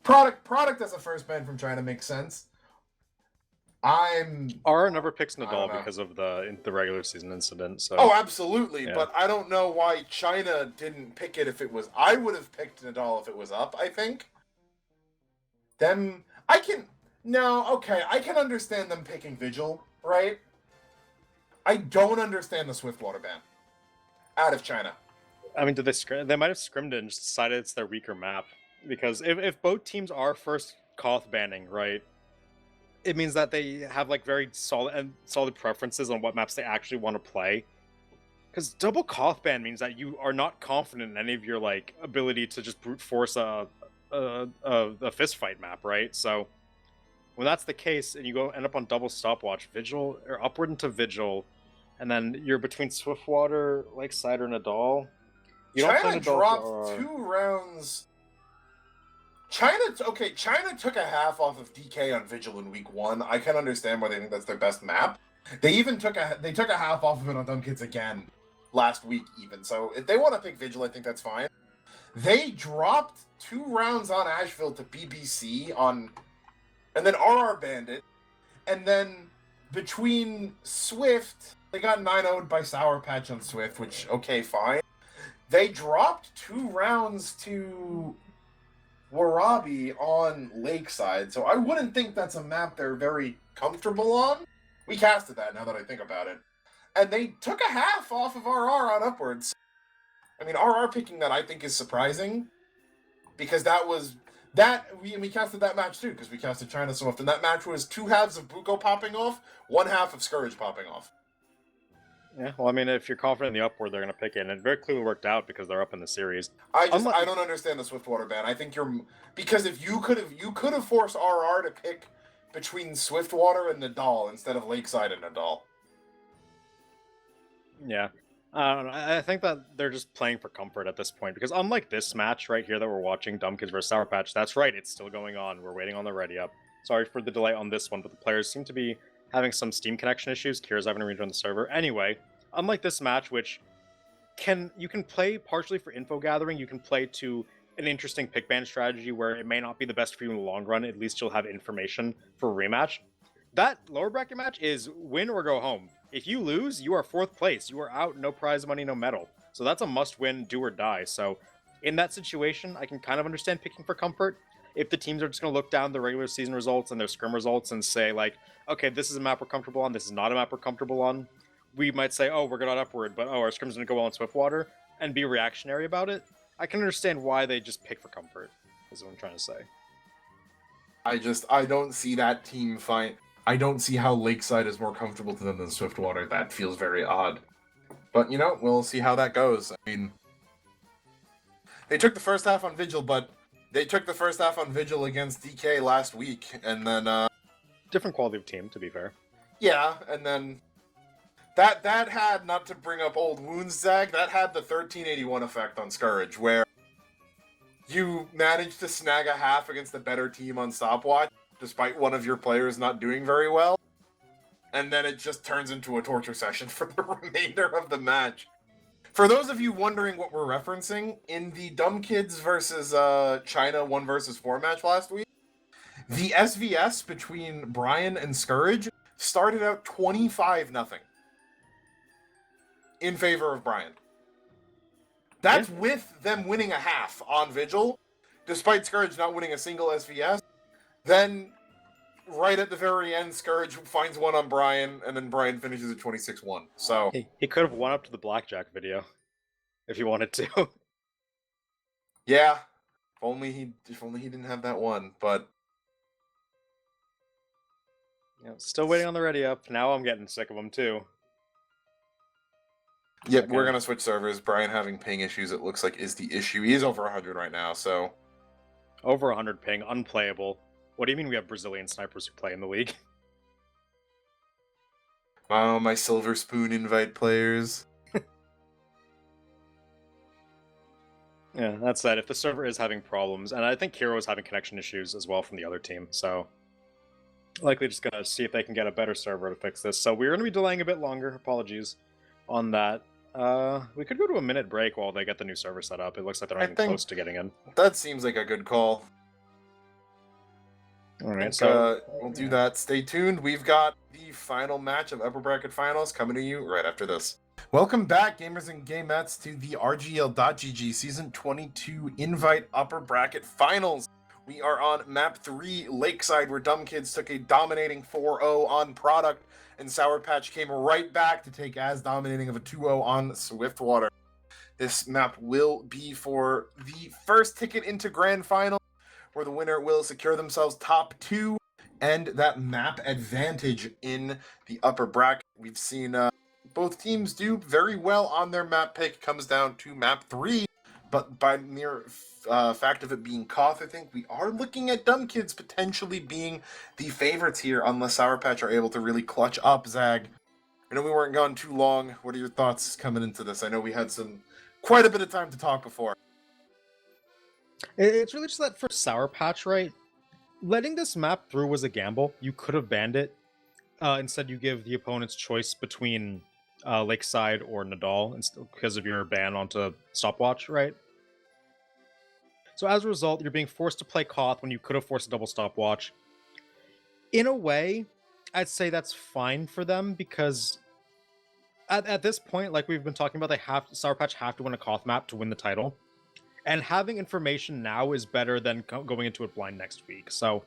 [SPEAKER 1] product as a first ban from China makes sense.
[SPEAKER 2] RR never picks Nadal because of the regular season incident. So.
[SPEAKER 1] Oh, absolutely.
[SPEAKER 2] Yeah.
[SPEAKER 1] But I don't know why China didn't pick it if it was... I would have picked Nadal if it was up, I think. I can understand them picking Vigil, right? I don't understand the Swiftwater ban. Out of China.
[SPEAKER 2] I mean, they might have scrimmed it and just decided it's their weaker map. Because if both teams are first Koth banning, right? It means that they have like very solid preferences on what maps they actually want to play. Because double Koth ban means that you are not confident in any of your like ability to just brute force a fist fight map, right? So when that's the case, and you end up on double stopwatch, Vigil or upward into Vigil, and then you're between Swiftwater, Lakeside, or Nadal.
[SPEAKER 1] China dropped 2 rounds. China took a half off of DK on Vigil in week 1. I can understand why they think that's their best map. They even took a half off of it on Dumb Kids again last week even. So if they want to pick Vigil, I think that's fine. They dropped 2 rounds on Asheville to BBC and then RR banned it. And then between Swift, they got 9-0'd by Sour Patch on Swift, which, okay, fine. They dropped 2 rounds to Warabi on Lakeside, so I wouldn't think that's a map they're very comfortable on. We casted that now that I think about it. And they took a half off of RR on Upwards. I mean, RR picking that I think is surprising, because we casted that match too, because we casted China Swift, and that match was 2 halves of Buko popping off, 1 half of Scourge popping off.
[SPEAKER 2] Yeah, well, I mean, if you're confident in the upward, they're going to pick it, and it very clearly worked out because they're up in the series.
[SPEAKER 1] I don't understand the Swiftwater ban. I think because if you could have forced RR to pick between Swiftwater and Nadal instead of Lakeside and Nadal.
[SPEAKER 2] Yeah, I don't know. I think that they're just playing for comfort at this point, because unlike this match right here that we're watching, Dumb Kids vs Sour Patch, that's right, it's still going on. We're waiting on the ready up. Sorry for the delay on this one, but the players seem to be having some Steam connection issues. Kira's having to rejoin the server. Anyway, unlike this match, which you can play partially for info gathering, you can play to an interesting pick ban strategy where it may not be the best for you in the long run. At least you'll have information for a rematch. That lower bracket match is win or go home. If you lose, you are 4th place. You are out, no prize money, no medal. So that's a must-win, do or die. So in that situation, I can kind of understand picking for comfort. If the teams are just going to look down the regular season results and their scrim results and say, like, okay, this is a map we're comfortable on, this is not a map we're comfortable on, we might say, oh, we're going upward, but oh, our scrim's going to go well in Swiftwater, and be reactionary about it. I can understand why they just pick for comfort, is what I'm trying to say.
[SPEAKER 1] I don't see that team fight. I don't see how Lakeside is more comfortable to them than Swiftwater. That feels very odd. But, you know, we'll see how that goes. I mean, they took the first half on Vigil, but they took the first half on Vigil against DK last week, and then,
[SPEAKER 2] Different quality of team, to be fair.
[SPEAKER 1] yeah, and then that had, not to bring up old wounds, Zag, that had the 1381 effect on Scourge, where you managed to snag a half against the better team on stopwatch, despite one of your players not doing very well, and then it just turns into a torture session for the remainder of the match. For those of you wondering what we're referencing, in the Dumb Kids versus China 1 versus 4 match last week, the SVS between Brian and Scourge started out 25-0 in favor of Brian. That's with them winning a half on Vigil, despite Scourge not winning a single SVS. Then, right at the very end, Scourge finds one on Brian, and then Brian finishes at 26-1. So
[SPEAKER 2] He could have won up to the Blackjack video, if he wanted to.
[SPEAKER 1] yeah, if only he didn't have that one. But
[SPEAKER 2] Yeah, still waiting on the ready up. Now I'm getting sick of him too.
[SPEAKER 1] yep,
[SPEAKER 2] Okay.
[SPEAKER 1] we're gonna switch servers. Brian having ping issues, it looks like, is the issue. He is over 100 right now, so
[SPEAKER 2] Over 100 ping, unplayable. What do you mean we have Brazilian snipers who play in the league?
[SPEAKER 1] oh, my Silver Spoon invite players.
[SPEAKER 2] Yeah, that's that. If the server is having problems, and I think Kiro is having connection issues as well from the other team, so likely just gonna see if they can get a better server to fix this. So we're gonna be delaying a bit longer. Apologies on that. We could go to a minute break while they get the new server set up. It looks like they're not even close to getting in.
[SPEAKER 1] That seems like a good call.
[SPEAKER 2] All right,
[SPEAKER 1] think,
[SPEAKER 2] so
[SPEAKER 1] we'll do that. Stay tuned. We've got the final match of Upper Bracket Finals coming to you right after this. Welcome back, gamers and gamettes, to the RGL.GG Season 22 Invite Upper Bracket Finals. We are on Map 3, Lakeside, where Dumb Kids took a dominating 4-0 on Product, and Sour Patch came right back to take as dominating of a 2-0 on Swiftwater. This map will be for the first ticket into Grand Final, where the winner will secure themselves top 2 and that map advantage in the upper bracket. We've seen both teams do very well on their map pick. Comes down to map 3, but by mere fact of it being Koth, I think we are looking at Dumb Kids potentially being the favorites here, unless Sour Patch are able to really clutch up. Zag, I know we weren't gone too long. What are your thoughts coming into this? I know we had quite a bit of time to talk before.
[SPEAKER 2] it's really just that for Sour Patch, right? Letting this map through was a gamble. You could have banned it. Instead, you give the opponent's choice between Lakeside or Nadal because of your ban onto Stopwatch, right? So as a result, you're being forced to play Koth when you could have forced a double Stopwatch. In a way, I'd say that's fine for them because at this point, like we've been talking about, Sour Patch have to win a Koth map to win the title. And having information now is better than going into it blind next week. So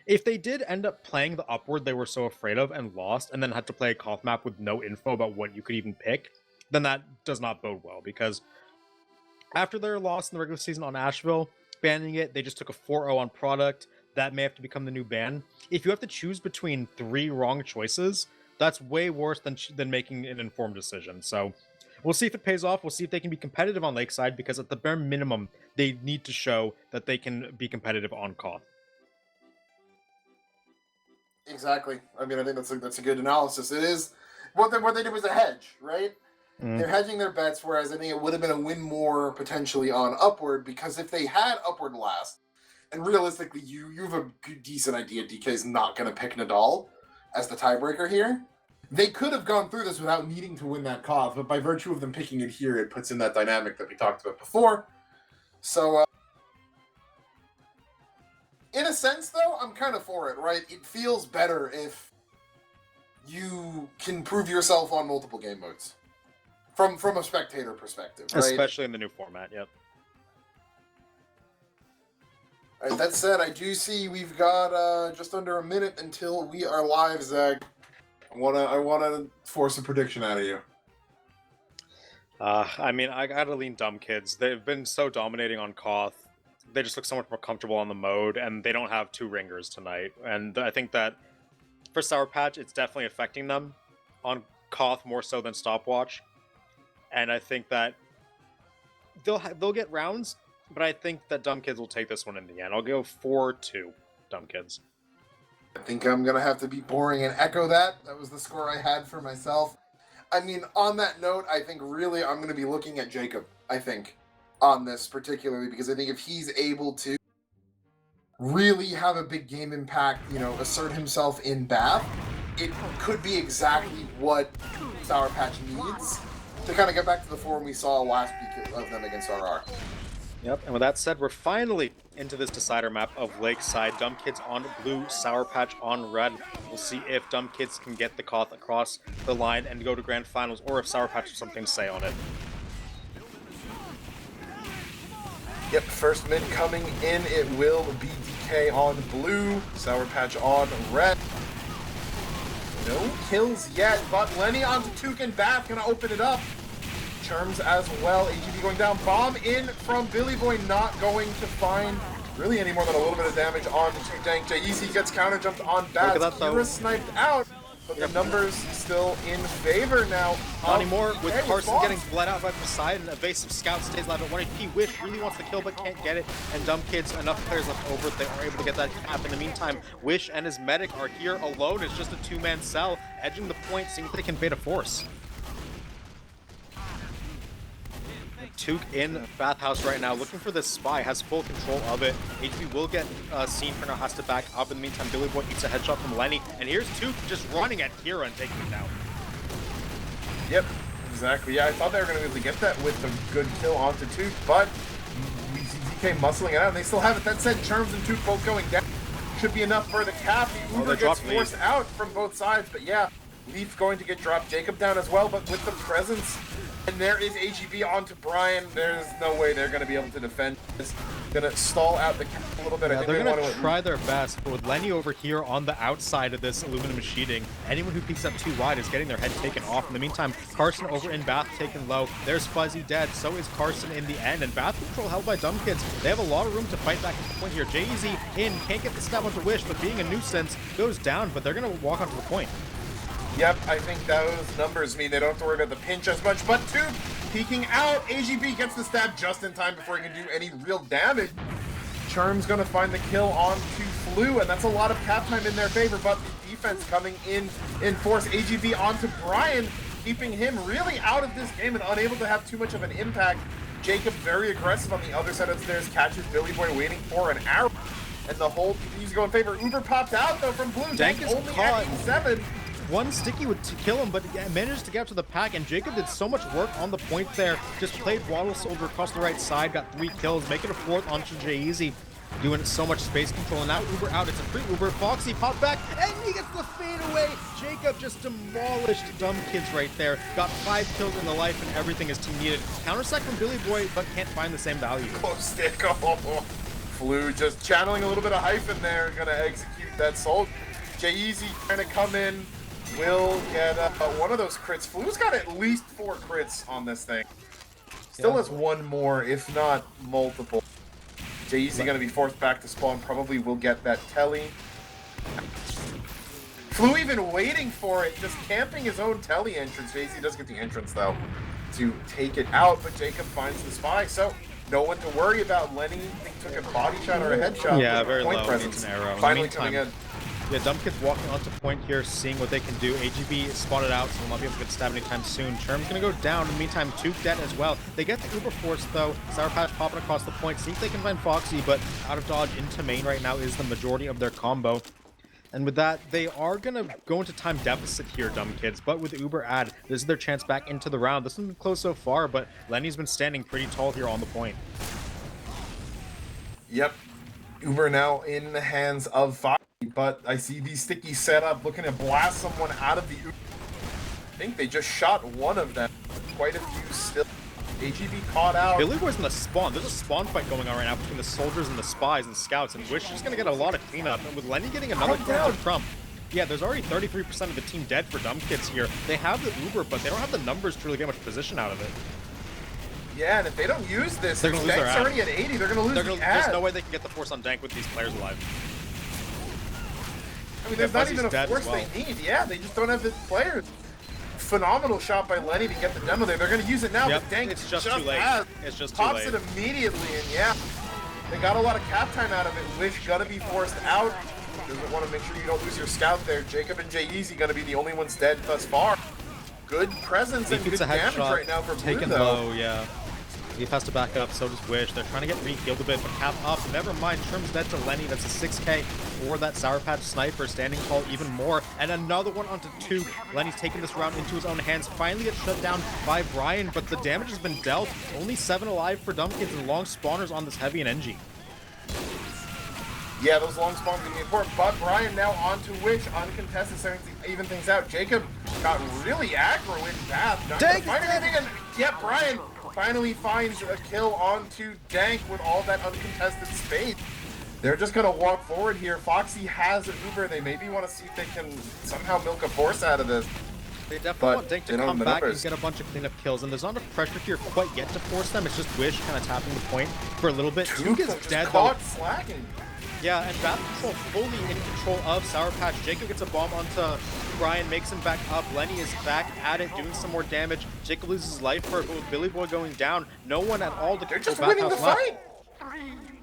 [SPEAKER 2] if they did end up playing the Upward they were so afraid of and lost, and then had to play a Koth map with no info about what you could even pick, then that does not bode well, because after their loss in the regular season on Asheville, banning it, they just took a 4-0 on Product. That may have to become the new ban. If you have to choose between 3 wrong choices, that's way worse than making an informed decision. So we'll see if it pays off. We'll see if they can be competitive on Lakeside, because at the bare minimum, they need to show that they can be competitive on Koth.
[SPEAKER 3] Exactly. I mean, I think that's a good analysis. It is what they did was a hedge, right? They're hedging their bets, whereas I think it would have been a win more potentially on Upward, because if they had Upward last, And realistically, you have a decent idea DK is not going to pick Nadal as the tiebreaker here. They could have gone through this without needing to win that Koth, but by virtue of them picking it here, it puts in that dynamic that we talked about before. So, in a sense, though, I'm kind of for it, right? It feels better if you can prove yourself on multiple game modes. From a spectator perspective, right?
[SPEAKER 2] Especially in the new format, yep.
[SPEAKER 3] All right, that said, I do see we've got just under a minute until we are live, Zach. I wanna force a prediction out of you.
[SPEAKER 2] I mean, I gotta lean Dumb Kids. They've been so dominating on Koth. They just look so much more comfortable on the mode, and they don't have two ringers tonight. And I think that for Sour Patch, it's definitely affecting them on Koth more so than Stopwatch. And I think that they'll get rounds, but I think that Dumb Kids will take this one in the end. I'll go 4-2 Dumb Kids.
[SPEAKER 3] I think I'm going to have to be boring and echo that. That was the score I had for myself. I mean, on that note, I think really I'm going to be looking at Jacob, I think, on this particularly, because I think if he's able to really have a big game impact, you know, assert himself in Bath, it could be exactly what Sour Patch needs to kind of get back to the form we saw last week of them against RR.
[SPEAKER 2] Yep, and with that said, we're finally into this decider map of Lakeside. Dumb Kids on blue, Sour Patch on red. We'll see if Dumb Kids can get the Koth across the line and go to Grand Finals, or if Sour Patch has something to say on it.
[SPEAKER 1] Yep, first mid coming in, it will be DK on blue, Sour Patch on red. No kills yet, but Lenny onto Took and Bath, gonna open it up. Charms as well, AGB going down, bomb in from Billy Boy, not going to find really any more than a little bit of damage on Dank. Jay-Easy gets counter jumped on Bath, Kira sniped out, but the numbers still in favor now.
[SPEAKER 2] Not anymore, with Carson getting bled out by the side, and Evasive Scout stays alive at 1 HP. Wish really wants the kill, but can't get it, and Dumb Kids, enough players left over, they are able to get that cap. In the meantime, Wish and his medic are here alone. It's just a two-man cell, edging the point, seeing if they can bait a force. Took in Bathhouse right now, looking for this spy, has full control of it. HB will get seen for now, has to back up. In the meantime, Billy Boy eats a headshot from Lenny, and here's Took just running at Kira and taking him down.
[SPEAKER 1] Yep, exactly. Yeah, I thought they were going to be able to get that with a good kill onto Took, but we see DK muscling it out, and they still have it. That said, Charms and Took both going down. Should be enough for the cap. The Uber gets forced out from both sides, but yeah, Leaf going to get dropped. Jacob down as well, but with the presence. And there is AGB onto Brian. There's no way they're going to be able to defend this. Going to stall out the cap a little bit.
[SPEAKER 2] Yeah,
[SPEAKER 1] I think
[SPEAKER 2] they're going to try their best, but with Lenny over here on the outside of this aluminum sheeting, anyone who peeks up too wide is getting their head taken off. In the meantime, Carson over in Bath taken low. There's Fuzzy dead. So is Carson in the end. And Bath control held by Dumb Kids. They have a lot of room to fight back at the point here. Jay-Z in, can't get the stab onto Wish, but being a nuisance goes down, but they're going to walk onto the point.
[SPEAKER 1] Yep, I think those numbers mean they don't have to worry about the pinch as much, but Took peeking out. AGB gets the stab just in time before he can do any real damage. Charm's gonna find the kill onto Flu, and that's a lot of cap time in their favor, but the defense coming in force. AGB onto Brian, keeping him really out of this game and unable to have too much of an impact. Jacob very aggressive on the other side of the stairs, catches Billy Boy waiting for an arrow, and the whole continues to go in favor. Uber popped out though from Blue.
[SPEAKER 2] Dank is
[SPEAKER 1] only
[SPEAKER 2] caught.
[SPEAKER 1] at 7.
[SPEAKER 2] One sticky would kill him, but managed to get out to the pack, and Jacob did so much work on the point there. Just played Waddle Soldier across the right side, got 3 kills, making a 4th onto Jay-Easy. Doing so much space control, and now Uber out. It's a free Uber. Foxy popped back, and he gets the fade away. Jacob just demolished Dumb Kids right there. Got 5 kills in the life, and everything his team needed. Counter-sack from Billy Boy, but can't find the same value.
[SPEAKER 1] Close stick. Oh. Flu just channeling a little bit of hyphen there. Gonna execute that soul. Jay-Easy trying to come in. Will get one of those crits. Flu's got at least 4 crits on this thing. Still has one more, if not multiple. Jay-Easy going to be forced back to spawn. Probably will get that telly. Flu even waiting for it, just camping his own telly entrance. Jay-Z does get the entrance, though, to take it out, but Jacob finds the spy. So no one to worry about. Lenny, I think, took a body shot or a headshot.
[SPEAKER 2] Yeah,
[SPEAKER 1] with
[SPEAKER 2] very
[SPEAKER 1] point
[SPEAKER 2] low.
[SPEAKER 1] Presence.
[SPEAKER 2] An arrow.
[SPEAKER 1] Finally coming in.
[SPEAKER 2] Yeah, Dumb Kids walking onto point here, seeing what they can do. AGB is spotted out, so will not be able to get stabbed anytime soon. Sherm's gonna go down. In the meantime, Took dead as well. They get the Uber Force though. Sour Patch popping across the point. See if they can find Foxy, but out of dodge into main right now is the majority of their combo. And with that, they are gonna go into time deficit here, Dumb Kids. But with Uber add, this is their chance back into the round. This has been close so far, but Lenny's been standing pretty tall here on the point.
[SPEAKER 1] Yep. Uber now in the hands of Foxy, but I see the sticky setup looking to blast someone out of the Uber. I think they just shot one of them. Quite a few still. AGB caught out.
[SPEAKER 2] Billy Boy's in the spawn. There's a spawn fight going on right now between the soldiers and the spies and scouts, and Wish is going to get a lot of cleanup. And with Lenny getting another kill from Crump, yeah, there's already 33% of the team dead for Dumb Kids here. They have the Uber, but they don't have the numbers to really get much position out of it.
[SPEAKER 1] Yeah, and if they don't use this,
[SPEAKER 2] they're going to lose their ad.
[SPEAKER 1] already at 80. They're going to lose the ad.
[SPEAKER 2] There's no way they can get the force on Dank with these players alive.
[SPEAKER 1] I mean, there's not even a force they need. Yeah, they just don't have the players. Phenomenal shot by Lenny to get the demo there. They're going to use it now, but Dank
[SPEAKER 2] it's just too late. It's just too
[SPEAKER 1] pops
[SPEAKER 2] late.
[SPEAKER 1] it immediately, and yeah, they got a lot of cap time out of it. Wish gonna be forced out. Doesn't want to make sure you don't lose your scout there. Jacob and J-Eazy gonna be the only ones dead thus far. Good presence and good damage right now for Blue,
[SPEAKER 2] taken
[SPEAKER 1] though.
[SPEAKER 2] Low, yeah. Leaf has to back up, so does Wish. They're trying to get re-healed a bit, but cap up. Never mind, Sherm's dead to Lenny. That's a 6k for that Sour Patch Sniper, standing tall even more. And another one onto Took. Lenny's taking this round into his own hands. Finally gets shut down by Brian, but the damage has been dealt. Only 7 alive for Dumb Kids and long spawners on this Heavy and NG.
[SPEAKER 1] Yeah, those long spawns can be important, but Brian now onto Wish, uncontested, starting to even things out. Jacob got really aggro in Path. Not gonna find anything, and yeah, Brian finally finds a kill onto Dank with all that uncontested space. They're just gonna walk forward here. Foxy has an Uber. They maybe want to see if they can somehow milk a force out of this.
[SPEAKER 2] They definitely want Dank to come back and get a bunch of cleanup kills, and there's not enough pressure here quite yet to force them. It's just Wish kind of tapping the point for a little bit. Took is dead though.
[SPEAKER 1] Slacking.
[SPEAKER 2] Yeah, and Battle Control fully in control of Sour Patch. Jacob gets a bomb onto Brian, makes him back up. Lenny is back at it, doing some more damage. Jacob loses his life for it, but with Billy Boy going down, no one at all to control Bathhouse left.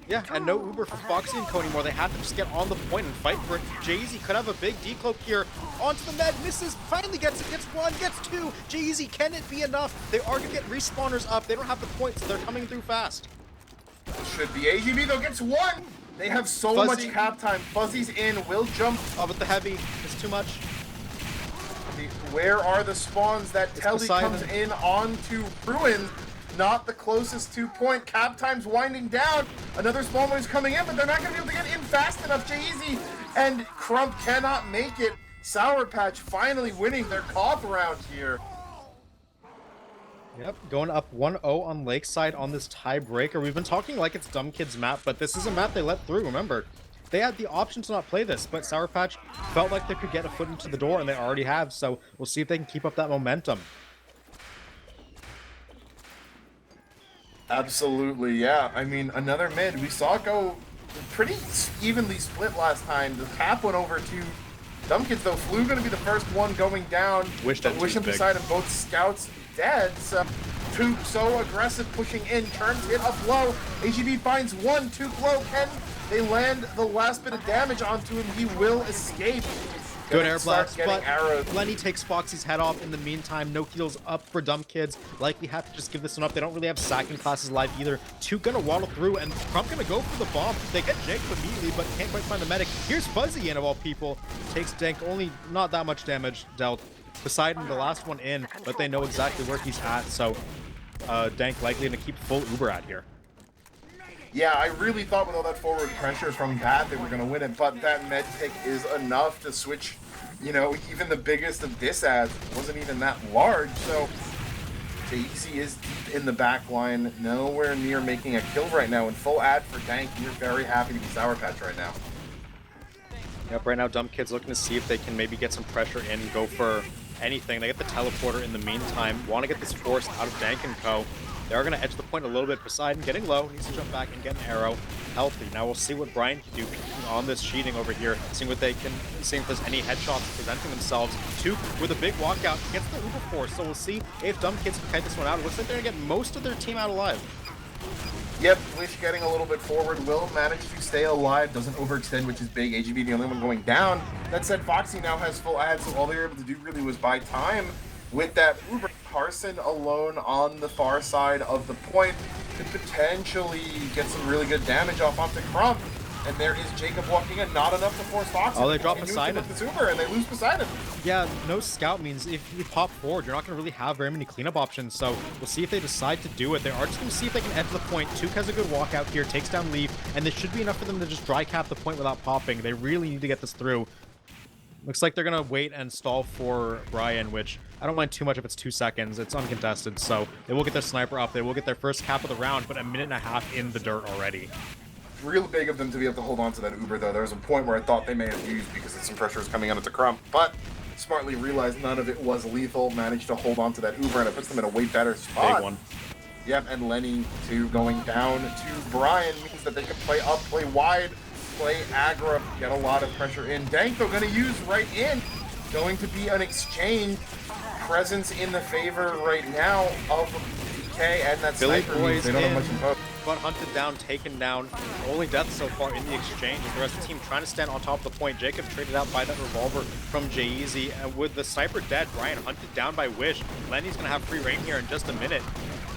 [SPEAKER 2] Yeah, and no Uber for Foxy and Co anymore. They have to just get on the point and fight for it. Jay-Z could have a big decloak here. Onto the med, misses, finally gets it, gets one, gets two. Jay-Z, can it be enough? They are going to get respawners up. They don't have the points, so they're coming through fast.
[SPEAKER 1] Should be AGB though, gets one. They have so much cap time. Fuzzy's in, will jump.
[SPEAKER 2] Oh, but the heavy is too much.
[SPEAKER 1] Where are the spawns that Telly comes in onto Ruin? Not the closest to point. Cap time's winding down. Another spawn is coming in, but they're not going to be able to get in fast enough. J-Eazy and Crump cannot make it. Sour Patch finally winning their Koth round here.
[SPEAKER 2] Yep, going up 1-0 on Lakeside on this tiebreaker. We've been talking like it's Dumb Kids map, but this is a map they let through, remember. They had the option to not play this, but Sour Patch felt like they could get a foot into the door, and they already have, so we'll see if they can keep up that momentum.
[SPEAKER 1] Absolutely, yeah. I mean, another mid. We saw it go pretty evenly split last time. The cap went over to Dumb Kids, though. Flu going to be the first one going down. Wish and Poseidon, both scouts dead. So Took so aggressive, pushing in, turns it up low. AGB finds one, Took low. Can they land the last bit of damage onto him? He will escape.
[SPEAKER 2] Good air blast, but
[SPEAKER 1] arrows.
[SPEAKER 2] Lenny takes Foxy's head off in the meantime. No heals up for Dumb Kids. Likely have to just give this one up. They don't really have sacking classes alive either. Took gonna waddle through, and Crump gonna go for the bomb. They get Jacob immediately, but can't quite find the medic. Here's Fuzzy in, of all people. Takes Dank, only not that much damage dealt. Poseidon, the last one in, but they know exactly where he's at, so Dank likely gonna keep full Uber out here.
[SPEAKER 1] Yeah, I really thought with all that forward pressure from Bat they were going to win it, but that med pick is enough to switch, you know, even the biggest of diss ads wasn't even that large, so J-Eazy is deep in the back line, nowhere near making a kill right now, and full ad for Dank. You're very happy to be Sour Patch right now.
[SPEAKER 2] Yep, right now Dumb Kids looking to see if they can maybe get some pressure in, go for anything. They get the teleporter in the meantime, want to get this force out of Dank and Co. They are going to edge the point a little bit. Poseidon getting low, needs to jump back and get an arrow. Healthy. Now we'll see what Brian can do on this cheating over here, seeing what they can, seeing if there's any headshots presenting themselves. Took with a big walkout gets the Uber Force, so we'll see if Dumb Kids can kite this one out. It looks like they're going to get most of their team out alive.
[SPEAKER 1] Yep, Wish getting a little bit forward. Will manage to stay alive, doesn't overextend, which is big. AGB the only one going down. That said, Foxy now has full ads, so all they were able to do really was buy time with that Uber. Carson alone on the far side of the point could potentially get some really good damage off onto Crump. And there is Jacob walking in, not enough to force Foxy.
[SPEAKER 2] Oh, they drop Poseidon.
[SPEAKER 1] This Uber, and they lose Poseidon.
[SPEAKER 2] Yeah, no scout means if you pop forward, you're not going to really have very many cleanup options. So we'll see if they decide to do it. They are just going to see if they can edge the point. Tuke has a good walkout here, takes down Leaf, and this should be enough for them to just dry cap the point without popping. They really need to get this through. Looks like they're going to wait and stall for Brian, which I don't mind too much if it's 2 seconds. It's uncontested, so they will get their sniper up. They will get their first cap of the round, but a minute and a half in the dirt already.
[SPEAKER 1] Real big of them to be able to hold on to that Uber, though. There was a point where I thought they may have used because some pressure was coming onto Crump, but smartly realized none of it was lethal, managed to hold on to that Uber, and it puts them in a way better spot.
[SPEAKER 2] Big one.
[SPEAKER 1] Yep, and Lenny, too, going down to Brian means that they can play up, play wide, play aggro, get a lot of pressure in. Dank, though, going to use right in. Going to be an exchange. Presence in the favor right now of PK, and that
[SPEAKER 2] Billy
[SPEAKER 1] sniper
[SPEAKER 2] Boy's
[SPEAKER 1] means they don't have
[SPEAKER 2] in.
[SPEAKER 1] much info.
[SPEAKER 2] But hunted down, taken down. Only death so far in the exchange. The rest of the team trying to stand on top of the point. Jacob traded out by that revolver from Jay-Easy. And with the sniper dead, Brian hunted down by Wish. Lenny's going to have free reign here in just a minute.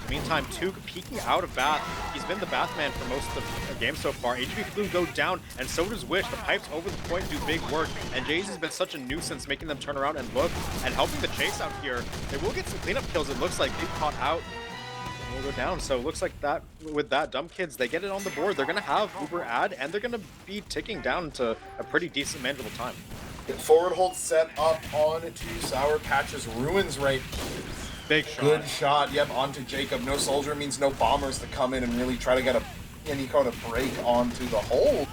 [SPEAKER 2] Meantime, Tuke peeking out of Bath. He's been the Bathman for most of the game so far. HB Flu go down, and so does Wish. The pipes over the point do big work, and Jay-Z's been such a nuisance, making them turn around and look, and helping the chase out here. They will get some cleanup kills, it looks like. They've caught out. Will go down. So it looks like that with that, Dumb Kids, they get it on the board. They're gonna have Uber ad, and they're gonna be ticking down to a pretty decent manageable time.
[SPEAKER 1] Forward hold set up on to Sour Patch's Ruins right.
[SPEAKER 2] Big shot.
[SPEAKER 1] Good shot. Yep, onto Jacob. No soldier means no bombers to come in and really try to get any kind of break onto the hold.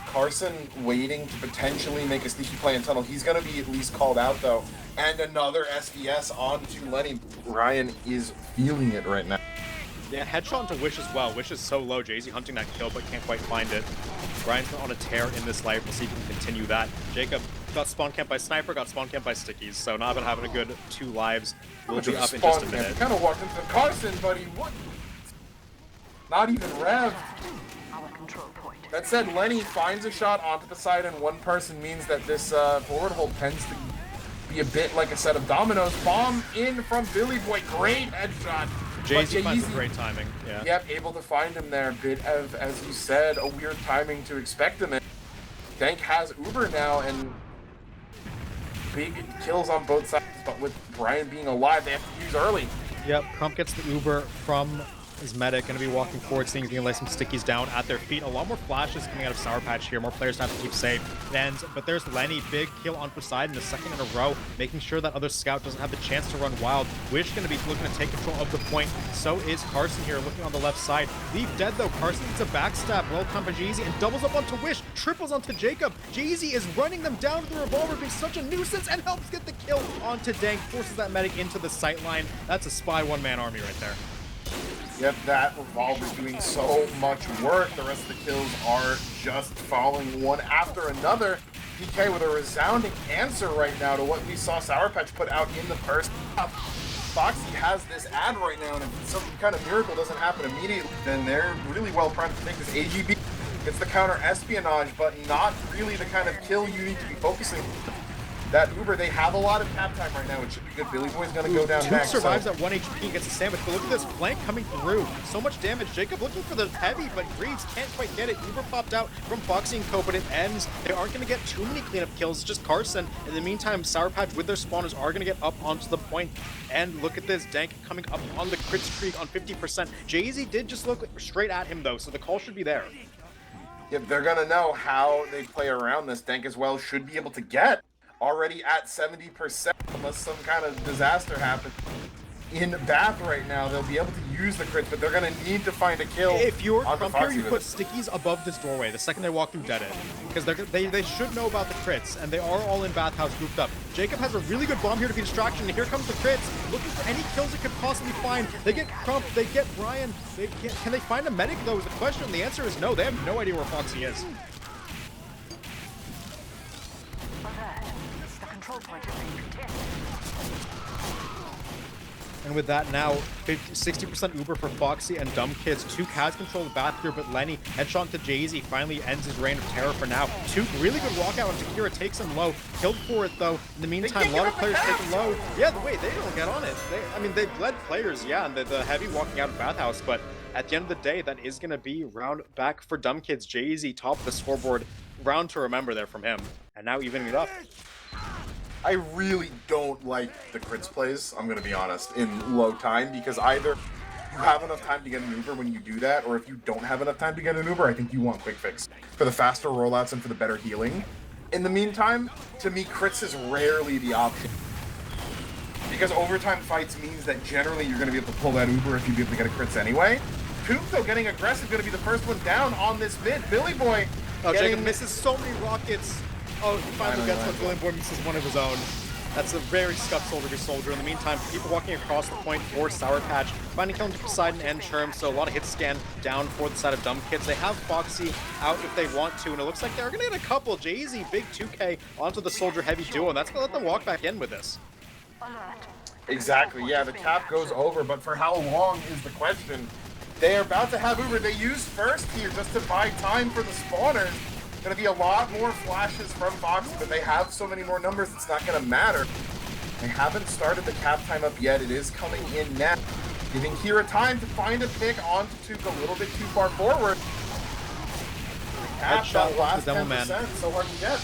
[SPEAKER 1] Carson waiting to potentially make a sneaky play in tunnel. He's going to be at least called out, though. And another SVS onto Lenny. Ryan is feeling it right now.
[SPEAKER 2] Yeah, headshot into Wish as well. Wish is so low. Jay-Z hunting that kill, but can't quite find it. Brian's on a tear in this life. We'll see if he can continue that. Jacob got spawn camped by Sniper, got spawn camped by Stickies. So not been having a good 2 lives. We'll be up in just a minute.
[SPEAKER 1] Kind of walked into Carson, but he would not even rev. That said, Lenny finds a shot onto the side, and one person means that this forward hold tends to be a bit like a set of dominoes. Bomb in from Billy Boy. Great headshot.
[SPEAKER 2] Jay-Z finds some great timing. Yeah.
[SPEAKER 1] Yep, able to find him there. Bit of, as you said, a weird timing to expect him in. Dank has Uber now, and big kills on both sides, but with Brian being alive, they have to use early.
[SPEAKER 2] Yep, Crump gets the Uber from his medic, going to be walking forward, seeing if he can lay some stickies down at their feet. A lot more flashes coming out of Sour Patch here. More players have to keep safe. But there's Lenny, big kill on Poseidon, the second in a row, making sure that other scout doesn't have the chance to run wild. Wish going to be looking to take control of the point. So is Carson here, looking on the left side. Leaf dead though. Carson gets a backstab. Well timed by Jeezy and doubles up onto Wish. Triples onto Jacob. Jeezy is running them down with the revolver, being such a nuisance, and helps get the kill onto Dank. Forces that medic into the sight line. That's a spy one-man army right there.
[SPEAKER 1] Yep, that revolver doing so much work. The rest of the kills are just following one after another. PK with a resounding answer right now to what we saw Sour Patch put out in the first half. Foxy has this ad right now, and if some kind of miracle doesn't happen immediately, then they're really well primed to take this. AGB gets the counter espionage, but not really the kind of kill you need to be focusing on. That Uber, they have a lot of tap time right now. It should be good. Billy Boy's going to go down
[SPEAKER 2] Tuke
[SPEAKER 1] next.
[SPEAKER 2] survives at 1 HP and gets a sandwich, but look at this flank coming through. So much damage. Jacob looking for the heavy, but Greaves can't quite get it. Uber popped out from Foxy and Co, but it ends. They aren't going to get too many cleanup kills. It's just Carson. In the meantime, Sour Patch with their spawners are going to get up onto the point. And look at this. Dank coming up on the crit streak on 50%. Jay-Z did just look straight at him, though, so the call should be there.
[SPEAKER 1] Yep, they're going to know how they play around this. Dank as well should be able to get already at 70%, unless some kind of disaster happens. In Bath right now, they'll be able to use the crits, but they're going to need to find a kill.
[SPEAKER 2] If you're
[SPEAKER 1] onto
[SPEAKER 2] Crump here,
[SPEAKER 1] Foxy
[SPEAKER 2] you
[SPEAKER 1] with
[SPEAKER 2] put
[SPEAKER 1] it.
[SPEAKER 2] stickies above this doorway the second they walk through dead end. Because they should know about the crits, and they are all in Bathhouse grouped up. Jacob has a really good bomb here to be distraction, and here comes the crits. Looking for any kills it could possibly find. They get Crump, they get Brian. Can they find a medic, though, is the question. The answer is no. They have no idea where Foxy is. And with that now, 60% Uber for Foxy and Dumb Kids. 2 Cats control the back here, but Lenny, headshot to Jay-Z, finally ends his reign of terror for now. 2 really good walkout on Takira, takes him low. Killed for it though. In the meantime, a lot of players take him low. Yeah, wait, they don't get on it. I mean, they've led players, yeah, and the heavy walking out of Bathhouse, but at the end of the day, that is going to be round back for Dumb Kids. Jay-Z top of the scoreboard. Round to remember there from him. And now evening it up.
[SPEAKER 1] I really don't like the crits plays, I'm going to be honest, in low time, because either you have enough time to get an Uber when you do that, or if you don't have enough time to get an Uber, I think you want quick fix for the faster rollouts and for the better healing. In the meantime, to me, crits is rarely the option. Because overtime fights means that generally you're going to be able to pull that Uber if you be able to get a crits anyway. Coop, though, getting aggressive, going to be the first one down on this mid. Billy Boy.
[SPEAKER 2] Oh, Jacob misses so many rockets. Oh, he finally gets one. Billy Boy misses one of his own. That's a very scuffed soldier. In the meantime, people walking across the point for Sour Patch, finding killing to Poseidon and Sherm, so a lot of hit scan down for the side of Dumb Kids. They have Foxy out if they want to, and it looks like they're going to get a couple. Jay-Z, big 2K onto the soldier heavy duo, and that's going to let them walk back in with this.
[SPEAKER 1] Exactly, yeah, the cap goes over, but for how long is the question? They are about to have Uber. They use first here just to buy time for the spawners. Going to be a lot more flashes from Foxy, but they have so many more numbers, it's not going to matter. They haven't started the cap time up yet. It is coming in now. Giving Kira time to find a pick onto Tuke a little bit too far forward. The cap, that last 10%, so hard to get.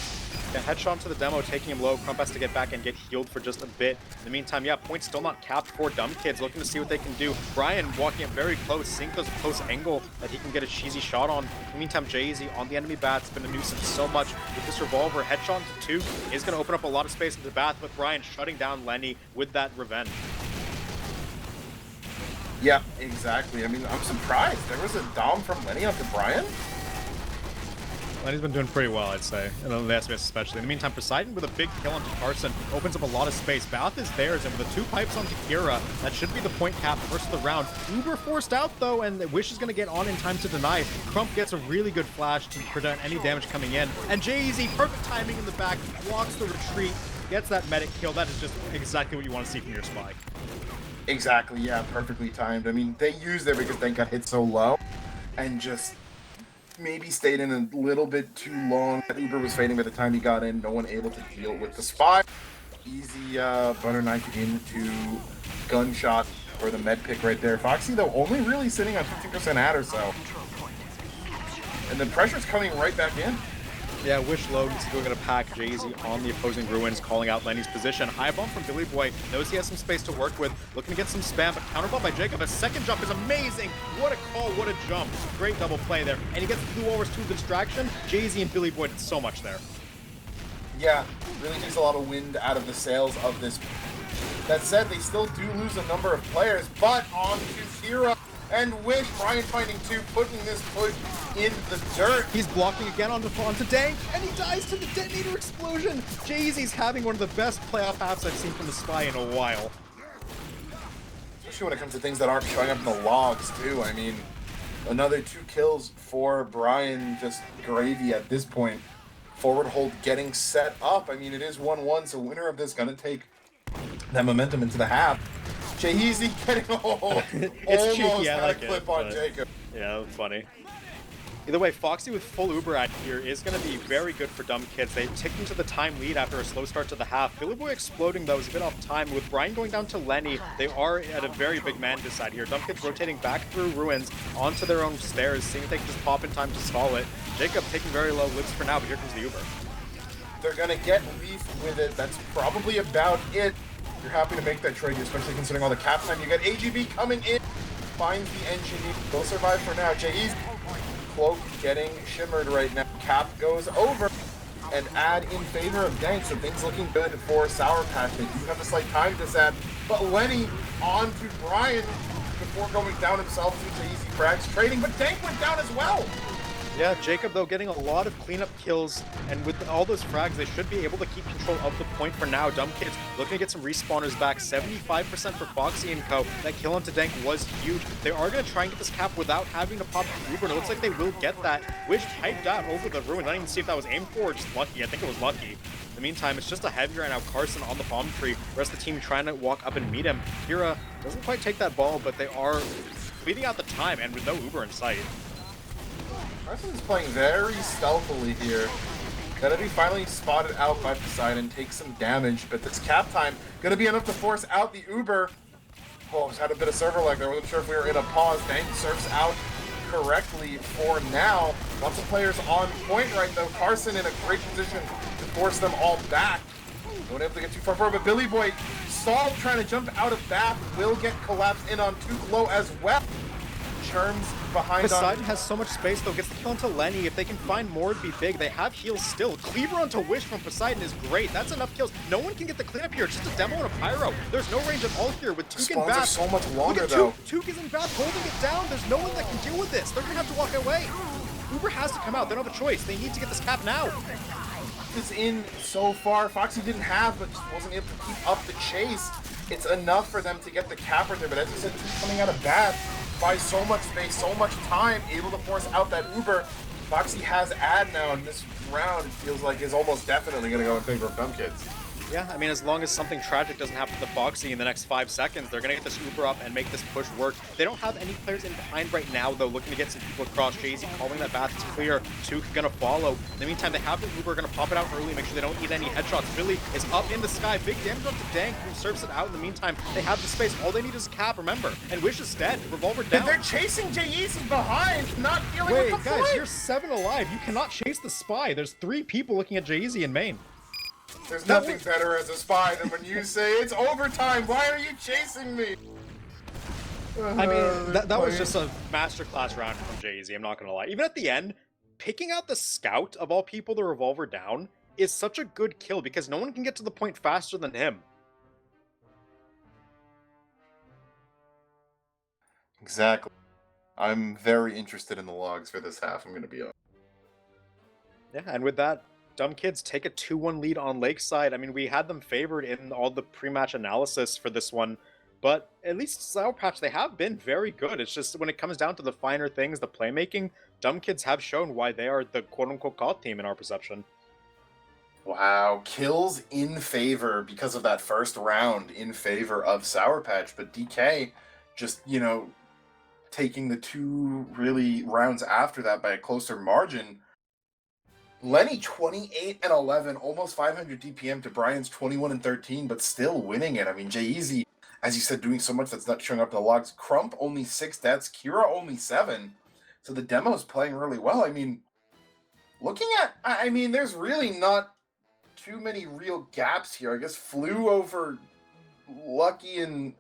[SPEAKER 2] Yeah, headshot to the demo, taking him low. Crump has to get back and get healed for just a bit. In the meantime, yeah, points still not capped for Dumb Kids, looking to see what they can do. Brian walking up very close, seeing those close angle that he can get a cheesy shot on. In the meantime, Jay-Z on the enemy bat has been a nuisance so much with this revolver. Headshot to 2 is going to open up a lot of space into the bath, with Brian shutting down Lenny with that revenge.
[SPEAKER 1] Yeah, exactly. I mean, I'm surprised. There was a dom from Lenny onto Brian?
[SPEAKER 2] Lenny's been doing pretty well, I'd say, in the last space especially. In the meantime, Poseidon with a big kill onto Carson opens up a lot of space. Bath is theirs, and with the 2 pipes onto Kira, that should be the point cap first of the round. Uber forced out, though, and Wish is going to get on in time to deny. Crump gets a really good flash to prevent any damage coming in. And Jay-Z, perfect timing in the back, blocks the retreat, gets that medic kill. That is just exactly what you want to see from your spy.
[SPEAKER 1] Exactly, yeah, perfectly timed. I mean, they used it because they got hit so low, and just maybe stayed in a little bit too long. Uber was fading by the time he got in. No one able to deal with the spy. Easy butter knife into gunshot for the med pick right there. Foxy, though, only really sitting on 15% ad or so. And the pressure's coming right back in.
[SPEAKER 2] Yeah, Wish Logan's going to pack Jay-Z on the opposing ruins, calling out Lenny's position. High bump from Billy Boy, knows he has some space to work with, looking to get some spam, but counterball by Jacob. A second jump is amazing. What a call, what a jump. Great double play there. And he gets Blue Walrus to the distraction. Jay-Z and Billy Boy did so much there.
[SPEAKER 1] Yeah, really takes a lot of wind out of the sails of this. That said, they still do lose a number of players, but on to Kira and Wish. Brian finding 2, putting this push in the dirt.
[SPEAKER 2] He's blocking again onto Dank, and he dies to the detonator explosion. Jay-Z's having one of the best playoff halves I've seen from the Spy in a while.
[SPEAKER 1] Especially when it comes to things that aren't showing up in the logs, too. I mean, another 2 kills for Brian, just gravy at this point. Forward hold getting set up. I mean, it is 1-1, so winner of this gonna take that momentum into the half. Jay-Z getting almost
[SPEAKER 2] cheeky, I like
[SPEAKER 1] a clip on Jacob.
[SPEAKER 2] Yeah, that's funny. Either way, Foxy with full Uber at here is going to be very good for Dumb Kids. They ticked into the time lead after a slow start to the half. Billy Boy exploding, though, is a bit off time. With Brian going down to Lenny, they are at a very big man this side here. Dumb Kids rotating back through ruins onto their own stairs, seeing if they can just pop in time to stall it. Jacob taking very low lives for now, but here comes the Uber.
[SPEAKER 1] They're going to get Leaf with it. That's probably about it. You're happy to make that trade, especially considering all the cap time. You get AGB coming in, finds the engineer. They'll survive for now. Jay's cloak getting shimmered right now. Cap goes over, and ad in favor of Dank, so things looking good for Sour Patch. They do have a slight time to set, but Lenny on to Brian before going down himself to Easy Frags trading, but Dank went down as well.
[SPEAKER 2] Yeah, Jacob, though, getting a lot of cleanup kills, and with all those frags, they should be able to keep control of the point for now. Dumb Kids looking to get some respawners back. 75% for Foxy and co. That kill onto Dank was huge. They are going to try and get this cap without having to pop the Uber, and it looks like they will get that. Wish piped out over the ruin. I didn't even see if that was aimed for or just lucky. I think it was lucky. In the meantime, it's just a heavy right now. Carson on the bomb tree. The rest of the team trying to walk up and meet him. Kira doesn't quite take that ball, but they are beating out the time and with no Uber in sight.
[SPEAKER 1] Carson's playing very stealthily here. Gonna be finally spotted out by Poseidon, take some damage, but this cap time gonna be enough to force out the Uber. Oh, just had a bit of server lag there. Wasn't sure if we were in a pause. Dank surfs out correctly for now. Lots of players on point right though. Carson in a great position to force them all back. Not able to get too far forward, but Billy Boy stalled trying to jump out of Bath. Will get collapsed in on too low as well. Churns behind
[SPEAKER 2] Poseidon
[SPEAKER 1] on...
[SPEAKER 2] has so much space though, gets the kill onto Lenny. If they can find more, it'd be big. They have heals still. Cleaver onto Wish from Poseidon is great. That's enough kills. No one can get the cleanup here. It's just a demo and a pyro. There's no range at all here with Took and
[SPEAKER 1] Spawns are
[SPEAKER 2] Bath.
[SPEAKER 1] so much longer
[SPEAKER 2] Look at
[SPEAKER 1] though.
[SPEAKER 2] Took is in Bath holding it down. There's no one that can deal with this. They're gonna have to walk away. Uber has to come out. They don't have a choice. They need to get this cap now.
[SPEAKER 1] Is in so far. Foxy didn't have, but just wasn't able to keep up the chase. It's enough for them to get the cap right there, but as you said, he's coming out of Bath, buys so much space, so much time, able to force out that Uber. Foxy has ad now, and this round, it feels like, is almost definitely going to go in favor of Dumb Kids.
[SPEAKER 2] Yeah, I mean, as long as something tragic doesn't happen to Foxy in the next 5 seconds, they're going to get this Uber up and make this push work. They don't have any players in behind right now, though, looking to get some people across. Jay-Z calling that Bath is clear. Took going to follow. In the meantime, they have the Uber going to pop it out early, make sure they don't eat any headshots. Billy is up in the sky. Big damage up to Dank, who serves it out. In the meantime, they have the space. All they need is a cap, remember. And Wish is dead. Revolver down.
[SPEAKER 1] And they're chasing Jay-Z behind, not dealing
[SPEAKER 2] Wait,
[SPEAKER 1] with the
[SPEAKER 2] guys,
[SPEAKER 1] flank.
[SPEAKER 2] you're 7 alive. You cannot chase the spy. There's 3 people looking at Jay-Z in main.
[SPEAKER 1] There's nothing better as a spy than when you say, it's overtime, why are you chasing me?
[SPEAKER 2] I mean, that was just a masterclass round from Jay-Z, I'm not gonna lie. Even at the end, picking out the scout, of all people, the revolver down, is such a good kill because no one can get to the point faster than him.
[SPEAKER 1] Exactly. I'm very interested in the logs for this half, I'm going to be honest.
[SPEAKER 2] Yeah, and with that, Dumb Kids take a 2-1 lead on Lakeside. I mean, we had them favored in all the pre-match analysis for this one, but at least Sour Patch, they have been very good. It's just when it comes down to the finer things, the playmaking, Dumb Kids have shown why they are the quote-unquote COD team in our perception.
[SPEAKER 1] Wow, kills in favor because of that first round in favor of Sour Patch, but DK just, you know, taking the 2 really rounds after that by a closer margin. Lenny 28 and 11, almost 500 DPM to Brian's 21 and 13, but still winning it. I mean, Jay-Z, as you said, doing so much that's not showing up in the logs. Crump only 6 deaths, Kira only 7. So the demo's playing really well. I mean, looking at, I mean, there's really not too many real gaps here. I guess Flew over Lucky and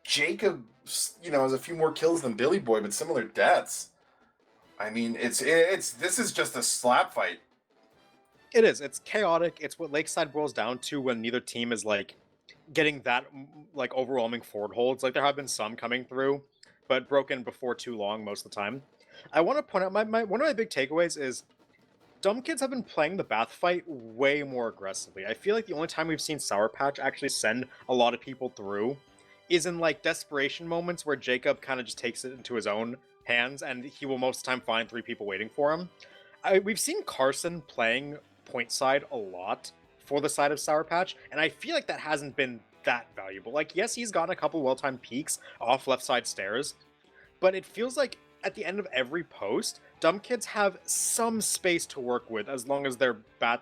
[SPEAKER 1] Jacob, you know, has a few more kills than Billy Boy, but similar deaths. I mean, this is just a slap fight.
[SPEAKER 2] It is. It's chaotic. It's what Lakeside boils down to when neither team is, like, getting that, like, overwhelming forward holds. Like, there have been some coming through, but broken before too long most of the time. I want to point out, one of my big takeaways is Dumb Kids have been playing the Bath fight way more aggressively. I feel like the only time we've seen Sour Patch actually send a lot of people through is in, like, desperation moments where Jacob kind of just takes it into his own hands, and he will most of the time find 3 people waiting for him. We've seen Carson playing point side a lot for the side of Sour Patch, and I feel like that hasn't been that valuable. Like, yes, he's gotten a couple well-timed peeks off left side stairs, but it feels like at the end of every post, Dumb Kids have some space to work with as long as their Bath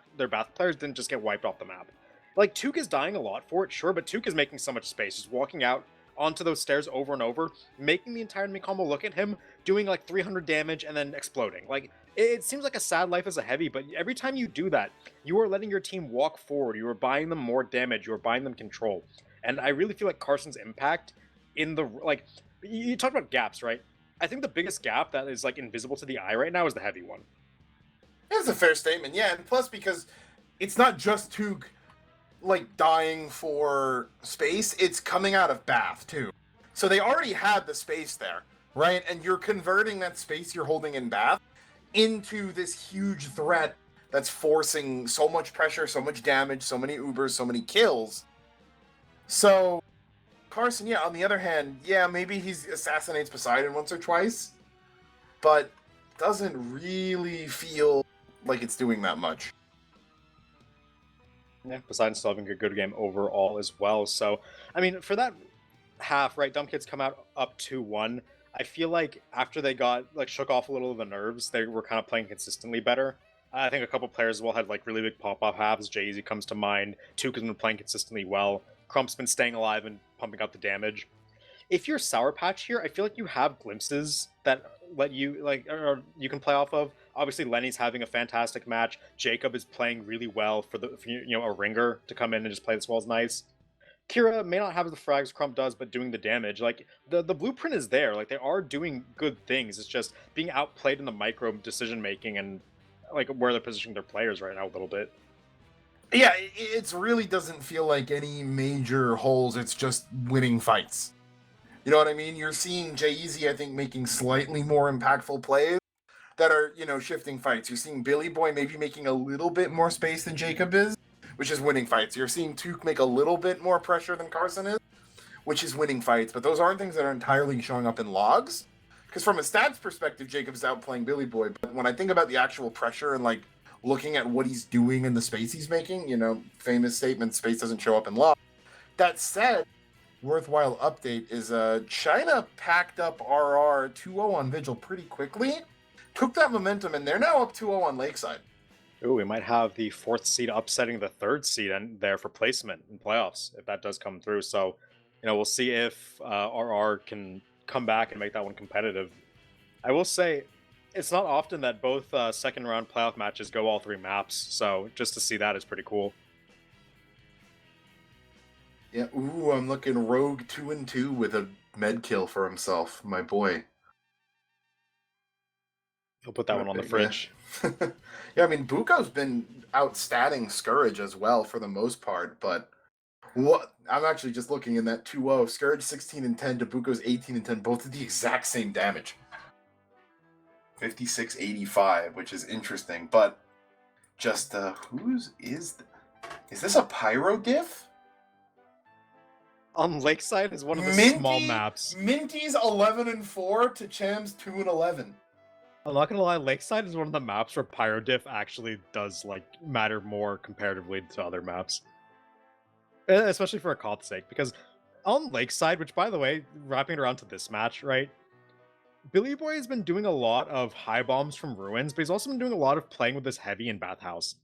[SPEAKER 2] players didn't just get wiped off the map. Like, Took is dying a lot for it, sure, but Took is making so much space, just walking out onto those stairs over and over, making the entire enemy combo look at him, doing like 300 damage and then exploding. Like, it seems like a sad life as a heavy, but every time you do that, you are letting your team walk forward, you are buying them more damage, you are buying them control. And I really feel like Carson's impact in the, like, you talked about gaps, right? I think the biggest gap that is, like, invisible to the eye right now is the heavy one.
[SPEAKER 1] That's a fair statement, yeah, and plus because it's not just Took, like, dying for space, it's coming out of Bath, too. So they already had the space there, right? And you're converting that space you're holding in Bath into this huge threat that's forcing so much pressure, so much damage, so many Ubers, so many kills. So, Carson, yeah, on the other hand, yeah, maybe he assassinates Poseidon once or twice, but doesn't really feel like it's doing that much.
[SPEAKER 2] Yeah, Poseidon still having a good game overall as well. So, I mean, for that half, right, Dumb Kids come out up 2-1. I feel like after they got, like, shook off a little of the nerves, they were kind of playing consistently better. I think a couple players as well had, like, really big pop-off halves. Jay-Z comes to mind. Tuke has been playing consistently well. Crump's been staying alive and pumping out the damage. If you're Sour Patch here, I feel like you have glimpses that let you, like, or you can play off of. Obviously, Lenny's having a fantastic match. Jacob is playing really well for a ringer to come in and just play this well is nice. Kira may not have the frags Crump does, but doing the damage. Like, the blueprint is there. Like, they are doing good things. It's just being outplayed in the micro decision making and like where they're positioning their players right now a little bit.
[SPEAKER 1] Yeah, it really doesn't feel like any major holes. It's just winning fights. You know what I mean? You're seeing Jay-Z, I think, making slightly more impactful plays that are, shifting fights. You're seeing Billy Boy maybe making a little bit more space than Jacob is, which is winning fights. You're seeing Tuke make a little bit more pressure than Carson is, which is winning fights. But those aren't things that are entirely showing up in logs. Because from a stats perspective, Jacob's outplaying Billy Boy. But when I think about the actual pressure and, like, looking at what he's doing in the space he's making, famous statement, space doesn't show up in logs. That said, worthwhile update is China packed up RR 2-0 on Vigil pretty quickly, took that momentum, and they're now up 2-0 on Lakeside.
[SPEAKER 2] Ooh, we might have the 4th seed upsetting the 3rd seed and there for placement in playoffs if that does come through. So, we'll see if RR can come back and make that one competitive. I will say, it's not often that both second round playoff matches go all 3 maps, so just to see that is pretty cool.
[SPEAKER 1] Yeah, ooh, I'm looking Rogue 2-2 with a med kill for himself, my boy.
[SPEAKER 2] He'll put that one on the fridge.
[SPEAKER 1] Yeah, I mean, Buko's been outstatting Scourge as well for the most part, but I'm actually just looking in that 2-0. Scourge 16-10 to Buko's 18-10, both at the exact same damage. 56-85, which is interesting, but just is this a pyro diff?
[SPEAKER 2] On Lakeside is one of the small maps.
[SPEAKER 1] Minty's 11-4 to Cham's 2-11.
[SPEAKER 2] I'm not gonna lie, Lakeside is one of the maps where pyro diff actually does like matter more comparatively to other maps, especially for a Koth's sake. Because on Lakeside, which by the way, wrapping it around to this match, right? Billy Boy has been doing a lot of high bombs from ruins, but he's also been doing a lot of playing with this heavy in bathhouse.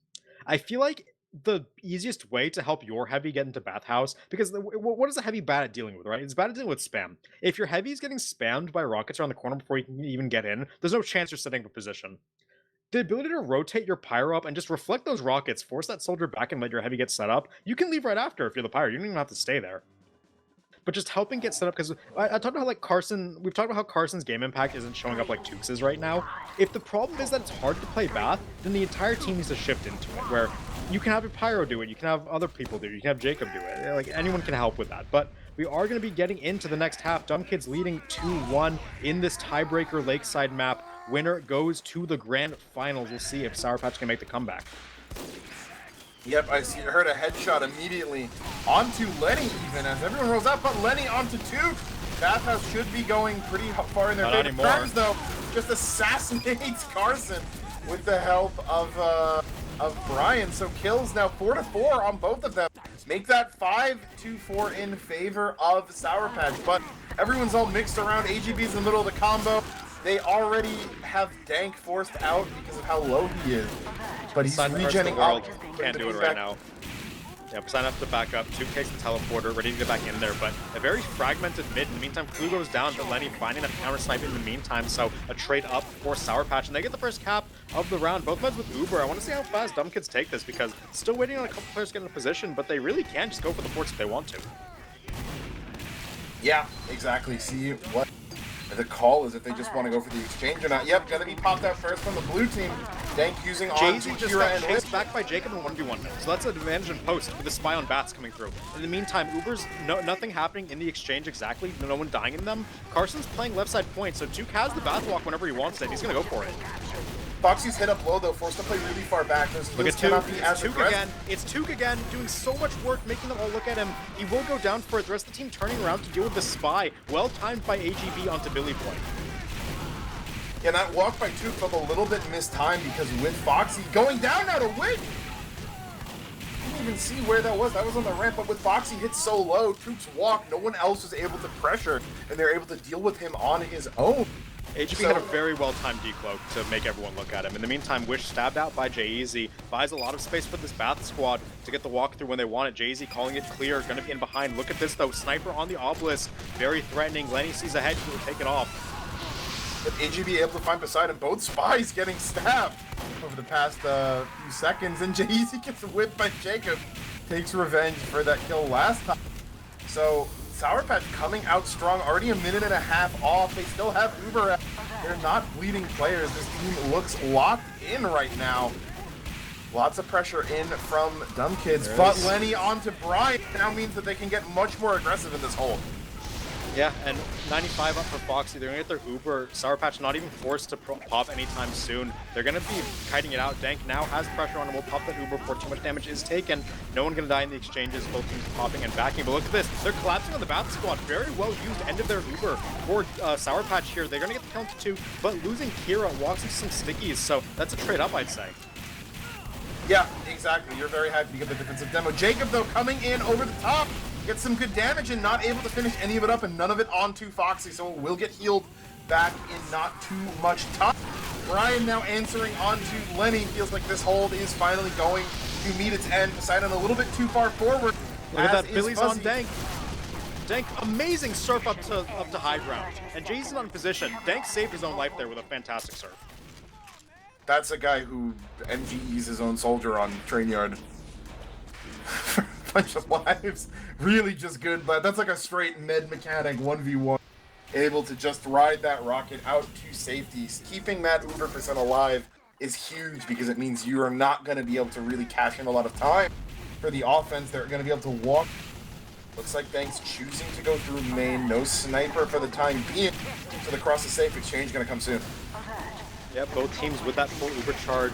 [SPEAKER 2] I feel like the easiest way to help your heavy get into bathhouse, because what is a heavy bad at dealing with, right? It's bad at dealing with spam. If your heavy is getting spammed by rockets around the corner before you can even get in, there's no chance you're setting up a position. The ability to rotate your pyro up and just reflect those rockets, force that soldier back and let your heavy get set up, you can leave right after if you're the pyro. You don't even have to stay there. But just helping get set up, because I talked about how like we've talked about how Carson's game impact isn't showing up like Tuke's right now. If the problem is that it's hard to play Bath, then the entire team needs to shift into it, where you can have your pyro do it, you can have other people do it, you can have Jacob do it, like anyone can help with that. But we are going to be getting into the next half. Dumb Kids leading 2-1 in this tiebreaker Lakeside map. Winner goes to the grand finals. We'll see if Sour Patch can make the comeback.
[SPEAKER 1] Yep, heard a headshot immediately onto Lenny even as everyone rolls out, but Lenny onto Tuke. Bathhouse should be going pretty far in their favor. Burns, though, just assassinates Carson with the help of Brian. So kills now 4-4 on both of them. Make that 5-4 in favor of Sour Patch, but everyone's all mixed around. AGB's in the middle of the combo. They already have Dank forced out because of how low he is. But he's regenning up.
[SPEAKER 2] Can't do it right now. Yeah, Poseidon has to back up. 2 takes the teleporter, ready to get back in there, but a very fragmented mid. In the meantime, Clue goes down, but Lenny finding a counter snipe in the meantime, so a trade up for Sour Patch, and they get the first cap of the round. Both meds with Uber. I want to see how fast Dumb Kids take this, because still waiting on a couple players to get in a position, but they really can just go for the forts if they want to.
[SPEAKER 1] Yeah, exactly. See what the call is if they just want to go for the exchange or not. Yep, gonna be popped out first from the blue team. Dank using
[SPEAKER 2] Jay-Z
[SPEAKER 1] on
[SPEAKER 2] just got chased back by Jacob in 1v1. So that's an advantage in post with the spy on bats coming through. In the meantime, Uber's nothing happening in the exchange exactly. No one dying in them. Carson's playing left side point, so Tuke has the bath walk whenever he wants it. He's gonna go for it.
[SPEAKER 1] Foxy's hit up low though, forced to play really far back.
[SPEAKER 2] Look at Tuke. It's Tuke again. It's Tuke again, doing so much work, making them all look at him. He will go down for it. The rest of the team turning around to deal with the spy. Well timed by AGB onto Billy Boy.
[SPEAKER 1] Yeah, that walk by Tuke felt a little bit mistimed because with Foxy going down now to win. didn't even see where that was. That was on the ramp, but with Foxy hit so low, troops walk, no one else was able to pressure, and they're able to deal with him on his own.
[SPEAKER 2] HB had a very well-timed decloak to make everyone look at him. In the meantime, Wish stabbed out by Jay-Z, buys a lot of space for this Bath squad to get the walkthrough when they want it. Jay-Z calling it clear, gonna be in behind. Look at this though, Sniper on the obelisk, very threatening. Lenny sees ahead, he will take it off.
[SPEAKER 1] But AGB able to find Poseidon, both spies getting stabbed over the past few seconds, and Jay-Z gets whipped by Jacob, takes revenge for that kill last time. So Sour Patch coming out strong, already a minute and a half off. They still have Uber. They're not bleeding players. This team looks locked in right now. Lots of pressure in from Dumb Kids, but Lenny onto Brian now means that they can get much more aggressive in this hole.
[SPEAKER 2] Yeah, and 95 up for Foxy. They're going to get their Uber. Sour Patch not even forced to pop anytime soon. They're going to be kiting it out. Dank now has pressure on him. Will pop that Uber before too much damage is taken. No one going to die in the exchanges. Both teams popping and backing. But look at this. They're collapsing on the Bath squad. Very well used end of their Uber for Sour Patch here. They're going to get the count to 2, but losing Kira walks into some stickies. So that's a trade up, I'd say.
[SPEAKER 1] Yeah, exactly. You're very happy to get the defensive demo. Jacob, though, coming in over the top. Gets some good damage and not able to finish any of it up, and none of it onto Foxy, so it will get healed back in not too much time. Brian now answering onto Lenny. Feels like this hold is finally going to meet its end. Poseidon a little bit too far forward.
[SPEAKER 2] Look at that, Billy's on Dank. Dank, amazing surf up to high ground. And Jay's not in position. Dank saved his own life there with a fantastic surf.
[SPEAKER 1] That's a guy who MGEs his own soldier on train yard. Bunch of lives, really just good, but that's like a straight med mechanic 1v1, able to just ride that rocket out to safety. Keeping that Uber percent alive is huge because it means you are not going to be able to really cash in a lot of time for the offense. They're going to be able to walk. Looks like Dank's choosing to go through main. No sniper for the time being, so the cross is safe. Exchange going to come soon.
[SPEAKER 2] Yeah, both teams with that full Uber charge.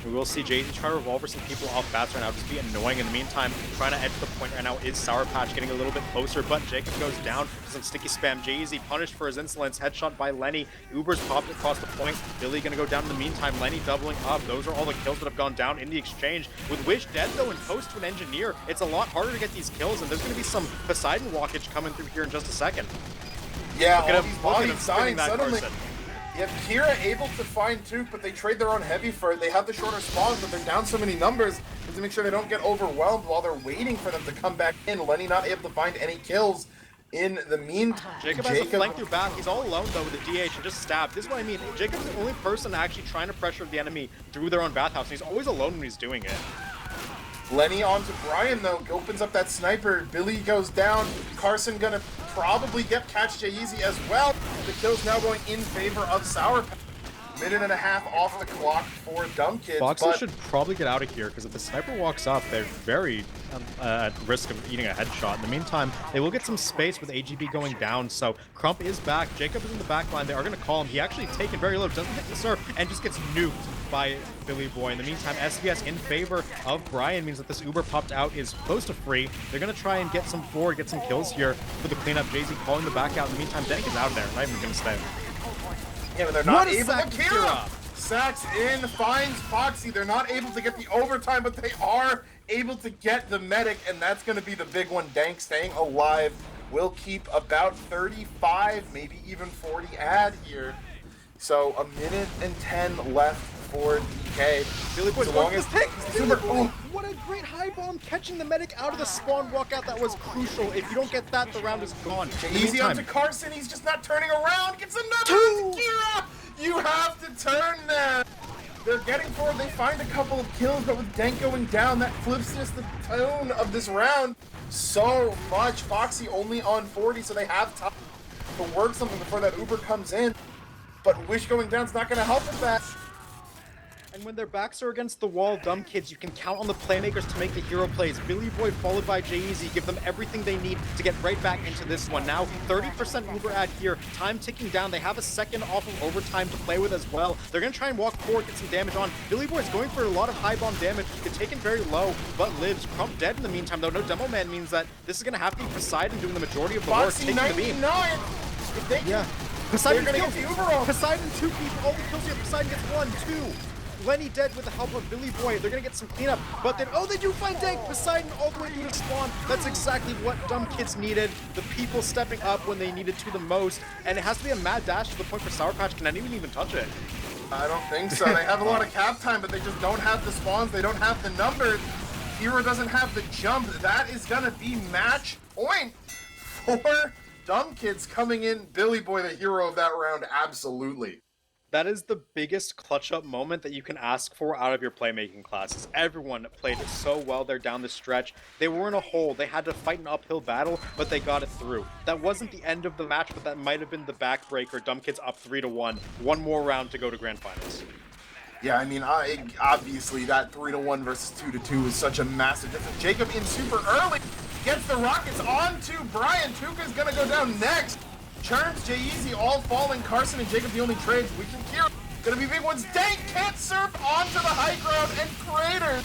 [SPEAKER 2] We will see Jay-Z try to revolver some people off bats right now, just be annoying. In the meantime, trying to edge the point right now is Sour Patch getting a little bit closer, but Jacob goes down for some sticky spam. Jay-Z punished for his insolence, headshot by Lenny. Uber's popped across the point. Billy gonna go down in the meantime. Lenny doubling up. Those are all the kills that have gone down in the exchange. With Wish dead though and post to an engineer, it's a lot harder to get these kills, and there's gonna be some Poseidon walkage coming through here in just a second.
[SPEAKER 1] Yeah,
[SPEAKER 2] look at him,
[SPEAKER 1] bodies dying suddenly.
[SPEAKER 2] Carson.
[SPEAKER 1] Yeah, Kira able to find Tuke, but they trade their own heavy for it. They have the shorter spawns, but they're down so many numbers to make sure they don't get overwhelmed while they're waiting for them to come back in. Lenny not able to find any kills in the meantime.
[SPEAKER 2] Jacob has a flank through back. He's all alone though with the DH and just stabbed. This is what I mean. Jacob's the only person actually trying to pressure the enemy through their own bathhouse, and he's always alone when he's doing it.
[SPEAKER 1] Lenny onto Brian though, opens up that sniper. Billy goes down. Carson gonna probably catch Jay-Z as well. The kill's now going in favor of Sour Patch. Minute and a half off the clock for Dumb Kids.
[SPEAKER 2] Foxy should probably get out of here because if the sniper walks up, they're very at risk of eating a headshot. In the meantime, they will get some space with AGB going down. So Crump is back. Jacob is in the back line. They are going to call him. He actually taken very low, doesn't hit the surf, and just gets nuked by Billy Boy. In the meantime, SVS in favor of Brian means that this Uber popped out is close to free. They're going to try and get some forward, get some kills here for the cleanup. Jay-Z calling the back out. In the meantime, Dank is out there. Not even going to stay.
[SPEAKER 1] Yeah, but they're not able to Kira. Sacks in, finds Foxy. They're not able to get the overtime, but they are able to get the medic, and that's going to be the big one. Dank staying alive will keep about 35, maybe even 40 ad here. So a minute and 10 left for DK.
[SPEAKER 2] Billy Boy's going for the pick.
[SPEAKER 1] Oh.
[SPEAKER 2] What a great high bomb catching the medic out of the spawn walkout. That was crucial. If you don't get that, the round is gone.
[SPEAKER 1] Easy onto Carson. He's just not turning around. Gets another Kira. You have to turn them. They're getting forward. They find a couple of kills, but with Dank going down, that flips just the tone of this round so much. Foxy only on 40, so they have time to work something before that Uber comes in. But Wish going down is not going to help with that.
[SPEAKER 2] And when their backs are against the wall, Dumb Kids, you can count on the playmakers to make the hero plays. Billy Boy followed by Jay-Z, give them everything they need to get right back into this one. Now, 30% Uber ad here, time ticking down. They have a second off of overtime to play with as well. They're going to try and walk forward, get some damage on. Billy Boy's going for a lot of high bomb damage. Gets taken very low, but lives. Crump dead in the meantime, though. No Demo Man means that this is going to have to be Poseidon doing the majority of the work, taking the beam.
[SPEAKER 1] If they can,
[SPEAKER 2] Poseidon
[SPEAKER 1] they're going to get the Uber off.
[SPEAKER 2] Poseidon 2 people. All the kills here. Poseidon gets 1, 2. Lenny dead with the help of Billy Boy. They're gonna get some cleanup, but then, oh, they do find Dank. Poseidon all the way through to spawn. That's exactly what Dumb Kids needed. The people stepping up when they needed to the most, and it has to be a mad dash to the point where Sour Patch can even touch it.
[SPEAKER 1] I don't think so. They have a lot of cap time, but they just don't have the spawns. They don't have the numbers. Hero doesn't have the jump. That is gonna be match point for Dumb Kids coming in. Billy Boy, the hero of that round, absolutely.
[SPEAKER 2] That is the biggest clutch-up moment that you can ask for out of your playmaking classes. Everyone played so well there down the stretch. They were in a hole. They had to fight an uphill battle, but they got it through. That wasn't the end of the match, but that might have been the backbreaker. Dumb Kids up 3-1. One more round to go to Grand Finals.
[SPEAKER 1] Yeah, I mean, obviously that 3-1 versus 2-2 is such a massive difference. Jacob in super early gets the rockets onto Brian. Tuca's gonna go down next. Churns, J-Easy all falling. Carson and Jacob the only trades. We can hear. Gonna be big ones. Dank can't surf onto the high ground and craters.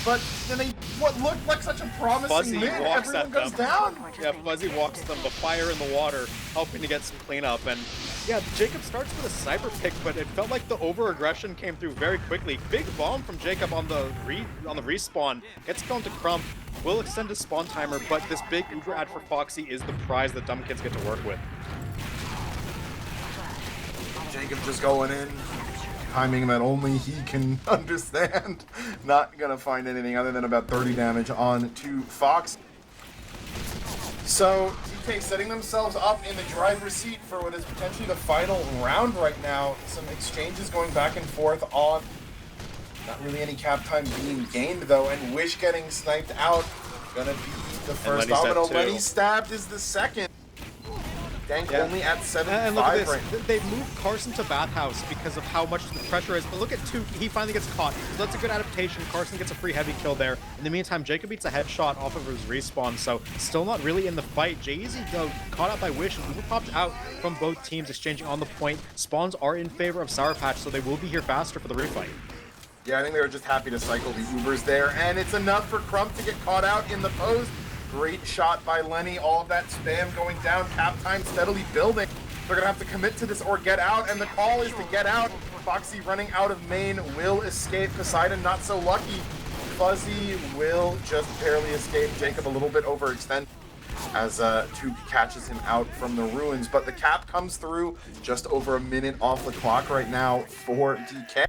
[SPEAKER 1] But then they what looked like such a promising
[SPEAKER 2] Fuzzy
[SPEAKER 1] mid.
[SPEAKER 2] walks
[SPEAKER 1] Everyone
[SPEAKER 2] at
[SPEAKER 1] goes
[SPEAKER 2] them.
[SPEAKER 1] down.
[SPEAKER 2] Yeah, Fuzzy walks them, the fire in the water, helping to get some cleanup. And yeah, Jacob starts with a sniper pick, but it felt like the over-aggression came through very quickly. Big bomb from Jacob on the respawn. Gets going to Crump. Will extend his spawn timer, but this big Uber ad for Foxy is the prize that Dumb Kids get to work with.
[SPEAKER 1] Jacob just going in. Timing that only he can understand. Not gonna find anything other than about 30 damage on to Fox. So TK setting themselves up in the driver's seat for what is potentially the final round right now. Some exchanges going back and forth on. Not really any cap time being gained though, and Wish getting sniped out. Gonna be the first domino. Lenny stabbed is the second. Dank only at 75
[SPEAKER 2] and look at this.
[SPEAKER 1] right.
[SPEAKER 2] They've moved Carson to Bathhouse because of how much the pressure is. But look at Tuke. He finally gets caught. So that's a good adaptation. Carson gets a free heavy kill there. In the meantime, Jacob beats a headshot off of his respawn. So still not really in the fight. J-Eazy caught out by Wish and Uber popped out from both teams exchanging on the point. Spawns are in favor of Sour Patch, so they will be here faster for the refight.
[SPEAKER 1] Yeah, I think they were just happy to cycle the Ubers there. And it's enough for Crump to get caught out in the post. Great shot by Lenny. All of that spam going down. Cap time steadily building. They're going to have to commit to this or get out. And the call is to get out. Foxy running out of main will escape. Poseidon not so lucky. Fuzzy will just barely escape. Jacob a little bit overextended as Tuke catches him out from the ruins. But the cap comes through. Just over a minute off the clock right now for DK.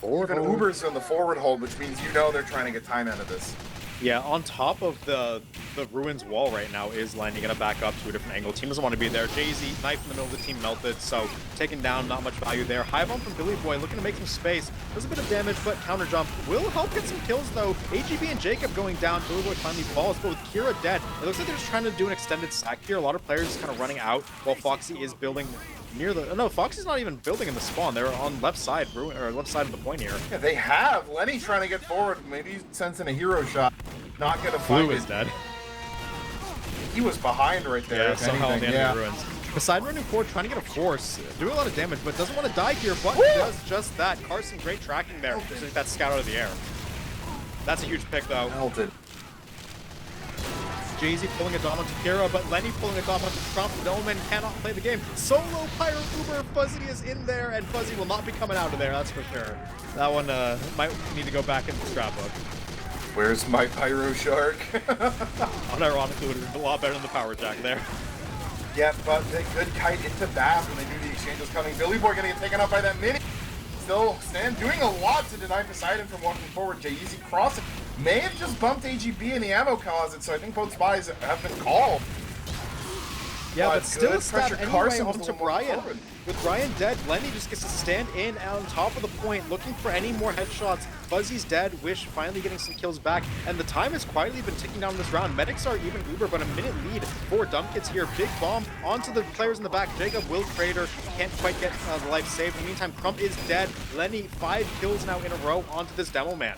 [SPEAKER 1] Even Uber's on the forward hold, which means you know they're trying to get time out of this.
[SPEAKER 2] Yeah, on top of the ruins wall right now is Lenny gonna back up to a different angle. Team doesn't want to be there. Jay-Z, knife in the middle of the team melted, so taken down, not much value there. High bomb from Billy Boy, looking to make some space. Does a bit of damage, but counter jump will help get some kills though. AGB and Jacob going down. Billy Boy finally falls, but with Kira dead, it looks like they're just trying to do an extended sack here. A lot of players kind of running out while Foxy is building near the. No, Foxy's not even building in the spawn. They're on left side, or left side of the point here.
[SPEAKER 1] Yeah, they have Lenny trying to get forward. Maybe he's sensing a hero shot. Not gonna find
[SPEAKER 2] Blue
[SPEAKER 1] it.
[SPEAKER 2] is dead.
[SPEAKER 1] He was behind right there.
[SPEAKER 2] Yeah,
[SPEAKER 1] if
[SPEAKER 2] somehow
[SPEAKER 1] anything.
[SPEAKER 2] the end of the ruins. Poseidon running forward, trying to get a force, doing a lot of damage, but doesn't want to die here, but does just that. Carson, great tracking there. Just get that scout out of the air. That's a huge pick though.
[SPEAKER 1] Melted.
[SPEAKER 2] Jay-Z pulling a dom onto Kira, but Lenny pulling a dom onto Trump. Noman cannot play the game. Solo Pyro Uber, Fuzzy is in there, and Fuzzy will not be coming out of there, that's for sure. That one might need to go back into the scrapbook.
[SPEAKER 1] Where's my pyro shark?
[SPEAKER 2] Unironically, would have been a lot better than the power jack there.
[SPEAKER 1] Yeah, but they could kite into Bath when they knew the exchange was coming. Billy Boy gonna get taken out by that mini. Still doing a lot to deny Poseidon from walking forward. J-Eazy crossing. May have just bumped AGB in the ammo closet, so I think both spies have been called.
[SPEAKER 2] Yeah, but still a stab
[SPEAKER 1] pressure.
[SPEAKER 2] anyway
[SPEAKER 1] Carson
[SPEAKER 2] onto Brian. With Brian dead, Lenny just gets to stand in on top of the point, looking for any more headshots. Fuzzy's dead, Wish finally getting some kills back, and the time has quietly been ticking down this round. Medics are even Uber, but a minute lead for Dumb Kids here. Big bomb onto the players in the back. Jacob will crater, can't quite get the life saved. In the meantime, Crump is dead. Lenny, 5 kills now in a row onto this demo man.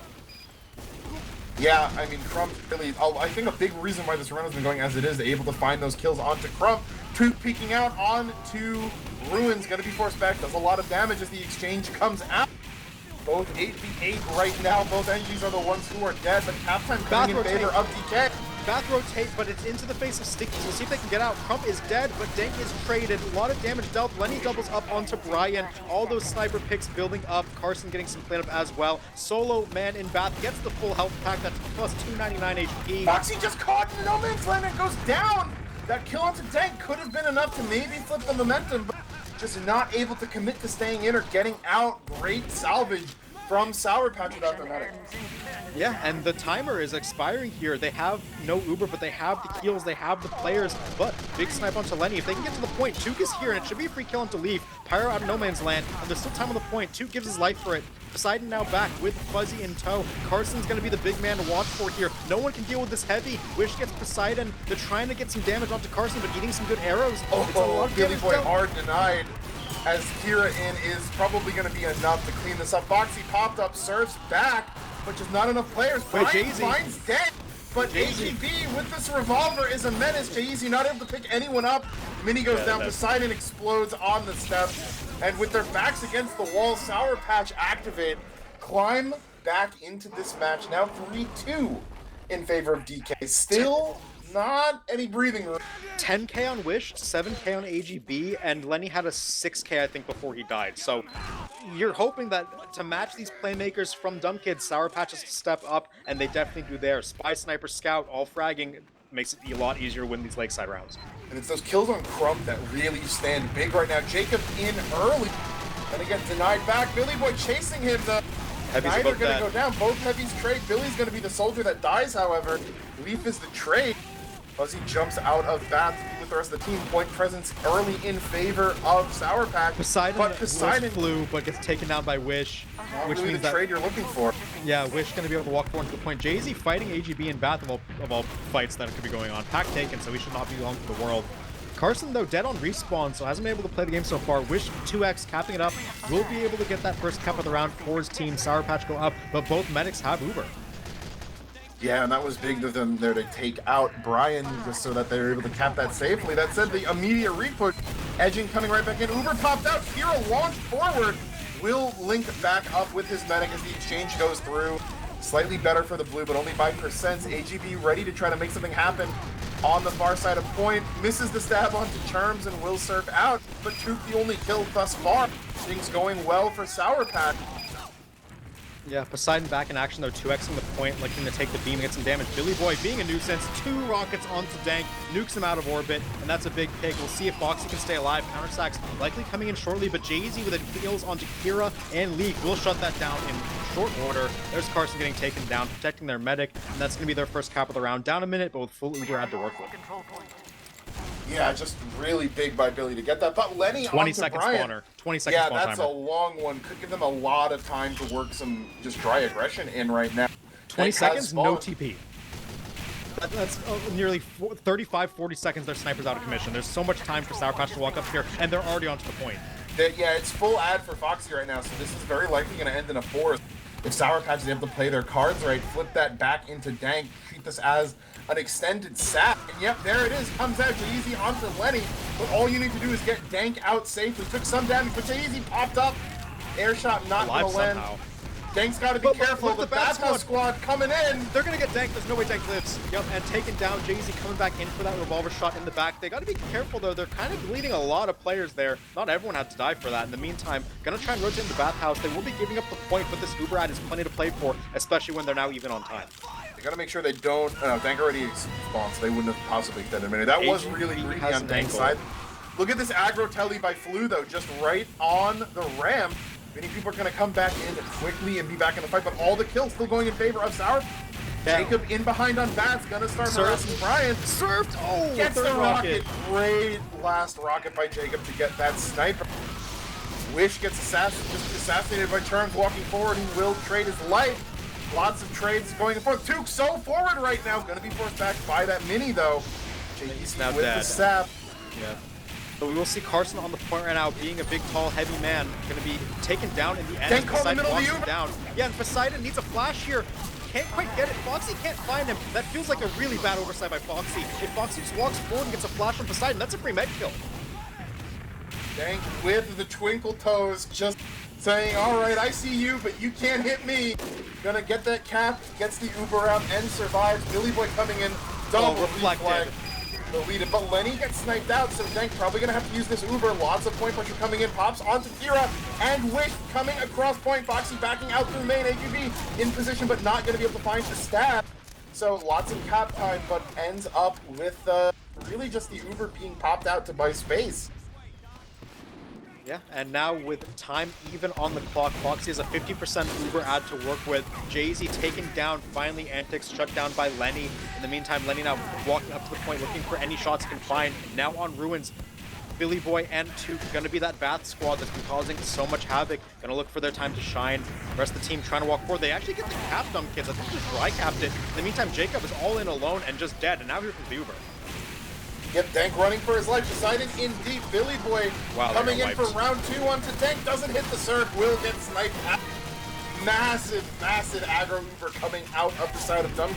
[SPEAKER 1] Yeah, I mean, Crump really, I think a big reason why this run has been going as it is, they're able to find those kills onto Crump. Tuke peeking out onto Ruins, gonna be forced back, does a lot of damage as the exchange comes out. Both 8v8 right now, both entities are the ones who are dead, but Captime coming in favor of DK.
[SPEAKER 2] Bath rotate, but it's into the face of Sticky. So see if they can get out. Crump is dead, but Dank is traded. A lot of damage dealt. Lenny doubles up onto Brian. All those sniper picks building up. Carson getting some cleanup as well. Solo man in Bath gets the full health pack. That's plus 299 HP.
[SPEAKER 1] Foxy just caught in no man's land and goes down. That kill onto Dank could have been enough to maybe flip the momentum, but just not able to commit to staying in or getting out. Great salvage from Sour Patch without the medic.
[SPEAKER 2] Yeah, and the timer is expiring here. They have no Uber, but they have the heals, they have the players, but big snipe onto Lenny. If they can get to the point, Tuke is here, and it should be a free kill onto Leaf. Pyro out of no man's land, and there's still time on the point. Tuke gives his life for it. Poseidon now back with Fuzzy in tow. Carson's going to be the big man to watch for here. No one can deal with this heavy. Wish gets Poseidon. They're trying to get some damage onto Carson, but eating some good arrows. It's a lot of
[SPEAKER 1] Billy
[SPEAKER 2] damage
[SPEAKER 1] Boy
[SPEAKER 2] dealt.
[SPEAKER 1] hard denied. As Kira in is probably going to be enough to clean this up. Foxy popped up, surfs back, but just not enough players.
[SPEAKER 2] Wait,
[SPEAKER 1] Brian
[SPEAKER 2] Jay-Z.
[SPEAKER 1] finds dead, but
[SPEAKER 2] Jay-Z.
[SPEAKER 1] AGB with this revolver is a menace. Jay-Z not able to pick anyone up. Mini goes down, Poseidon explodes on the steps, and with their backs against the wall, Sour Patch activate, climb back into this match. Now 3-2 in favor of DK. Still not any breathing room.
[SPEAKER 2] 10k on Wish, 7k on AGB, and Lenny had a 6k, I think, before he died. So you're hoping that to match these playmakers from Dumb Kids, Sour Patch has to step up, and they definitely do there. Spy, Sniper, Scout, all fragging makes it a lot easier to win these lakeside rounds.
[SPEAKER 1] And it's those kills on Crump that really stand big right now. Jacob in early. Gonna get denied back. Billy Boy chasing him. The
[SPEAKER 2] Heavy's
[SPEAKER 1] Neither
[SPEAKER 2] about
[SPEAKER 1] gonna
[SPEAKER 2] that.
[SPEAKER 1] go down. Both heavies trade. Billy's gonna be the soldier that dies, however. Leaf is the trade. Fuzzy jumps out of Bath with the rest of the team. Point presence early in favor of Sour Patch.
[SPEAKER 2] Poseidon
[SPEAKER 1] Poseidon
[SPEAKER 2] flew, but gets taken down by Wish,
[SPEAKER 1] not
[SPEAKER 2] which
[SPEAKER 1] really
[SPEAKER 2] means
[SPEAKER 1] the
[SPEAKER 2] that
[SPEAKER 1] trade you're looking for.
[SPEAKER 2] yeah, Wish gonna be able to walk forward to the point. Jay-Z fighting AGB and Bath of all fights that could be going on. Pack taken, so he should not be long for the world. Carson, though, dead on respawn, so hasn't been able to play the game so far. Wish 2x capping it up. Will be able to get that first cap of the round for his team. Sour Patch go up, but both medics have Uber.
[SPEAKER 1] Yeah, and that was big of them there to take out Brian just so that they were able to cap that safely. That said, the immediate re-push, Edging coming right back in. Uber popped out. Hero launched forward. Will link back up with his medic as the exchange goes through. Slightly better for the blue, but only by percents. AGB ready to try to make something happen on the far side of point. Misses the stab onto Charms and will surf out, but Truth the only kill thus far. Things going well for Sour Patch.
[SPEAKER 2] Yeah, Poseidon back in action though, 2xing the point, looking to take the beam and get some damage. Billy Boy being a nuisance, 2 rockets onto Dank, nukes him out of orbit, and that's a big pick. We'll see if Foxy can stay alive. Countersacks likely coming in shortly, but Jay-Z with a heals onto Kira and Leaf will shut that down in short order. There's Carson getting taken down, protecting their medic, and that's going to be their first cap of the round. Down a minute, but with full Uber had to work with.
[SPEAKER 1] Yeah, just really big by Billy to get that. But Lenny
[SPEAKER 2] 20
[SPEAKER 1] onto
[SPEAKER 2] seconds
[SPEAKER 1] Brian.
[SPEAKER 2] spawner. 20 seconds
[SPEAKER 1] Yeah,
[SPEAKER 2] spawn
[SPEAKER 1] that's
[SPEAKER 2] timer.
[SPEAKER 1] a long one. Could give them a lot of time to work some just dry aggression in right now.
[SPEAKER 2] 20
[SPEAKER 1] Dank
[SPEAKER 2] seconds,
[SPEAKER 1] has
[SPEAKER 2] no
[SPEAKER 1] spawned.
[SPEAKER 2] TP. That's nearly 35, 40 seconds their sniper's out of commission. There's so much time for Sour Patch to walk up here, and they're already onto the point.
[SPEAKER 1] Yeah, it's full ad for Foxy right now, so this is very likely going to end in a 4. If Sour Patch is able to play their cards right, flip that back into Dank, treat this as an extended sap. And yep, there it is. Comes out easy onto Lenny. But all you need to do is get Dank out safely. Took some damage, but easy popped up. Air shot not going
[SPEAKER 2] Alive
[SPEAKER 1] to land.
[SPEAKER 2] somehow.
[SPEAKER 1] Dank's got to be
[SPEAKER 2] But
[SPEAKER 1] careful.
[SPEAKER 2] look,
[SPEAKER 1] The
[SPEAKER 2] the Bat
[SPEAKER 1] Bathhouse squad coming in.
[SPEAKER 2] They're gonna get Dank. There's no way Dank lives. Yep, and taken down. Jay-Z coming back in for that revolver shot in the back. They gotta be careful though. They're kind of bleeding a lot of players there. Not everyone had to die for that. In the meantime, gonna try and rotate in the bathhouse. They will be giving up the point, but this Uber ad is plenty to play for, especially when they're now even on time.
[SPEAKER 1] They got to make sure they don't. Dank already spawned, so they wouldn't have possibly extended a minute. That was really
[SPEAKER 2] AGB
[SPEAKER 1] greedy
[SPEAKER 2] has
[SPEAKER 1] on
[SPEAKER 2] an
[SPEAKER 1] Dank's
[SPEAKER 2] angle.
[SPEAKER 1] side. Look at this aggro telly by Flu, though, just right on the ramp. Many people are going to come back in quickly and be back in the fight, but all the kills still going in favor of Sour.
[SPEAKER 2] Yeah.
[SPEAKER 1] Jacob in behind on Bats, going to start harassing Brian.
[SPEAKER 2] Surfed! Oh,
[SPEAKER 1] Gets the
[SPEAKER 2] third
[SPEAKER 1] rocket. Great last rocket by Jacob to get that sniper. Wish gets assassinated by Charms walking forward. He will trade his life. Lots of trades going forth. Tuke so forward right now. Going to be forced back by that mini, though. JDC
[SPEAKER 2] Now
[SPEAKER 1] with
[SPEAKER 2] dead.
[SPEAKER 1] the sap.
[SPEAKER 2] Yeah. But we will see Carson on the point right now, being a big, tall, heavy man, going to be taken down in the end.
[SPEAKER 1] Dank caught in the
[SPEAKER 2] Poseidon
[SPEAKER 1] middle of
[SPEAKER 2] walks
[SPEAKER 1] the
[SPEAKER 2] him
[SPEAKER 1] Uber.
[SPEAKER 2] down. Yeah, and Poseidon needs a flash here. Can't quite get it. Foxy can't find him. That feels like a really bad oversight by Foxy. If Foxy just walks forward and gets a flash from Poseidon, that's a free med kill.
[SPEAKER 1] Dank with the twinkle toes, just saying, all right, I see you, but you can't hit me. Gonna get that cap, gets the Uber out, and survives. Billy Boy coming in, Double
[SPEAKER 2] reflected.
[SPEAKER 1] reflect. Deleted, but Lenny gets sniped out, so Dank probably gonna have to use this Uber. Lots of point pressure coming in, pops onto Kira, and Wish coming across point. Foxy backing out through main, AGB in position, but not gonna be able to find the stab. So lots of cap time, but ends up with really just the Uber being popped out to buy space.
[SPEAKER 2] Yeah, and now with time even on the clock, Foxy has a 50% Uber ad to work with. Jay-Z taken down, finally Antics shut down by Lenny. In the meantime, Lenny now walking up to the point, looking for any shots he can find. Now on Ruins, Billy Boy and Toot gonna be that Bath squad that's been causing so much havoc. Gonna look for their time to shine. The rest of the team trying to walk forward. They actually get the cap, dumb kids. I think they just dry capped it. In the meantime, Jacob is all in alone and just dead, and now here comes the Uber.
[SPEAKER 1] Yep, Dank running for his life. Decided in deep. Billy Boy coming in for round 2 onto Dank. Doesn't hit the surf. Will get sniped out. Massive, massive aggro Uber coming out of the side of Dumb.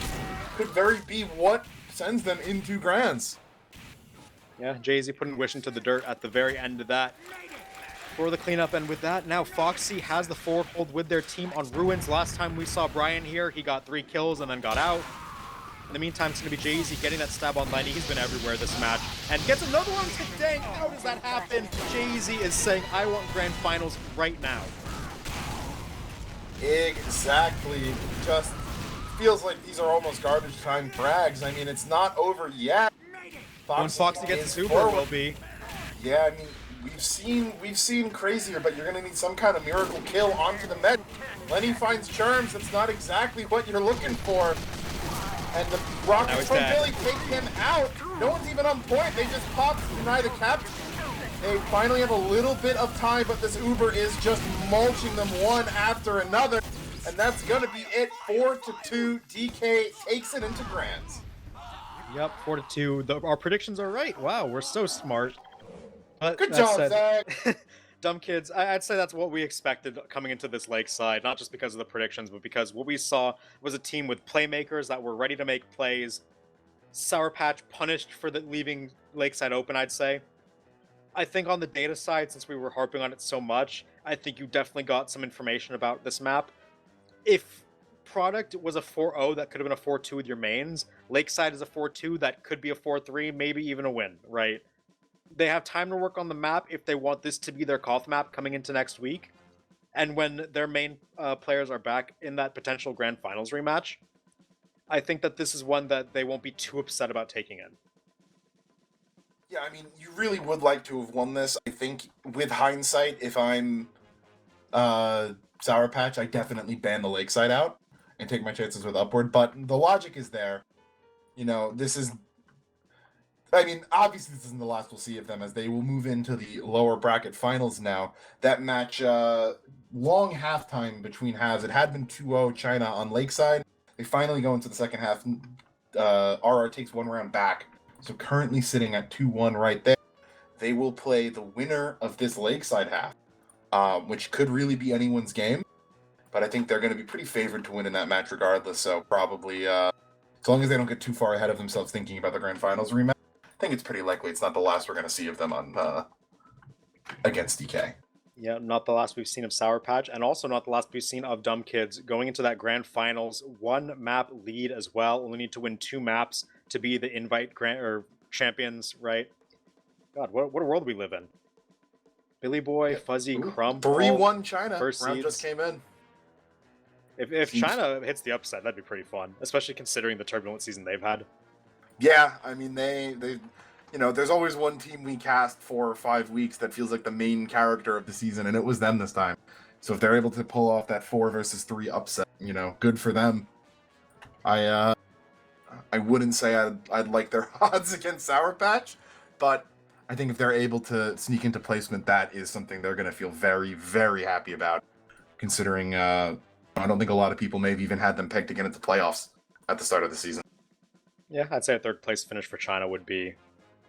[SPEAKER 1] Could very be what sends them into Grands.
[SPEAKER 2] Yeah, Jay-Z putting Wish into the dirt at the very end of that for the cleanup. And with that, now Foxy has the forward hold with their team on Ruins. Last time we saw Brian here, he got 3 kills and then got out. In the meantime, it's going to be Jay-Z getting that stab on Lenny. He's been everywhere this match. And gets another one to Dank. How does that happen? Jay-Z is saying, I want grand finals right now.
[SPEAKER 1] Exactly. Just feels like these are almost garbage time frags. I mean, it's not over yet.
[SPEAKER 2] When Foxy gets his Uber, will be.
[SPEAKER 1] Yeah, I mean, we've seen crazier, but you're gonna need some kind of miracle kill onto the med. Lenny finds charms. That's not exactly what you're looking for. And the rockets from Billy take him out. No one's even on point. They just pop to deny the capture. They finally have a little bit of time, but this Uber is just mulching them one after another. And that's gonna be it. 4-2. DK takes it into Grands.
[SPEAKER 2] Yep, 4-2. Our predictions are right. Wow, we're so smart. But
[SPEAKER 1] good job, Zach.
[SPEAKER 2] Dumb kids, I'd say that's what we expected coming into this Lakeside, not just because of the predictions, but because what we saw was a team with playmakers that were ready to make plays. Sour Patch punished for leaving Lakeside open, I'd say. I think on the data side, since we were harping on it so much, I think you definitely got some information about this map. If Product was a 4-0, that could have been a 4-2 with your mains. Lakeside is a 4-2, that could be a 4-3, maybe even a win, right? They have time to work on the map if they want this to be their Koth map coming into next week. And when their main players are back in that potential Grand Finals rematch, I think that this is one that they won't be too upset about taking in.
[SPEAKER 1] Yeah, I mean, you really would like to have won this. I think with hindsight, if I'm Sour Patch, I definitely ban the Lakeside out and take my chances with Upward. But the logic is there. You know, this is... I mean, obviously this isn't the last we'll see of them, as they will move into the lower bracket finals now. That match, long halftime between halves. It had been 2-0 China on Lakeside. They finally go into the second half. RR takes 1 round back. So currently sitting at 2-1 right there. They will play the winner of this Lakeside half, which could really be anyone's game. But I think they're going to be pretty favored to win in that match regardless. So probably, as long as they don't get too far ahead of themselves thinking about the Grand Finals rematch, I think it's pretty likely it's not the last we're going to see of them on against DK.
[SPEAKER 2] Yeah, not the last we've seen of Sour Patch, and also not the last we've seen of Dumb Kids. Going into that Grand Finals, 1 map lead as well. Only need to win 2 maps to be the invite champions, right? God, what a world we live in. Billy Boy, Fuzzy, Crumb.
[SPEAKER 1] 3-1 China.
[SPEAKER 2] First
[SPEAKER 1] round
[SPEAKER 2] seeds.
[SPEAKER 1] just came in.
[SPEAKER 2] If China hits the upset, that'd be pretty fun, especially considering the turbulent season they've had.
[SPEAKER 1] Yeah, I mean, they you know, there's always one team we cast 4 or 5 weeks that feels like the main character of the season, and it was them this time. So if they're able to pull off that 4 versus 3 upset, you know, good for them. I wouldn't say I'd like their odds against Sour Patch, but I think if they're able to sneak into placement, that is something they're going to feel very, very happy about, considering I don't think a lot of people may have even had them picked to get into playoffs at the start of the season.
[SPEAKER 2] Yeah, I'd say a 3rd place finish for China would be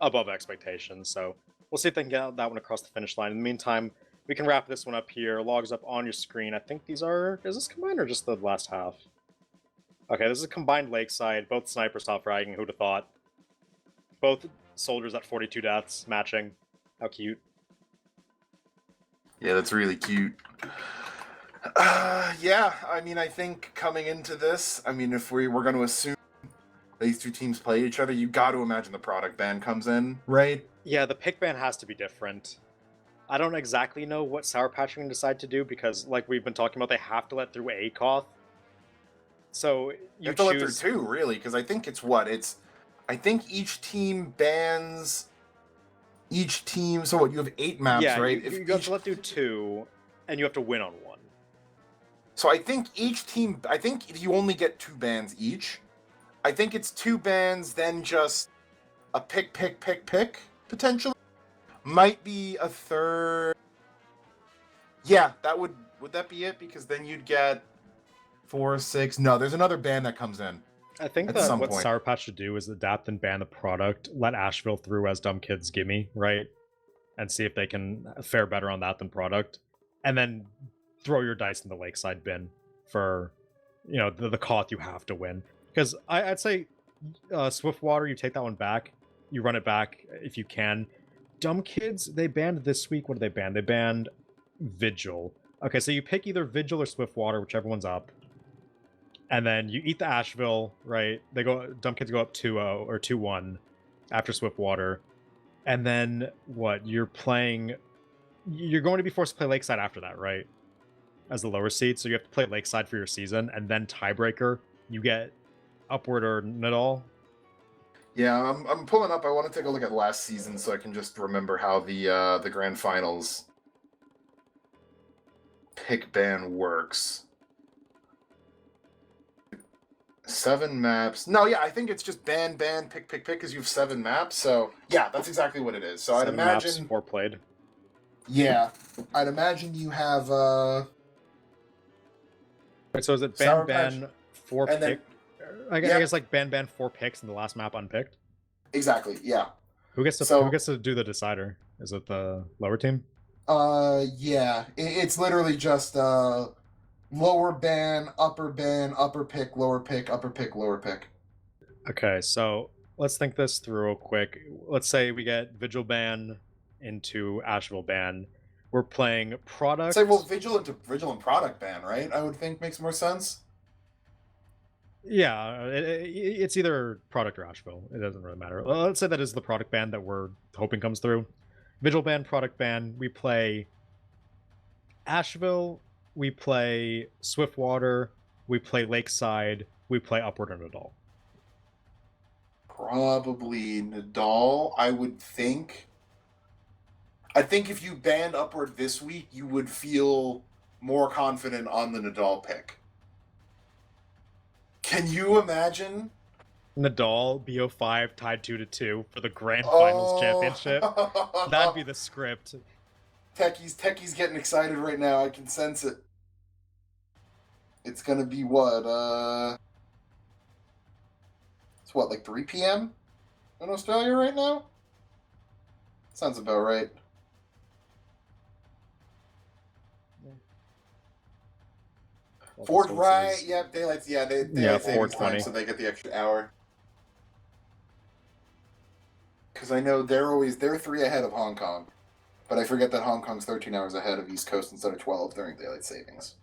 [SPEAKER 2] above expectations, so we'll see if they can get that one across the finish line. In the meantime, we can wrap this one up here. Logs up on your screen. I think these are... Is this combined or just the last half? Okay, this is a combined Lakeside. Both snipers top fragging. Who'd have thought? Both soldiers at 42 deaths, matching. How cute.
[SPEAKER 1] Yeah, that's really cute. Yeah, I mean, I think coming into this, I mean, if we're going to assume these two teams play each other, you got to imagine the product ban comes in, right?
[SPEAKER 2] Yeah, the pick ban has to be different. I don't exactly know what Sour Patch are going to decide to do because, like we've been talking about, they have to let through ACOTH. So
[SPEAKER 1] You
[SPEAKER 2] you
[SPEAKER 1] have to let through
[SPEAKER 2] choose.
[SPEAKER 1] two, really, because I think I think each team bans each team. So what? You have 8 maps,
[SPEAKER 2] Yeah,
[SPEAKER 1] right?
[SPEAKER 2] you have to let through 2, and you have to win on 1.
[SPEAKER 1] So I think each team. I think you only get 2 bans each. I think it's 2 bans, then just a pick potentially. Might be a third. Yeah, that would that be it? Because then you'd get 4, 6. No, there's another ban that comes in.
[SPEAKER 2] I think
[SPEAKER 1] At
[SPEAKER 2] that
[SPEAKER 1] some
[SPEAKER 2] what
[SPEAKER 1] point.
[SPEAKER 2] Sour Patch should do is adapt and ban the product, let Asheville through as Dumb Kids Gimme, right? And see if they can fare better on that than product. And then throw your dice in the Lakeside bin for, the Koth you have to win. Because I'd say Swiftwater, you take that one back. You run it back if you can. Dumb Kids, they banned this week. What did they ban? They banned Vigil. Okay, so you pick either Vigil or Swiftwater, whichever one's up. And then you eat the Asheville, right? Dumb Kids go up 2-0 or 2-1 after Swiftwater. And then what? You're going to be forced to play Lakeside after that, right? As the lower seed. So you have to play Lakeside for your season, and then tiebreaker, you get Upward or Nadal.
[SPEAKER 1] Yeah, I'm pulling up. I want to take a look at last season so I can just remember how the grand finals pick ban works. 7 maps. No, yeah, I think it's just ban, pick, because you have 7 maps. So yeah, that's exactly what it is. So
[SPEAKER 2] 7
[SPEAKER 1] I'd imagine
[SPEAKER 2] maps, 4 played.
[SPEAKER 1] Yeah, I'd imagine you have
[SPEAKER 2] Wait, so is it
[SPEAKER 1] Sour
[SPEAKER 2] ban 4
[SPEAKER 1] and then-
[SPEAKER 2] pick? I guess like ban 4 picks and the last map unpicked.
[SPEAKER 1] exactly, yeah.
[SPEAKER 2] Who gets to do the decider? Is it the lower team?
[SPEAKER 1] Yeah, it's literally just lower ban, upper pick, lower pick, upper pick, lower pick.
[SPEAKER 2] Okay, so let's think this through real quick. Let's say we get Vigil ban into Asheville ban. We're playing product.
[SPEAKER 1] Say, well, Vigil and product ban, right? I would think makes more sense.
[SPEAKER 2] Yeah, it's either product or Asheville. It doesn't really matter. Let's say that is the product ban that we're hoping comes through. Vigil ban, product ban. We play Asheville. We play Swiftwater. We play Lakeside. We play Upward and Nadal.
[SPEAKER 1] Probably Nadal, I would think. I think if you banned Upward this week, you would feel more confident on the Nadal pick. Can you imagine?
[SPEAKER 2] Nadal, BO5 tied 2-2 for the Grand Finals championship. That'd be the script.
[SPEAKER 1] Techie's getting excited right now. I can sense it. It's gonna be what? It's what, like 3 p.m. in Australia right now? Sounds about right. Fort right, yeah, daylight's daylight savings time, so they get the extra hour. Because I know they're 3 ahead of Hong Kong, but I forget that Hong Kong's 13 hours ahead of East Coast instead of 12 during daylight savings.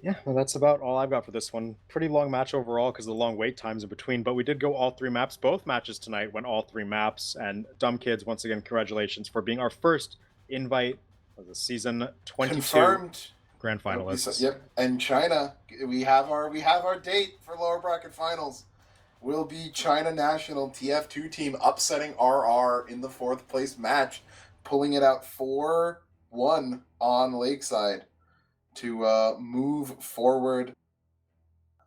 [SPEAKER 2] Yeah, well, that's about all I've got for this one. Pretty long match overall because of the long wait times in between, but we did go all 3 maps. Both matches tonight went all 3 maps, and Dumb Kids, once again, congratulations for being our first invite of the season 22
[SPEAKER 1] confirmed
[SPEAKER 2] grand finalists.
[SPEAKER 1] Yep, and China, we have our date for lower bracket finals. Will be China national TF2 team upsetting RR in the 4th place match, pulling it out 4-1 on Lakeside to move forward.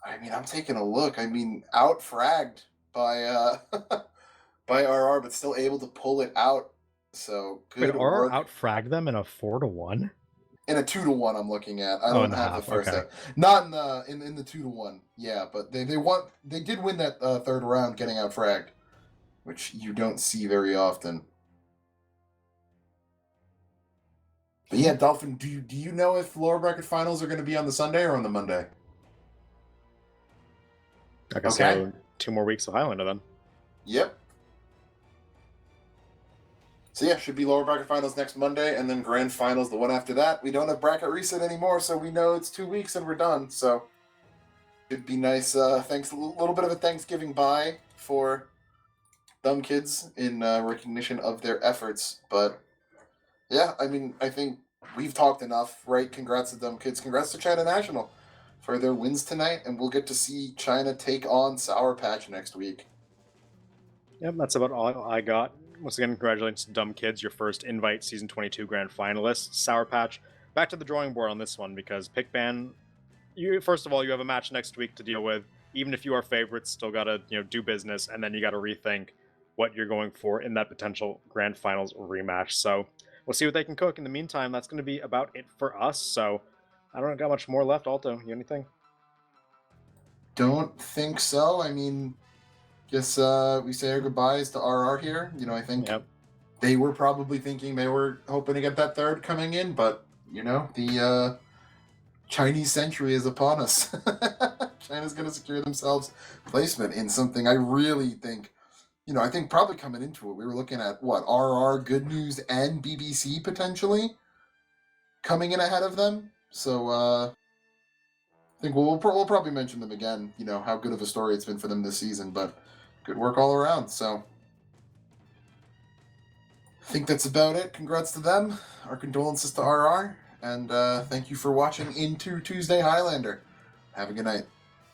[SPEAKER 1] I mean, I'm taking a look. I mean, out fragged by by RR, but still able to pull it out. So good
[SPEAKER 2] RR
[SPEAKER 1] work.
[SPEAKER 2] out fragged them in a 4-1.
[SPEAKER 1] In a 2-1, I'm looking at. I don't have the first set. Not in the 2-1. Yeah, but they did win that 3rd round, getting out fragged, which you don't see very often. But yeah, Dolphin, do you know if lower bracket finals are going to be on the Sunday or on the Monday?
[SPEAKER 2] Okay, so 2 more weeks of Highlander then.
[SPEAKER 1] Yep. So yeah, should be lower bracket finals next Monday, and then grand finals the one after that. We don't have bracket reset anymore, so we know it's 2 weeks and we're done. So
[SPEAKER 3] It'd be nice. Thanks, a little bit of a Thanksgiving bye for Dumb Kids in recognition of their efforts. But yeah, I mean, I think we've talked enough, right? Congrats to Dumb Kids. Congrats to China National for their wins tonight, and we'll get to see China take on Sour Patch next week.
[SPEAKER 2] Yep, that's about all I got. Once again, congratulations to Dumb Kids, your first Invite Season 22 Grand Finalists. Sour Patch, back to the drawing board on this one, because Pickban, first of all, you have a match next week to deal with. Even if you are favorites, still gotta do business, and then you gotta rethink what you're going for in that potential Grand Finals rematch. So we'll see what they can cook. In the meantime, that's going to be about it for us. So I don't got much more left. Alto, you anything?
[SPEAKER 3] Don't think so. I mean, guess we say our goodbyes to RR here. I think they were probably thinking they were hoping to get that third coming in, but the Chinese century is upon us. China's going to secure themselves placement in something I really think, I think probably coming into it, we were looking at RR, Good News, and BBC potentially coming in ahead of them. So I think we'll probably mention them again, how good of a story it's been for them this season, but good work all around. So I think that's about it. Congrats to them. Our condolences to RR. And thank you for watching Into Tuesday Highlander. Have a good night.